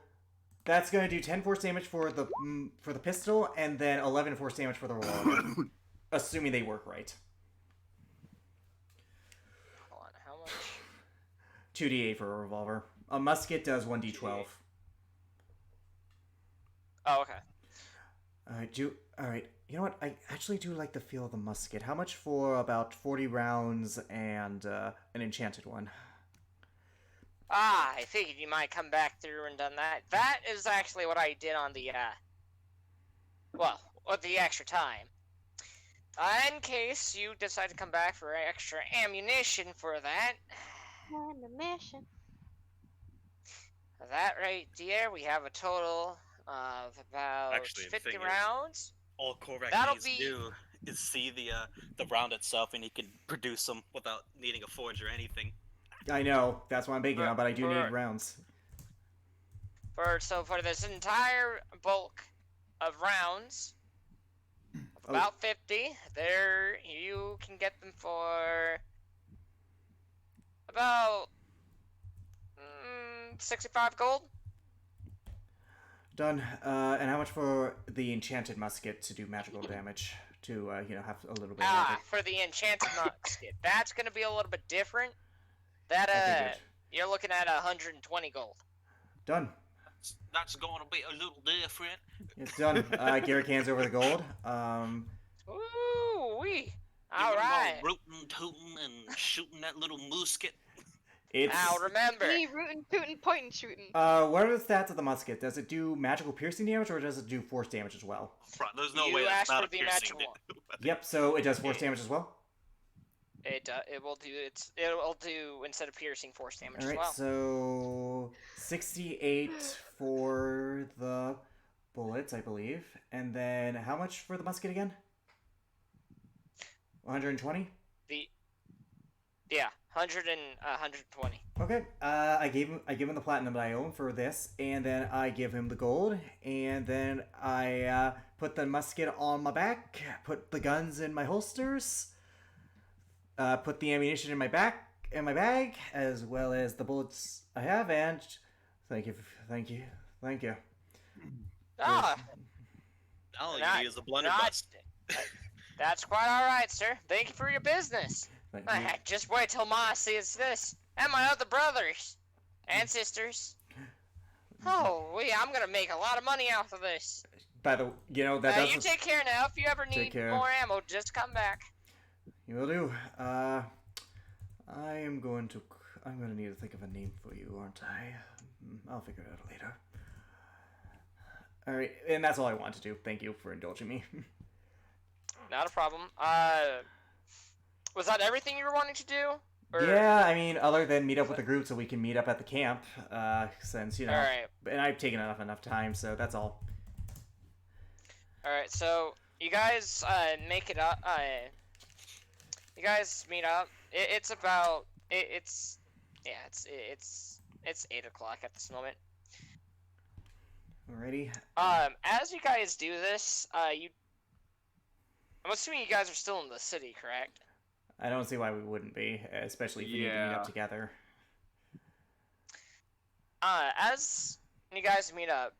that's going to do 10 force damage for the pistol, and then 11 force damage for the revolver, assuming they work right. Hold on, how much? 2d8 for a revolver. A musket does 1d12. Oh, okay. All right. You know what? I actually do like the feel of the musket. How much for about 40 rounds and an enchanted one? I figured you might come back through and done that. That is actually what I did on the, with the extra time. In case you decide to come back for extra ammunition for that. Ammunition. That right there, we have a total of about Actually, the 50 thing is- rounds. All Korvac That'll needs to be- do is see the round itself, and he can produce them without needing a forge or anything. I know, that's what I'm banking on, but I do For- need rounds. For this entire bulk of rounds, about 50, there you can get them for about 65 gold. Done. And how much for the enchanted musket to do magical damage? To, have a little bit of magic? For the enchanted musket, that's gonna be a little bit different. That Okay, good. you're looking at 120 gold. Done. That's going to be a little different. It's done. Garrick hands over the gold. Ooh wee! Give All him right. Rootin' tootin' and shooting that little musket. It's. Now remember, Me rootin', tootin', pointin', shootin'. What are the stats of the musket? Does it do magical piercing damage or does it do force damage as well? Bro, there's no You way that's asked not for a the piercing. magical. Yep. So it does force damage as well. It will do it will do instead of piercing force damage All as right, well. so 68 for the bullets, I believe, and then how much for the musket again? 120. Yeah, 120. Okay. I give him the platinum that I own for this, and then I give him the gold, and then I put the musket on my back, put the guns in my holsters, put the ammunition in my bag, as well as the bullets I have, and thank you, thank you, thank you. Ah, All you not, need is a blunderbuss. that's quite all right, sir. Thank you for your business. Thank you. Just wait till Ma sees this, and my other brothers and sisters. Oh, I'm gonna make a lot of money off of this. By the, that doesn't. You take care now. If you ever Take need care. more ammo, just come back. You will do. I'm gonna need to think of a name for you, aren't I? I'll figure it out later. All right, and that's all I want to do. Thank you for indulging me. Not a problem. Was that everything you were wanting to do? Or... Yeah, I mean, other than meet up with the group so we can meet up at the camp, since All right. and I've taken enough time, so that's all. All right. So you guys make it up. You guys meet up. It's about. It's 8 o'clock at this moment. Alrighty. As you guys do this, I'm assuming you guys are still in the city, correct? I don't see why we wouldn't be, especially if we need to meet up together. As you guys meet up,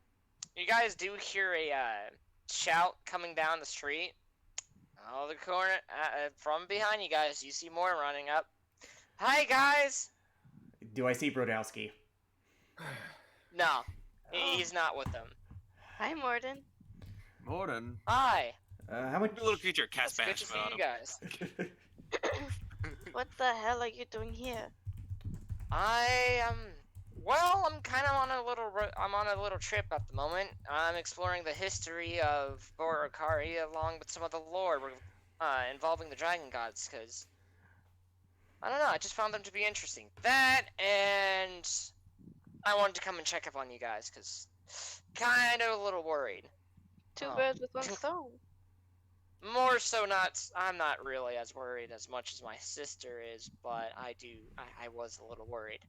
you guys do hear a shout coming down the street. Oh, the corner from behind you guys, you see more running up. Hi, guys. Do I see Brodowski? No, he's not with them. Hi, Morden. Morden. Hi. How much? Little creature It's cast good to see you guys. What the hell are you doing here? Well, I'm kind of on I'm on a little trip at the moment. I'm exploring the history of Borokari along with some of the lore involving the dragon gods, because I don't know, I just found them to be interesting. That, and I wanted to come and check up on you guys, because kind of a little worried. Two birds with one stone. More so I'm not really as worried as much as my sister is, but I was a little worried.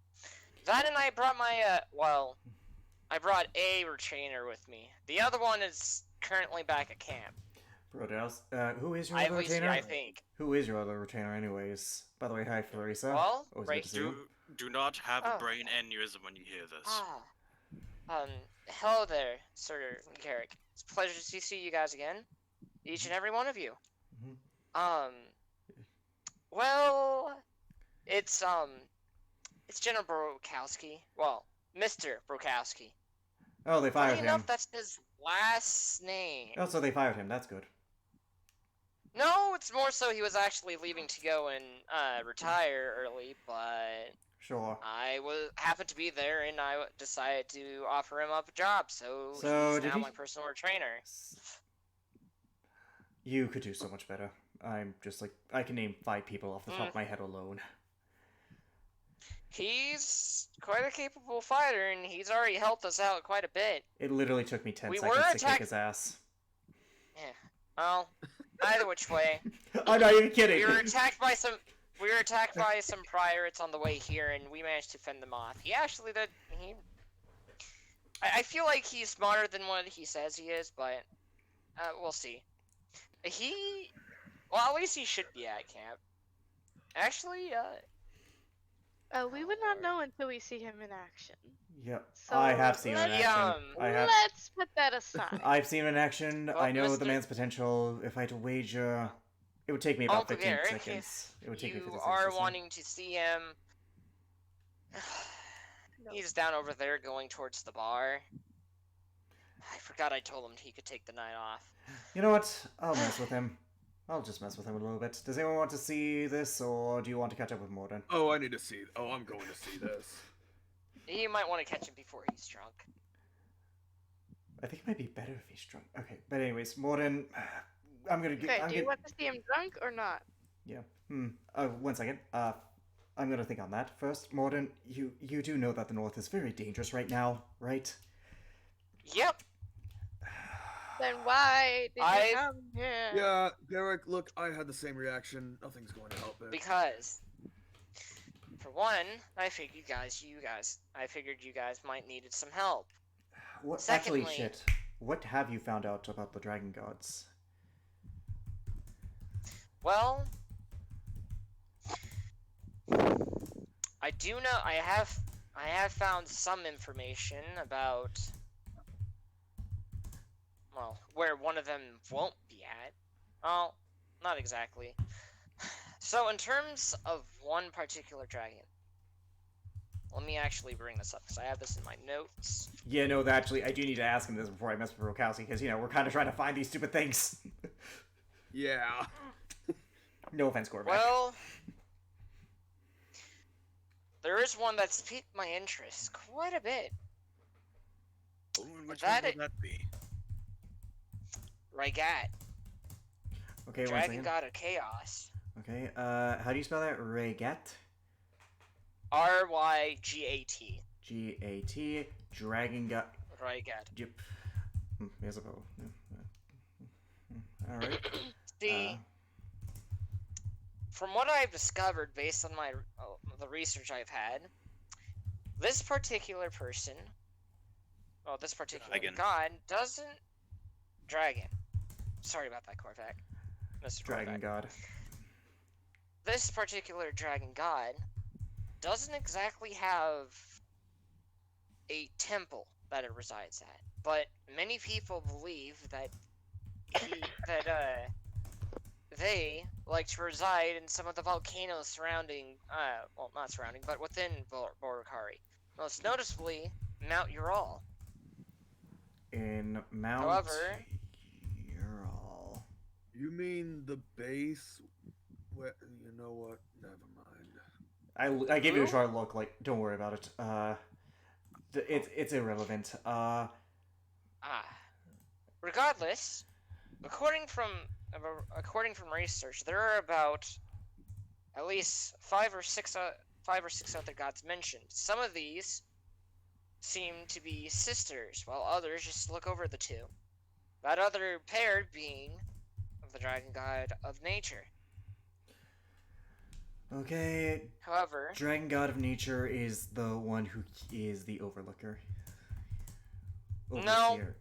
That, and I brought I brought a retainer with me. The other one is currently back at camp. Brodowski, who is your other retainer? I think. Who is your other retainer anyways? By the way, hi, Florisa. Well, Always right good to see you. Do not have a Oh. brain aneurysm when you hear this. Hello there, Sir Carrick. It's a pleasure to see you guys again. Each and every one of you. Mhm. Well, it's General Brokowski. Well, Mr. Brokowski. Oh, they fired Funny him. enough, that's his last name. Oh, so they fired him. That's good. No, it's more so he was actually leaving to go and retire early, but Sure. I happened to be there, and I decided to offer him up a job. So So, he's did now he- my personal trainer. You could do so much better. I'm just like, I can name 5 people off the top of my head alone. He's quite a capable fighter, and he's already helped us out quite a bit. It literally took me 10 We seconds were to kick attacked- his ass. Yeah. Well, either which way, I'm not even kidding. we were attacked by some. We were attacked by some pirates on the way here, and we managed to fend them off. He actually did. I feel like he's smarter than what he says he is, but we'll see. Well, at least he should be at camp. Actually, We would not know until we see him in action. Yep. So I have seen him in action. Let's put that aside. I've seen him in action. Well, I know the Mr. man's potential. If I had to wager, it would take me about Uncle 15 Garrick, seconds. It would take me 15 you seconds. are to see. wanting to see him. He's down over there going towards the bar. I forgot I told him he could take the night off. You know what? I'll mess with him. I'll just mess with him a little bit. Does anyone want to see this, or do you want to catch up with Morden? Oh, I need to see. Oh, I'm going to see this. You might want to catch him before he's drunk. I think it might be better if he's drunk. Okay, but anyways, Morden, I'm gonna get. Okay, do you want to see him drunk or not? Yeah. One second. I'm gonna think on that first. Morden, you do know that the North is very dangerous right now, right? Yep. Then why did I- you come here? Yeah, Derek, look, I had the same reaction. Nothing's going to help it. Because, for one, I figured you guys might needed some help. What? Actually, Secondly- shit. What have you found out about the dragon gods? Well, I do know I have found some information about, well, where one of them won't be at. Well, not exactly. So in terms of one particular dragon, let me actually bring this up because I have this in my notes. Yeah, no, actually, I do need to ask him this before I mess with Rokowski, because, we're kind of trying to find these stupid things. Yeah. No offense, Corvac. Well, there is one that's piqued my interest quite a bit. Oh, and which That one it- would that be? Rygat, Okay, one Dragon second. God of Chaos. Okay, how do you spell that? Regat? Rygat. G-A-T, Dragon God... Rygat. Yep. Yes, alright. See, from what I've discovered based on the research I've had, this particular person, well, this particular Dragon. god Dragon. Sorry about that, Corvac. Mr. Dragon Corvac. God. This particular dragon god doesn't exactly have a temple that it resides at, but many people believe that they like to reside in some of the volcanoes surrounding, well, not surrounding, but within Boracari. Most noticeably, Mount Ural. In Mount However- Ural. You mean the base? You know what? Never mind. I gave you a Who? short look, like, don't worry about it. It's irrelevant. Regardless, according from research, there are about at least five or six other gods mentioned. Some of these seem to be sisters, while others just look over the two. That other pair being the dragon god of nature. Okay, However, Dragon God of Nature is the one who is the Overlooker. No. Overseer.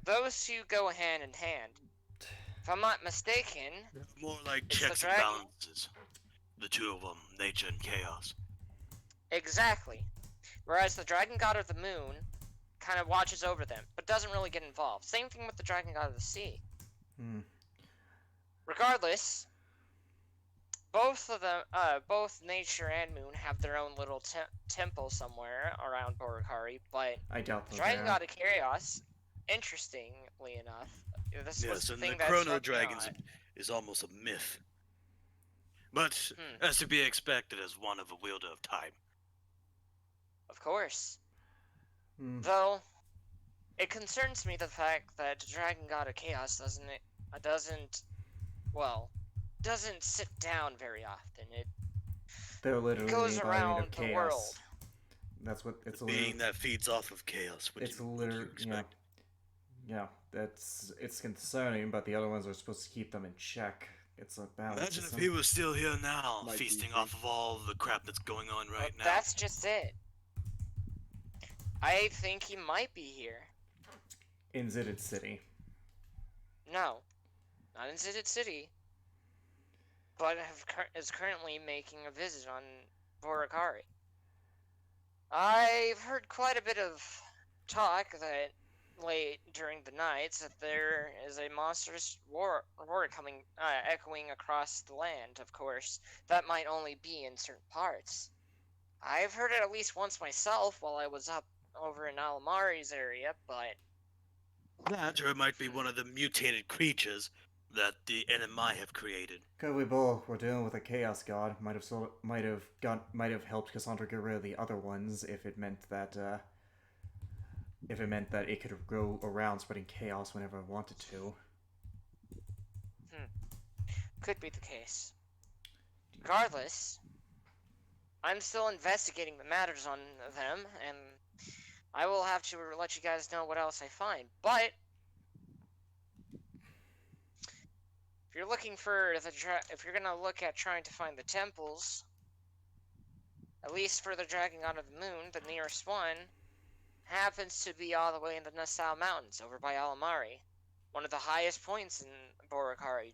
those two go hand in hand. If I'm not mistaken, More like It's the checks and dragon. balances. The two of them, nature and chaos. exactly. Whereas the dragon god of the moon kind of watches over them, but doesn't really get involved. Same thing with the dragon god of the sea. Regardless, both of them, both nature and moon have their own little temple somewhere around Boracari, but I doubt the they're dragon there. god of Chaos, interestingly enough, this was Yes, the and thing the that Chrono struck me Dragons odd. is almost a myth. But Hmm. as to be expected as one of a wielder of time. Of course. Hmm. Though, it concerns me the fact that the Dragon God of Chaos doesn't sit down very often. It They're literally goes the embodiment around of the chaos. world. That's what it's Being that feeds off of chaos, It's what do you literally expect? yeah. It's concerning, but the other ones are supposed to keep them in check. It's a balance. Imagine if system. he was still here now, Might be feasting too. off of all the crap that's going on right now. That's just it. I think he might be here. in Zidid City. No, not in Zidid City, but is currently making a visit on Boracari. I've heard quite a bit of talk that late during the nights that there is a monstrous roar coming, echoing across the land. Of course, that might only be in certain parts. I've heard it at least once myself while I was up over in Alamari's area, but That, or it might be one of the mutated creatures that the NMI have created. Because we both were dealing with a chaos god, might have helped Cassandra get rid of the other ones if it meant that it could go around spreading chaos whenever it wanted to. could be the case. Regardless, I'm still investigating the matters on them, and I will have to let you guys know what else I find. But if you're looking for if you're gonna look at trying to find the temples, at least for the Dragon God of the Moon, the nearest one happens to be all the way in the Nassau Mountains, over by Alamari, one of the highest points in Boracari,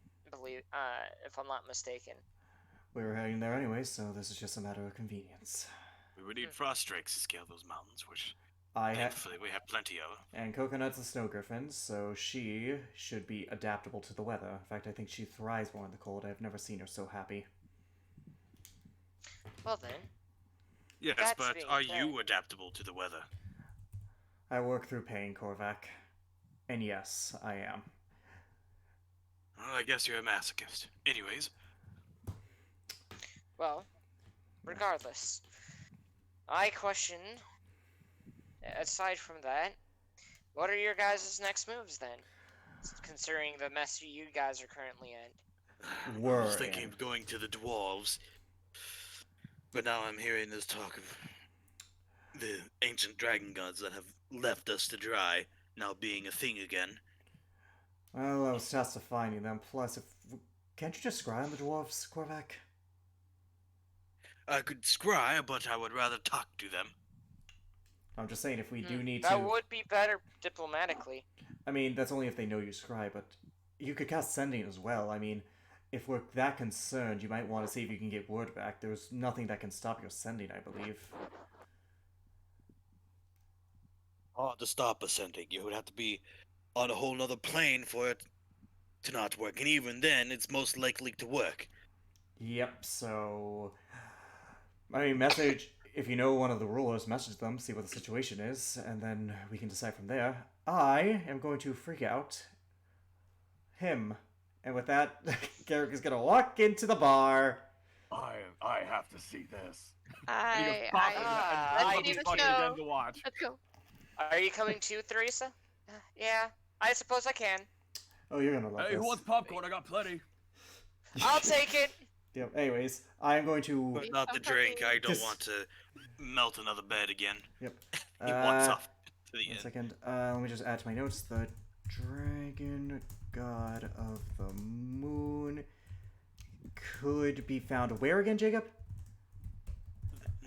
if I'm not mistaken. We were heading there anyway, so this is just a matter of convenience. We would need frost drakes to scale those mountains, which I have, thankfully we have plenty of. and Coconut's a snow griffin, so she should be adaptable to the weather. In fact, I think she thrives more in the cold. I've never seen her so happy. Well then, Yes, That's but being are said. you adaptable to the weather? I work through pain, Korvac. And yes, I am. Well, I guess you're a masochist. Anyways, well, regardless, I question, aside from that, what are your guys' next moves then? Considering the mess you guys are currently in. I was Were thinking in. of going to the dwarves, but now I'm hearing this talk of the ancient dragon gods that have left us to dry now being a thing again. Well, I was tasked to finding them. Plus, can't you just scry on the dwarves, Korvac? I could scry, but I would rather talk to them. I'm just saying, if we do need That to... would be better diplomatically. I mean, that's only if they know you scry, but you could cast Sending as well. I mean, if we're that concerned, you might want to see if you can get word back. There's nothing that can stop your Sending, I believe. Hard to stop ascending. You would have to be on a whole nother plane for it to not work. And even then, it's most likely to work. Yep, so... I mean, message... If you know one of the rulers, message them, see what the situation is, and then we can decide from there. I am going to freak out him. And with that, Garrick is going to walk into the bar. I have to see this. I I let's leave the fucking show. again to watch. Let's go. Are you coming too, Theresa? Yeah, I suppose I can. Oh, you're going to love Hey, this. who wants popcorn? I got plenty. I'll take it. Yep, anyways, I'm going to... But not the drink. I don't want to melt another bed again. Yep. He walks off to the One end. second. Let me just add to my notes. The Dragon God of the Moon could be found where again, Jacob?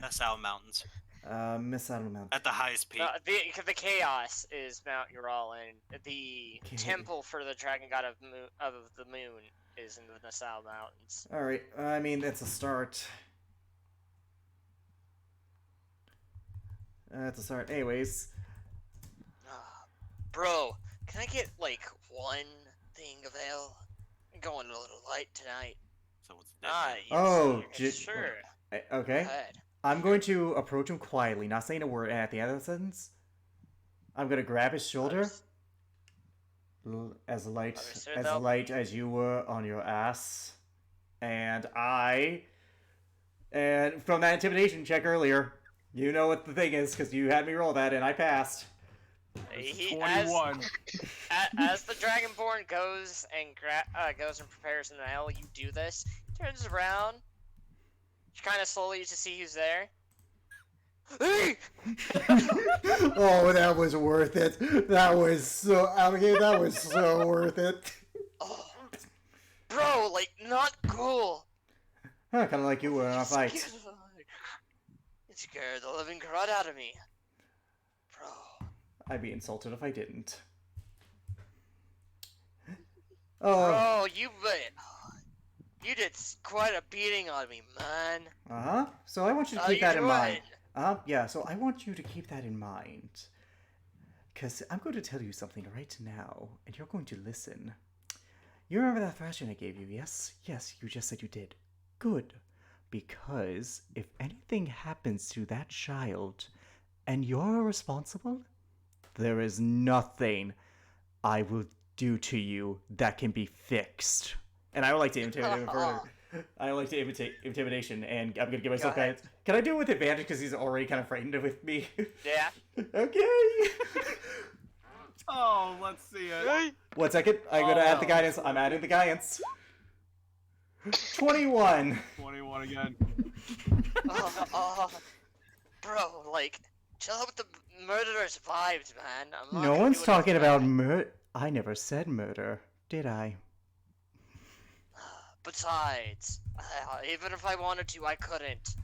Nassau Mountains. Miss Saddle Mountain. At the highest peak. The chaos is Mount Ural, and the Okay. temple for the Dragon God of the Moon is in the Nassau Mountains. Alright, I mean, it's a start. It's a start. Anyways, Bro, can I get like one thing of ale? I'm going a little light tonight. So what's Yes, Oh, sure. okay. Go ahead. I'm going to approach him quietly, not saying a word at the end of the sentence. I'm going to grab his shoulder. As Understood, though. light as you were on your ass. And from that intimidation check earlier, you know what the thing is, because you had me roll that and I passed. It's 21. As the Dragonborn goes and prepares an ale, you do this. Turns around, kind of slowly to see who's there. Hey! Oh, that was worth it. That was so worth it. Oh, bro, like not cool. Huh, kind of like you were in a fight. It scared the living crud out of me, bro. I'd be insulted if I didn't. Oh. Bro, you did quite a beating on me, man. Uh-huh. So I want you to How keep you that in mind. doing? Yeah, so I want you to keep that in mind. Because I'm going to tell you something right now, and you're going to listen. You remember that thrashing I gave you, yes? Yes, you just said you did. Good. Because if anything happens to that child, and you're responsible, there is nothing I will do to you that can be fixed. And I would like to intimidate him further. I like to imitate intimidation, and I'm gonna give myself Go ahead. guidance. Can I do it with advantage because he's already kind of frightened with me? Yeah. Okay. Oh, let's see it. 1 second. I'm gonna Oh, add no. the guidance. I'm adding the guidance. 21. 21 again. Bro, like, chill out with the murderous vibes, man. I'm not No gonna one's do talking anything about bad. murder. I never said murder, did I? Besides, even if I wanted to, I couldn't.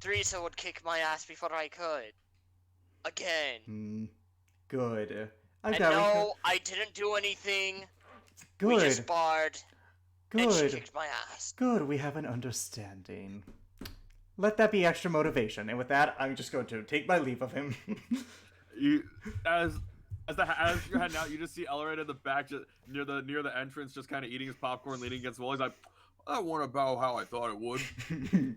Teresa would kick my ass before I could. Again. Hmm. Good. I'm And glad we no, I didn't do anything. Good. We just barred, and she Good. kicked my ass. Good. We have an understanding. Let that be extra motivation. And with that, I'm just going to take my leave of him. You as you're heading out, you just see Ellerin in the back, just near the entrance, just kind of eating his popcorn, leaning against the wall. He's like, "That went about how I thought it would.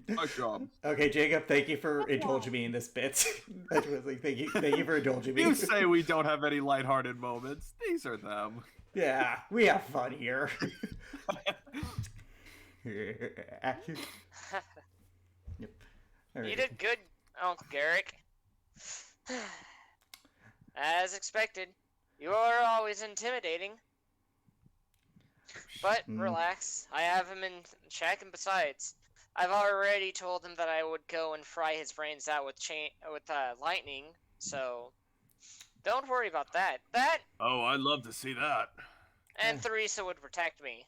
Nice job." Okay, Jacob, thank you for indulging me in this bit. That was like, thank you for indulging me. You say we don't have any lighthearted moments. These are them. Yeah, we have fun here. Yep. You Alright. did good, Uncle Garrick. As expected, you are always intimidating. But relax, I have him in check, and besides, I've already told him that I would go and fry his brains out with lightning. So don't worry about that. That Oh, I'd love to see that. and Theresa would protect me.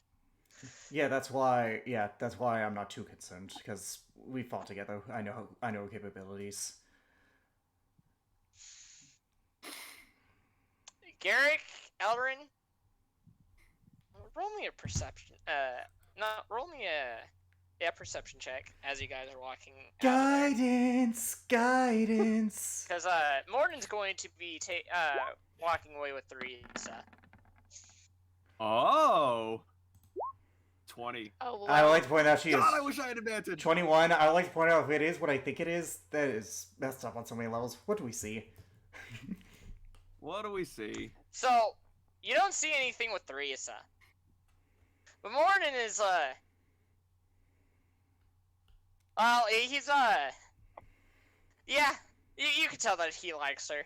Yeah, that's why. Yeah, that's why I'm not too concerned because we fought together. I know capabilities. Garrick, Elrin, roll me a perception. Roll me a perception check as you guys are walking. Guidance. Because Morden's going to be walking away with Theresa. Oh. 20. Oh, I would wow. like to point out she is God, I wish I had advantage. 21. I would like to point out if it is what I think it is, that is messed up on so many levels. What do we see? What do we see? So you don't see anything with Theresa, but Morden is well, he's yeah, you can tell that he likes her.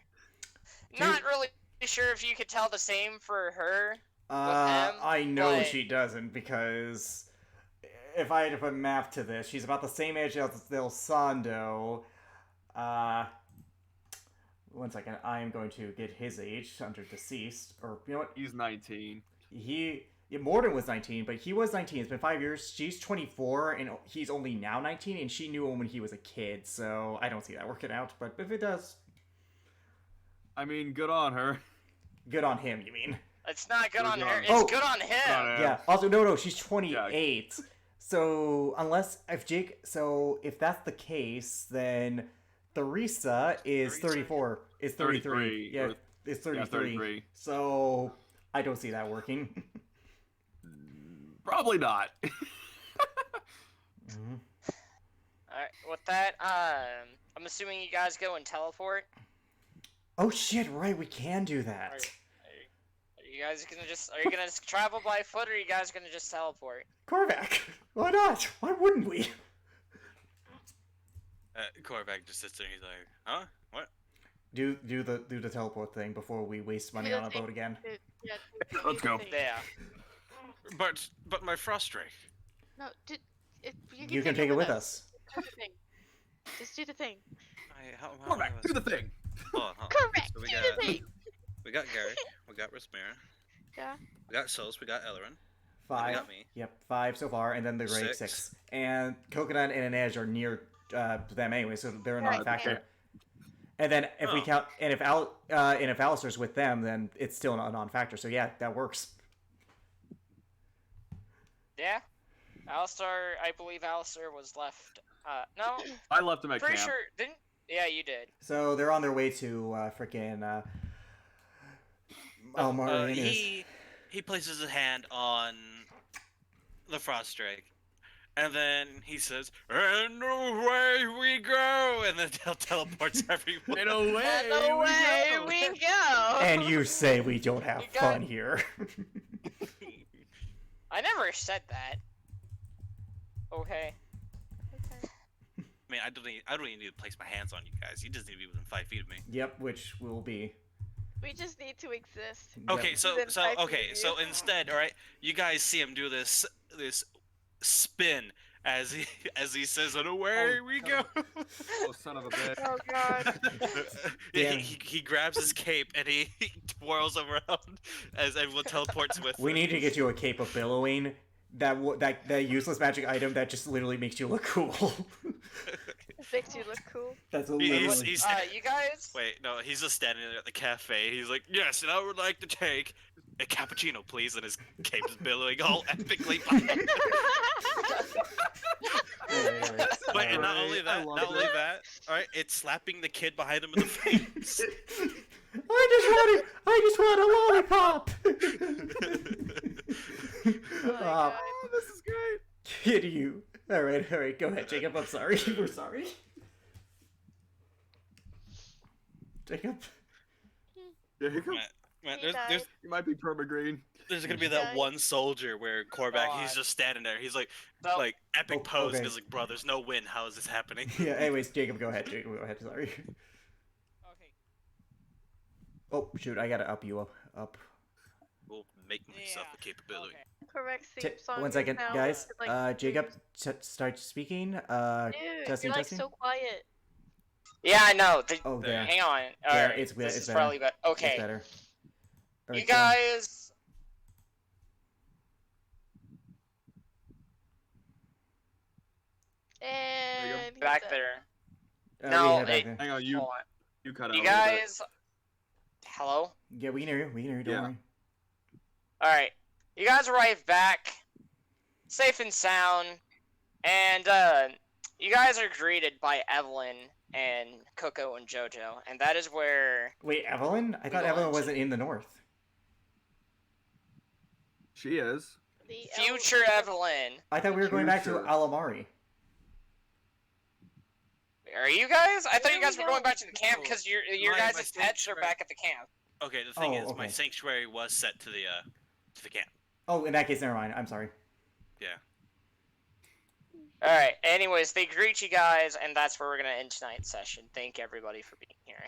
Not really sure if you could tell the same for her. I know but- she doesn't because if I had to put math to this, she's about the same age as Del Sando. One second, I am going to get his age under deceased, or you know what? He's 19. Morden was 19, but he was 19. It's been 5 years. She's 24, and he's only now 19, and she knew him when he was a kid. So I don't see that working out. But if it does, I mean, good on her. good on him. You mean? It's not good on her. It's Oh. good on him. Good on her. Yeah. Also, no, she's 28. So if that's the case, then Theresa is 34. Is 33. 33, Yeah, or- it's 33. yeah, 33. So I don't see that working. Probably not. Mhm. Alright, with that, I'm assuming you guys go and teleport. Oh shit! Right, we can do Are that. you guys gonna are you gonna just travel by foot, or are you guys gonna just teleport? Korvac, why not? Why wouldn't we? Korvac just sits there. He's like, "Huh? What?" Do the teleport thing before we waste money on a boat again. Yeah, Let's go. Yeah. But my frustrate. No, You can take it with us. Do the thing. Just do the thing. Cormac, do the thing. Hold on. Correct. So Do the thing. we got Garrick, we got Rosmira, Yeah. we got Sos, we got Ellerin. 5. got me. Yep, 5 so far, and then the Greg 6. And Coconut and an Edge are near them anyway, so they're a Right, non-factor. okay. And then if we Oh. count, and if Alistair's with them, then it's still a non-factor. So yeah, that works. Yeah. Alistair, I believe Alistair was left. No, I left him at pretty camp. sure. Didn't? Yeah, you did. So they're on their way to frickin' Marlene is. He places his hand on the frost drake, and then he says, "And away we go!" And then teleports everyone. And away, And away go. we go. And you say we don't have You got- fun here. I never said that. Okay. I mean, I don't even need to place my hands on you guys. You just need to be within 5 feet of me. Yep, which will be. We just need to exist. Yep. Okay, so Within 5 feet of you. instead, all right, you guys see him do this spin as he says, "And away we go." Oh, son of a bitch. Oh god. Damn. He grabs his cape and he twirls around as everyone teleports with We him. need to get you a cape of billowing. That useless magic item that just literally makes you look cool. Makes you look cool. That's a He's, literally. he's You guys. Wait, no, he's just standing there at the cafe. He's like, "Yes, and I would like to take a cappuccino, please." And his cape is billowing all epically behind. Wait, and not only that, all right, it's slapping the kid behind him in the face. I just want a lollipop. Oh my god. Oh, this is great. Kid you. All right, go ahead, Jacob. I'm sorry. We're sorry. Jacob. Jacob, Man, He died. you might be perma-green. there's gonna be that one soldier where Korvac, he's God. just standing there. He's like, No. like epic Oh, pose. okay. And he's like, "Bro, there's no win. How is this happening?" Yeah. Anyways, Jacob, go ahead. Sorry. Okay. Oh shoot, I gotta up you up. Will make myself a capability. Okay. Correct Ta- theme song. one is second, now, guys. like, Jacob, start speaking. Dude, testing, you're like testing. so quiet. Yeah, I know. Oh, there. Hang on. Yeah, Alright, it's this it's is better. probably better. It's Okay. better. You Alright, guys. And Back he's there. so, No, yeah, back it- there. Hang on, you Hold on. cut out. You a little bit. guys. Hello? Yeah, we can hear you. We can hear you. Don't Yeah. worry. Alright. You guys arrive back. Safe and sound. And, you guys are greeted by Evelyn and Coco and Jojo. And that is where. Wait, Evelyn? I thought go Evelyn into- wasn't in the north. She is. the Future Evelyn. I thought we were going back to Future. Alamari. Are you guys? I thought Where you are guys we were going going? back to the camp because your My guys' mistake, pets are right. back at the camp. Okay, the thing Oh, is, my okay. sanctuary was set to the camp. Oh, in that case, never mind. I'm sorry. Yeah. Alright, anyways, they greet you guys, and that's where we're gonna end tonight's session. Thank everybody for being here.